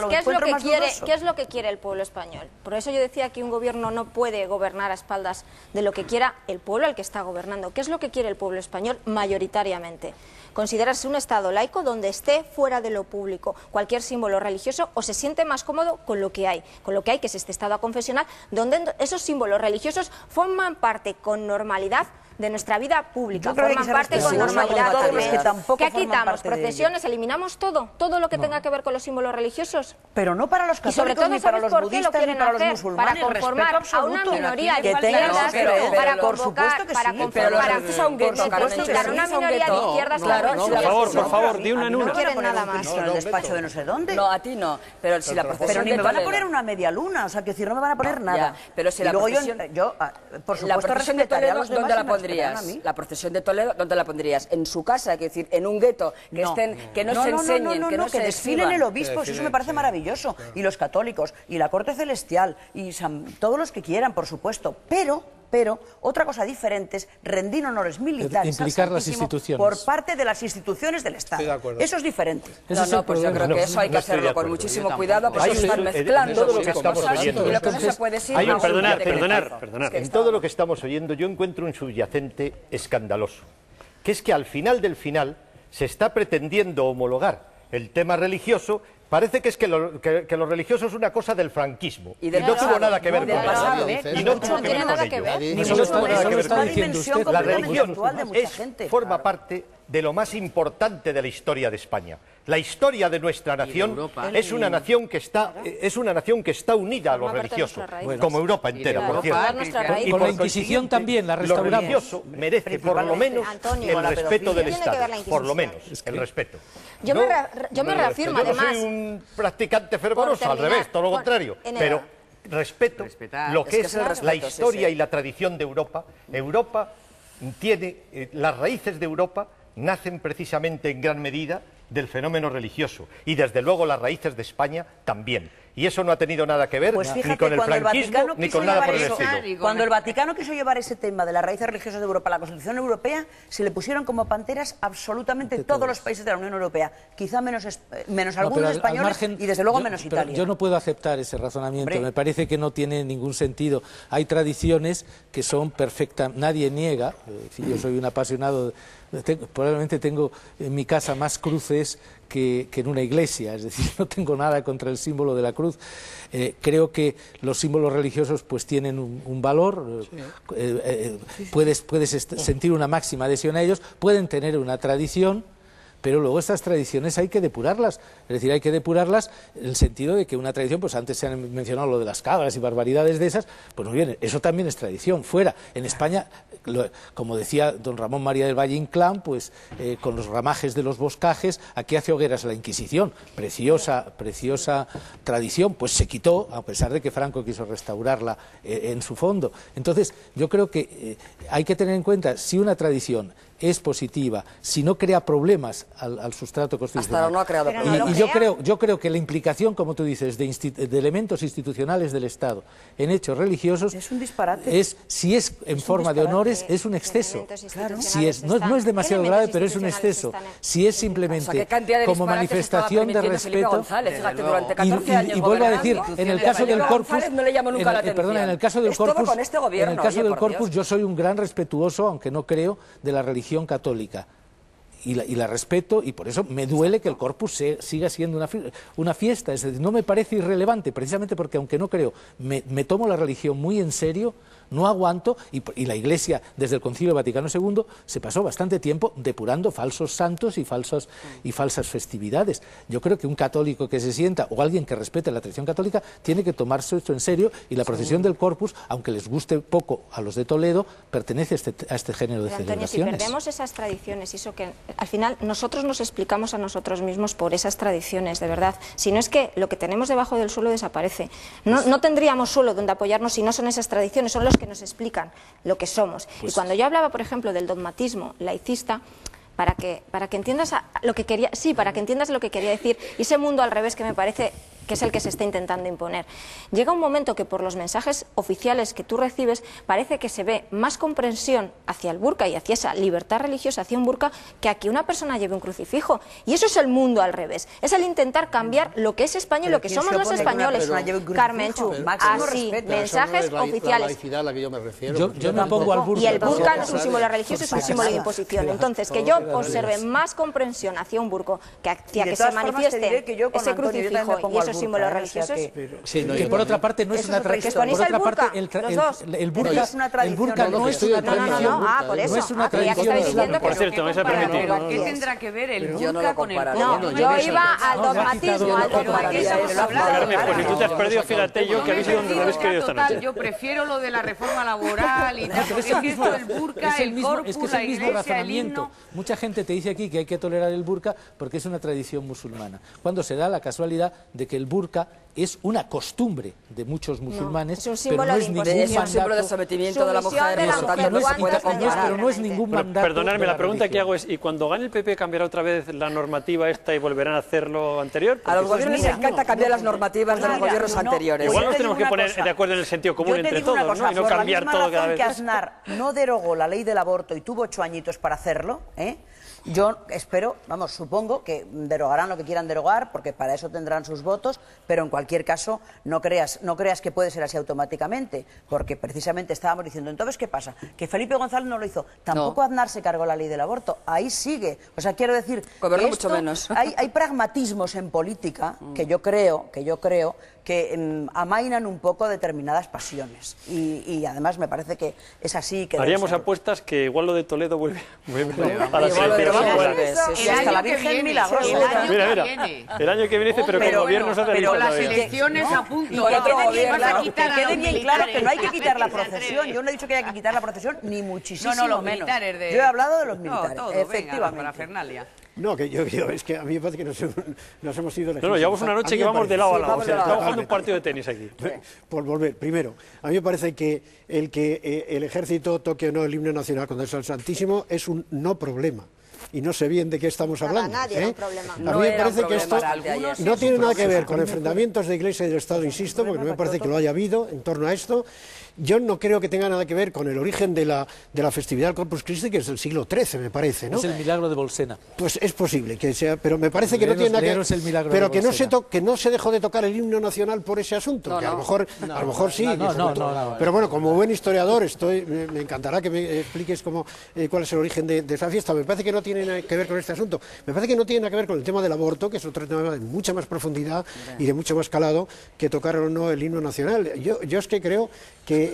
es qué es lo que quiere el pueblo español. Por eso yo decía que un gobierno no puede gobernar a espaldas de lo que quiera el pueblo al que está gobernando. ¿Qué es lo que quiere el pueblo español mayoritariamente? Considerarse un Estado laico donde esté fuera de lo público cualquier símbolo religioso, o se siente más cómodo con lo que hay, que es este Estado aconfesional, donde esos símbolos religiosos forman parte con normalidad de nuestra vida pública, forman parte con normalidad también. ¿Qué quitamos? ¿Procesiones? ¿Eliminamos todo? ¿Todo lo que tenga que ver con los símbolos religiosos? Pero no para los católicos, ni para los budistas, ni para los musulmanes. Para conformar a una minoría de izquierdas, para convocar, para conformar a una minoría de izquierdas. Por favor, di una en una. No quieren nada más. En el despacho de no sé dónde. No, a ti no. Pero si la procesión ni me van a poner una media luna, o sea, que decir, no me van a poner nada. Pero si la procesión... Por supuesto, respetaría a los demás. ¿Dónde la pondrías? La procesión de Toledo, ¿dónde la pondrías? ¿En su casa? Es decir, en un gueto, que no se enseñen, que no se desfilen el obispo, eso me parece maravilloso. Y los católicos, y la corte celestial, y todos los que quieran, por supuesto. Pero otra cosa diferente es rendir honores militares implicar las instituciones por parte de las instituciones del Estado. Estoy de acuerdo. Eso es diferente. Pues yo creo que eso hay que hacerlo con muchísimo cuidado, porque se están mezclando todo lo que estamos oyendo. Y lo que no se puede decir... Perdonar. En todo lo que estamos oyendo yo encuentro un subyacente escandaloso, que es que al final del final se está pretendiendo homologar el tema religioso. Parece que es que lo religioso es una cosa del franquismo y no tuvo nada que ver con eso. Y no tuvo que ver con ello. Eso lo está diciendo usted. La religión forma parte de lo más importante de la historia de España. La historia de nuestra nación es una nación que está unida a lo religioso, como Europa entera, por cierto. Y con la Inquisición también la restauramos. Lo religioso merece por lo menos el respeto del Estado, por lo menos el respeto. Yo me reafirmo, además. Yo no soy un practicante fervoroso, al revés, todo lo contrario, pero respeto lo que es la historia y la tradición de Europa. Europa tiene, las raíces de Europa nacen precisamente en gran medida del fenómeno religioso, y desde luego las raíces de España también. Y eso no ha tenido nada que ver ni con el franquismo ni con nada por el estilo. Cuando el Vaticano quiso llevar ese tema de las raíces religiosas de Europa a la Constitución Europea, se le pusieron como panteras absolutamente todos los países de la Unión Europea, quizá menos algunos españoles y desde luego menos Italia. Yo no puedo aceptar ese razonamiento, me parece que no tiene ningún sentido. Hay tradiciones que son perfectas, nadie niega, yo soy un apasionado, probablemente tengo en mi casa más cruces que en una iglesia, es decir, no tengo nada contra el símbolo de la cruz. Creo que los símbolos religiosos pues tienen un valor, puedes sentir una máxima adhesión a ellos, pueden tener una tradición, pero luego estas tradiciones hay que depurarlas, es decir, hay que depurarlas en el sentido de que una tradición, pues antes se han mencionado lo de las cabras y barbaridades de esas, pues muy bien, eso también es tradición, fuera. En España, como decía don Ramón María del Valle Inclán, pues con los ramajes de los boscajes, aquí hace hogueras la Inquisición, preciosa tradición, pues se quitó, a pesar de que Franco quiso restaurarla en su fondo. Entonces, yo creo que hay que tener en cuenta, si una tradición es positiva, si no crea problemas al sustrato constitucional. Hasta ahora no ha creado problemas. Y yo creo que la implicación, como tú dices, de elementos institucionales del Estado en hechos religiosos es un disparate. Si es en forma de honores, es un exceso. Claro. No es demasiado grave, pero es un exceso. Si es simplemente como manifestación de respeto. Y vuelvo a decir, en el caso del Corpus, en el caso del Corpus, yo soy un gran respetuoso, aunque no creo, de la religión católica. Y la respeto, y por eso me duele que el Corpus siga siendo una fiesta. Es decir, no me parece irrelevante, precisamente porque, aunque no creo, me tomo la religión muy en serio, no aguanto, y la Iglesia, desde el Concilio Vaticano II, se pasó bastante tiempo depurando falsos santos y falsas festividades. Yo creo que un católico que se sienta, o alguien que respete la tradición católica, tiene que tomarse esto en serio, y la procesión del Corpus, aunque les guste poco a los de Toledo, pertenece a este género de celebraciones. Si perdemos esas tradiciones, y eso que al final nosotros nos explicamos a nosotros mismos por esas tradiciones, de verdad. Si no es que lo que tenemos debajo del suelo desaparece. No tendríamos suelo donde apoyarnos si no son esas tradiciones, son los que nos explican lo que somos. Y cuando yo hablaba, por ejemplo, del dogmatismo laicista, para que entiendas lo que quería decir, y ese mundo al revés que me parece que es el que se está intentando imponer. Llega un momento que por los mensajes oficiales que tú recibes parece que se ve más comprensión hacia el burka y hacia esa libertad religiosa, hacia un burka, que a que una persona lleve un crucifijo. Y eso es el mundo al revés. Es el intentar cambiar lo que es España y lo que somos los españoles. Carmenchu, así, mensajes oficiales. Yo me pongo al burka. Y el burka no es un símbolo religioso, es un símbolo de imposición. Entonces, que yo observe más comprensión hacia un burka que hacia que se manifieste ese crucifijo y esos símbolos religiosos. Que por otra parte no es una tradición. Por otra parte, el burka no es una tradición. No es una tradición islámica. Por cierto, me se ha permitido. ¿Pero qué tendrá que ver el burka con el burka? No, yo iba al dogmatismo, Pues si tú te has perdido, fíjate yo que habéis ido donde lo habéis querido esta noche. Yo prefiero lo de la reforma laboral y tal, porque es que esto del burka, el corpus, la iglesia, el himno... Mucha gente te dice aquí que hay que tolerar el burka porque es una tradición musulmana, cuando se da la casualidad de que el burka es una costumbre de muchos musulmanes, pero no es ningún mandato. Es un símbolo de sometimiento de la mujer, pero no es ningún mandato. Perdonadme, la pregunta que hago es, ¿y cuando gane el PP cambiará otra vez la normativa esta y volverán a hacer lo anterior? A los gobiernos les encanta cambiar las normativas de los gobiernos anteriores. Igual nos tenemos que poner de acuerdo en el sentido común entre todos, ¿no? Y no cambiar todo cada vez. Que Aznar no derogó la ley del aborto y tuvo 8 añitos para hacerlo, yo espero, vamos, supongo que derogarán lo que quieran derogar, porque para eso tendrán sus votos, pero en cualquier caso no creas que puede ser así automáticamente, porque precisamente estábamos diciendo, entonces, ¿qué pasa? Que Felipe González no lo hizo, tampoco Aznar se cargó la ley del aborto, ahí sigue. O sea, quiero decir, gobernó mucho menos. Hay pragmatismos en política que yo creo que amainan un poco determinadas pasiones, y además me parece que es así. Que haríamos apuestas que igual lo de Toledo vuelve a la selección. Hasta la Virgen milagrosa. Mira, el año que viene dice, pero que el gobierno se hace pero las elecciones a punto. Que quede bien claro que no hay que quitar la procesión. Yo no he dicho que haya que quitar la procesión, ni muchísimo menos. Yo he hablado de los militares, efectivamente. No, que yo es que a mí me parece que nos hemos ido... No, llevamos una noche que vamos de lado a lado. O sea, estamos jugando un partido de tenis aquí. Por volver, primero, a mí me parece que el ejército toque o no el himno nacional cuando es el Santísimo es un no problema. Y no sé bien de qué estamos hablando. A mí me parece que esto no tiene nada que ver con enfrentamientos de Iglesia y del Estado, insisto, porque no me parece que lo haya habido en torno a esto. Yo no creo que tenga nada que ver con el origen de la festividad del Corpus Christi, que es del siglo XIII, me parece, ¿no? Es el milagro de Bolsena. Pues es posible que sea, pero me parece que no tiene nada que ver. Pero que no se dejó de tocar el himno nacional por ese asunto, que a lo mejor sí. Pero bueno, como buen historiador me encantará que me expliques cuál es el origen de esa fiesta. Me parece que no tiene nada que ver con este asunto. Me parece que no tiene nada que ver con el tema del aborto, que es otro tema de mucha más profundidad y de mucho más calado que tocar o no el himno nacional. Yo es que creo que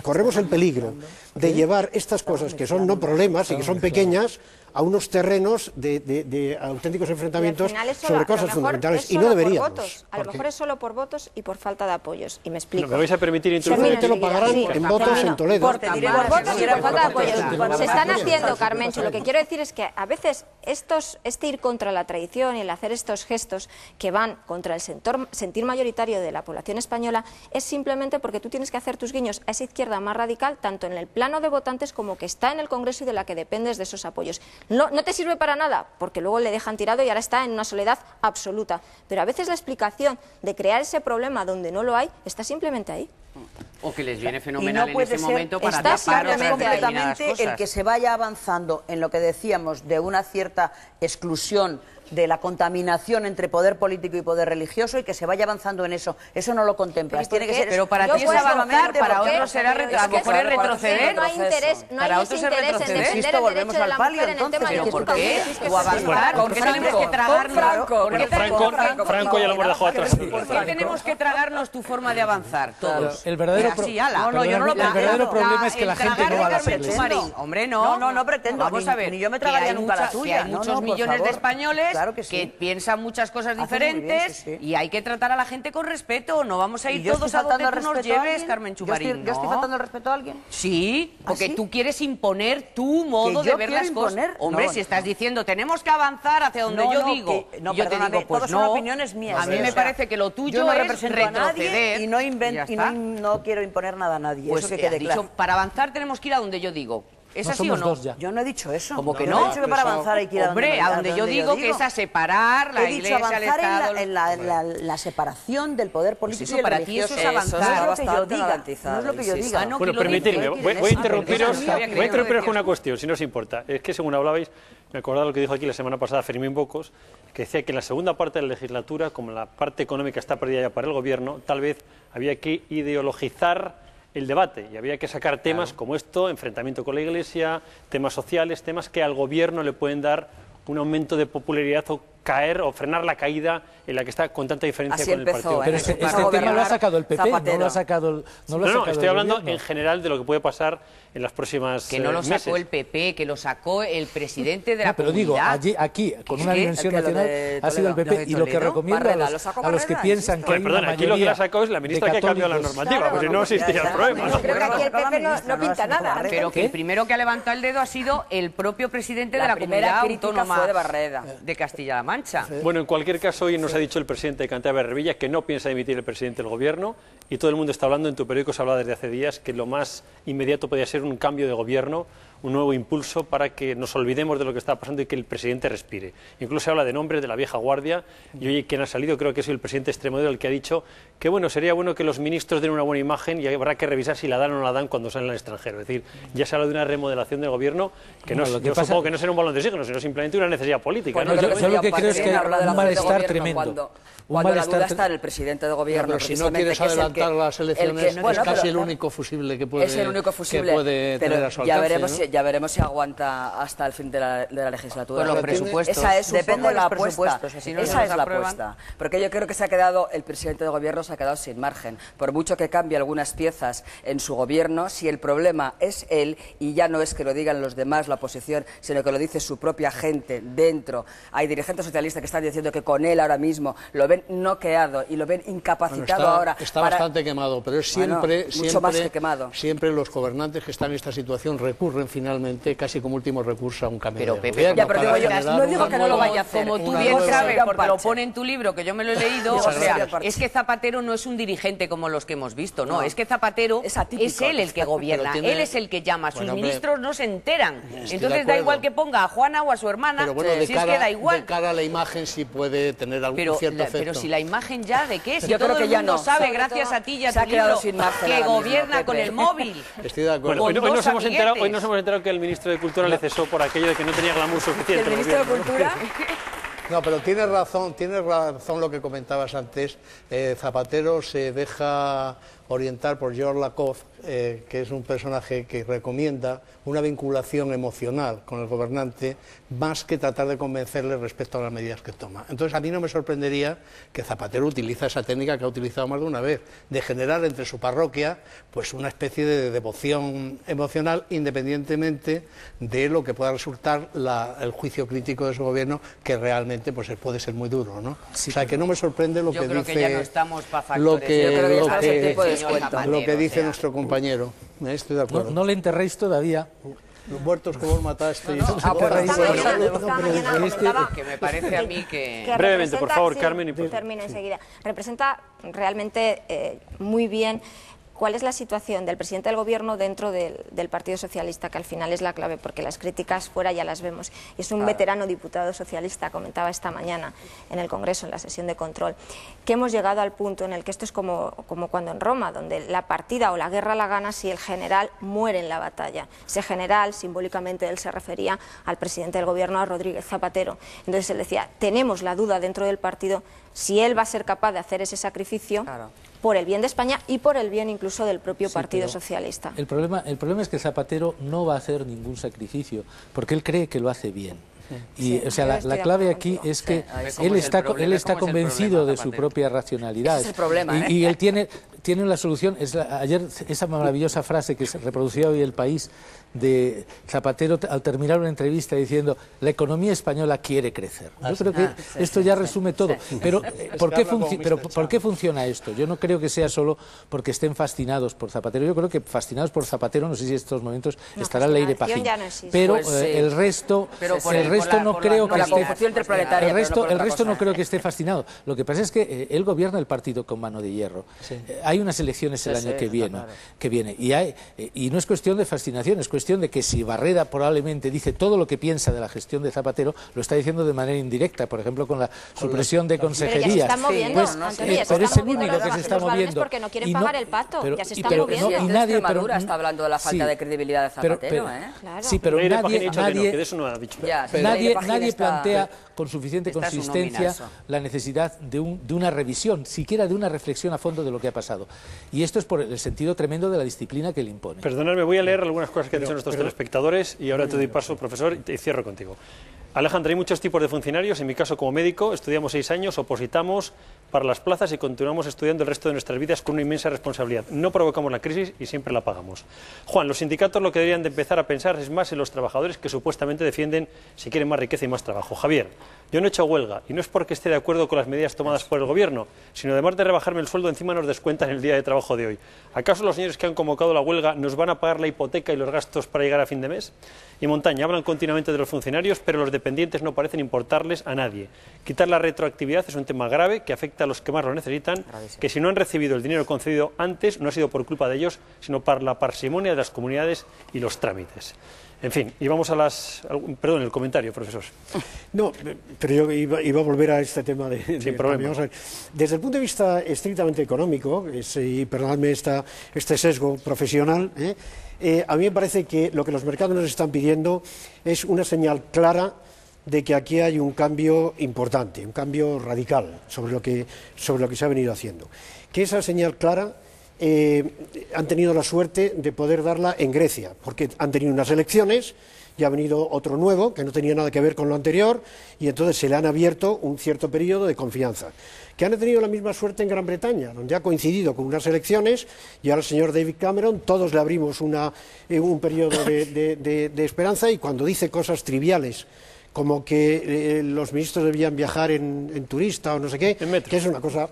corremos el peligro de llevar estas cosas que son no problemas y que son pequeñas a unos terrenos de auténticos enfrentamientos sobre cosas fundamentales, y no deberíamos. A lo mejor es solo por votos y por falta de apoyos, y me explico. ¿Me vais a permitir introducir? Seguramente lo pagarán en votos en Toledo. Por votos y por falta de apoyos. Se están haciendo, Carmencho, lo que quiero decir es que a veces este ir contra la tradición y el hacer estos gestos que van contra el sentir mayoritario de la población española es simplemente porque tú tienes que hacer tus guiños a esa izquierda más radical, tanto en el plano de votantes como que está en el Congreso y de la que dependes de esos apoyos. No te sirve para nada, porque luego le dejan tirado y ahora está en una soledad absoluta. Pero a veces la explicación de crear ese problema donde no lo hay está simplemente ahí. O que les viene fenomenal en ese momento para tapar completamente el que se vaya avanzando en lo que decíamos de una cierta exclusión de la contaminación entre poder político y poder religioso, y que se vaya avanzando en eso. Eso no lo contemplas. Tiene que ser. Pero para ti es avanzar, para otros será retroceder. No hay interés en defender el derecho de la mujer en el tema del ¿por qué? O avanzar. ¿Por qué tenemos que tragarnos? Franco ya lo hemos dejado atrás. ¿Por qué tenemos que tragarnos tu forma de avanzar? Todos. El verdadero problema es que la gente no va a la iglesia. Hombre, no. No pretendo. Vamos a ver. Ni yo me tragaría nunca la tuya. Hay muchos millones de españoles que piensan muchas cosas diferentes, y hay que tratar a la gente con respeto. No vamos a ir todos a donde tú nos lleves, Carmenchu Marín. ¿Yo estoy faltando el respeto a alguien? Sí, porque tú quieres imponer tu modo de ver las cosas. Hombre, si estás diciendo tenemos que avanzar hacia donde yo digo, yo te digo, pues no, son opiniones mías. A mí me parece que lo tuyo es retroceder. Y no quiero imponer nada a nadie. Pues eso que quede claro. Para avanzar tenemos que ir a donde yo digo. ¿Es así o no? Yo no he dicho eso. ¿Cómo que no? He dicho que para avanzar hay que ir Hombre, a donde yo digo que es a separar la Iglesia, el Estado... en la separación del poder político y el Para ti religioso. eso es avanzar. No es lo que yo diga. Bueno, permitidme, voy a interrumpiros con una cuestión, si no os importa. Es que según hablabais, me acordaba lo que dijo aquí la semana pasada Fermín Bocos, que decía que en la segunda parte de la legislatura, como la parte económica está perdida ya para el gobierno, tal vez había que ideologizar el debate y había que sacar temas como esto, enfrentamiento con la Iglesia, temas sociales, temas que al gobierno le pueden dar un aumento de popularidad o caer o frenar la caída en la que está con tanta diferencia con el partido. Pero este tema lo ha sacado el PP, no lo ha sacado No, estoy hablando en general de lo que puede pasar en las próximas Que no lo sacó el PP, que lo sacó el presidente de la pero comunidad. digo, aquí, con una dimensión nacional, ha sido el PP. Y lo que recomiendo a los que piensan que hay una mayoría... Aquí lo que la sacó es la ministra que ha cambiado la normativa, porque no existía el problema. Creo que aquí el PP no pinta nada. Pero que el primero que ha levantado el dedo ha sido el propio presidente de la comunidad autónoma de Castilla-La Mancha. Bueno, en cualquier caso, hoy nos ha dicho el presidente de Cantabria Revilla que no piensa dimitir el presidente del gobierno y todo el mundo está hablando, en tu periódico se habla desde hace días, que lo más inmediato podría ser un cambio de gobierno, un nuevo impulso para que nos olvidemos de lo que está pasando y que el presidente respire. Incluso se habla de nombres de la vieja guardia y hoy quien ha salido creo que es el presidente Extremoduro el que ha dicho que bueno, sería bueno que los ministros den una buena imagen y habrá que revisar si la dan o no la dan cuando salen al extranjero. Es decir, ya se habla de una remodelación del gobierno que yo supongo que no será un balón de oxígeno, sino simplemente una necesidad política. Bueno, yo lo que creo es que un malestar tremendo. Cuando la duda está en el presidente de gobierno. Pero si no quieres adelantar las elecciones, es casi el único fusible que puede tener a su alcance. Ya veremos si aguanta hasta el fin de la legislatura. Con los presupuestos. Esa es un poco la apuesta. Esa es la apuesta. Porque yo creo que se ha quedado, el presidente de gobierno se ha quedado sin margen. Por mucho que cambie algunas piezas en su gobierno, si el problema es él, y ya no es que lo digan los demás, la oposición, sino que lo dice su propia gente dentro. Hay dirigentes socialistas que están diciendo que con él ahora mismo lo ven noqueado y lo ven incapacitado ahora. Está bastante quemado, pero es siempre, mucho más que quemado. Siempre los gobernantes que están en esta situación recurren finalmente casi como último recurso a un cambio de Pepe, gobierno. pero digo yo, no digo que no lo vaya a hacer. Como tú bien sabes, porque lo pone en tu libro, que yo me lo he leído, o sea, es que Zapatero no es un dirigente como los que hemos visto, no, es que Zapatero es él el que gobierna, él es el que llama, sus ministros no se enteran. Entonces da igual que ponga a Juana o a su hermana, si es que da igual. De cara a la imagen sí puede tener algún cierto efecto. Pero si la imagen ya, ¿de qué? Si yo todo creo que el mundo sabe, gracias a ti y a tu libro, que gobierna con el móvil. Estoy de acuerdo. Hoy nos hemos enterado que el ministro de Cultura le cesó por aquello de que no tenía glamour suficiente. ¿El ministro de Cultura? No, pero tienes razón lo que comentabas antes. Zapatero se deja orientar por George Lakoff, que es un personaje que recomienda una vinculación emocional con el gobernante más que tratar de convencerle respecto a las medidas que toma. Entonces a mí no me sorprendería que Zapatero utiliza esa técnica que ha utilizado más de una vez, de generar entre su parroquia pues una especie de devoción emocional independientemente de lo que pueda resultar el juicio crítico de su gobierno, que realmente pues puede ser muy duro, ¿no? Sí, o sea que no me sorprende lo que dice, que ya no estamos para factores, lo que dice nuestro compañero. Estoy de acuerdo. No le enterréis todavía. Los muertos que vos mataste. Que me parece a mí que... Brevemente, por favor, Carmen. Termino enseguida. Representa realmente muy bien cuál es la situación del presidente del Gobierno dentro del Partido Socialista, que al final es la clave, porque las críticas fuera ya las vemos. Y es un veterano diputado socialista, comentaba esta mañana en el Congreso, en la sesión de control, que hemos llegado al punto en el que esto es como cuando en Roma, donde la partida o la guerra la gana si el general muere en la batalla. Ese general, simbólicamente él se refería al presidente del Gobierno, a Rodríguez Zapatero. Entonces él decía, tenemos la duda dentro del partido si él va a ser capaz de hacer ese sacrificio por el bien de España y por el bien incluso del propio Partido Socialista. El problema es que Zapatero no va a hacer ningún sacrificio, porque él cree que lo hace bien. Y o sea, la clave aquí es que él está convencido de su propia racionalidad. Ese es el problema, y él tiene la solución. Ayer esa maravillosa frase que se reproducía hoy El País de Zapatero al terminar una entrevista diciendo: la economía española quiere crecer. Yo creo que esto ya resume todo. Pero ¿por qué funciona esto? Yo no creo que sea solo porque estén fascinados por Zapatero. Yo creo que fascinados por Zapatero, no sé si en estos momentos estará Leire Pajín. Pero el resto no creo que esté fascinado. Lo que pasa es que él gobierna el partido con mano de hierro. Hay unas elecciones el año que viene y no es cuestión de fascinación, es cuestión cuestión de que si Barreda probablemente dice todo lo que piensa de la gestión de Zapatero, lo está diciendo de manera indirecta, por ejemplo, con la supresión de consejerías. Pero es el único que se está moviendo. Porque no quieren pagar el pato, ya se está moviendo. Y nadie está hablando de la falta de credibilidad de Zapatero. Sí, pero nadie plantea con suficiente consistencia la necesidad de una revisión, siquiera de una reflexión a fondo de lo que ha pasado. Y esto es por el sentido tremendo de la disciplina que le impone. Perdonadme, voy a leer algunas cosas que han dicho nuestros telespectadores y ahora te doy paso, profesor, y cierro contigo. Alejandra, hay muchos tipos de funcionarios. En mi caso, como médico, estudiamos 6 años, opositamos para las plazas y continuamos estudiando el resto de nuestras vidas con una inmensa responsabilidad. No provocamos la crisis y siempre la pagamos. Juan, los sindicatos lo que deberían de empezar a pensar es más en los trabajadores que supuestamente defienden si quieren más riqueza y más trabajo. Javier, yo no he hecho huelga y no es porque esté de acuerdo con las medidas tomadas por el Gobierno, sino además de rebajarme el sueldo, encima nos descuentan el día de trabajo de hoy. ¿Acaso los señores que han convocado la huelga nos van a pagar la hipoteca y los gastos para llegar a fin de mes? Y Montaña, hablan continuamente de los funcionarios, pero los dependientes no parecen importarles a nadie. Quitar la retroactividad es un tema grave que afecta a los que más lo necesitan, que si no han recibido el dinero concedido antes, no ha sido por culpa de ellos, sino por la parsimonia de las comunidades y los trámites. En fin, y vamos a perdón, el comentario, profesor. No, pero yo iba a volver a este tema Sin problema. Desde el punto de vista estrictamente económico, y perdonadme este sesgo profesional, a mí me parece que lo que los mercados nos están pidiendo es una señal clara de que aquí hay un cambio importante, un cambio radical sobre lo que se ha venido haciendo. Que esa señal clara han tenido la suerte de poder darla en Grecia, porque han tenido unas elecciones, y ha venido otro nuevo, que no tenía nada que ver con lo anterior, y entonces se le han abierto un cierto periodo de confianza. Que han tenido la misma suerte en Gran Bretaña, donde ha coincidido con unas elecciones, y ahora el señor David Cameron, todos le abrimos un periodo de esperanza, y cuando dice cosas triviales, como que los ministros debían viajar en turista o no sé qué, que es una cosa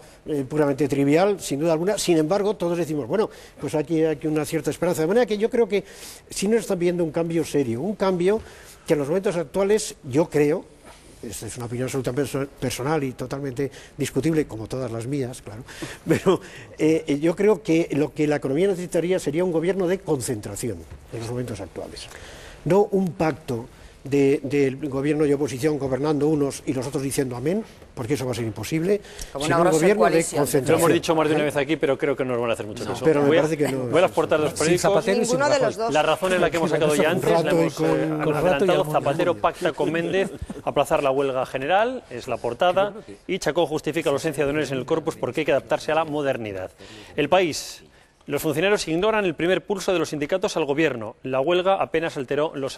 puramente trivial, sin duda alguna. Sin embargo, todos decimos, bueno, pues aquí hay una cierta esperanza. De manera que yo creo que sí nos están viendo un cambio serio, un cambio que en los momentos actuales yo creo, esta es una opinión absolutamente personal y totalmente discutible, como todas las mías, claro, pero yo creo que lo que la economía necesitaría sería un gobierno de concentración en los momentos actuales, no un pacto del gobierno y oposición gobernando unos y los otros diciendo amén, porque eso va a ser imposible, sino un gobierno de concentración. Lo hemos dicho más de una vez aquí, pero creo que no nos van a hacer mucho caso. Pero me parece que no. Voy a las portadas de los periódicos. La razón es la que hemos sacado ya antes, la hemos adelantado. Zapatero pacta con Méndez aplazar la huelga general, es la portada, y Chacón justifica la ausencia de honores en el corpus porque hay que adaptarse a la modernidad. El País. Los funcionarios ignoran el primer pulso de los sindicatos al gobierno. La huelga apenas alteró los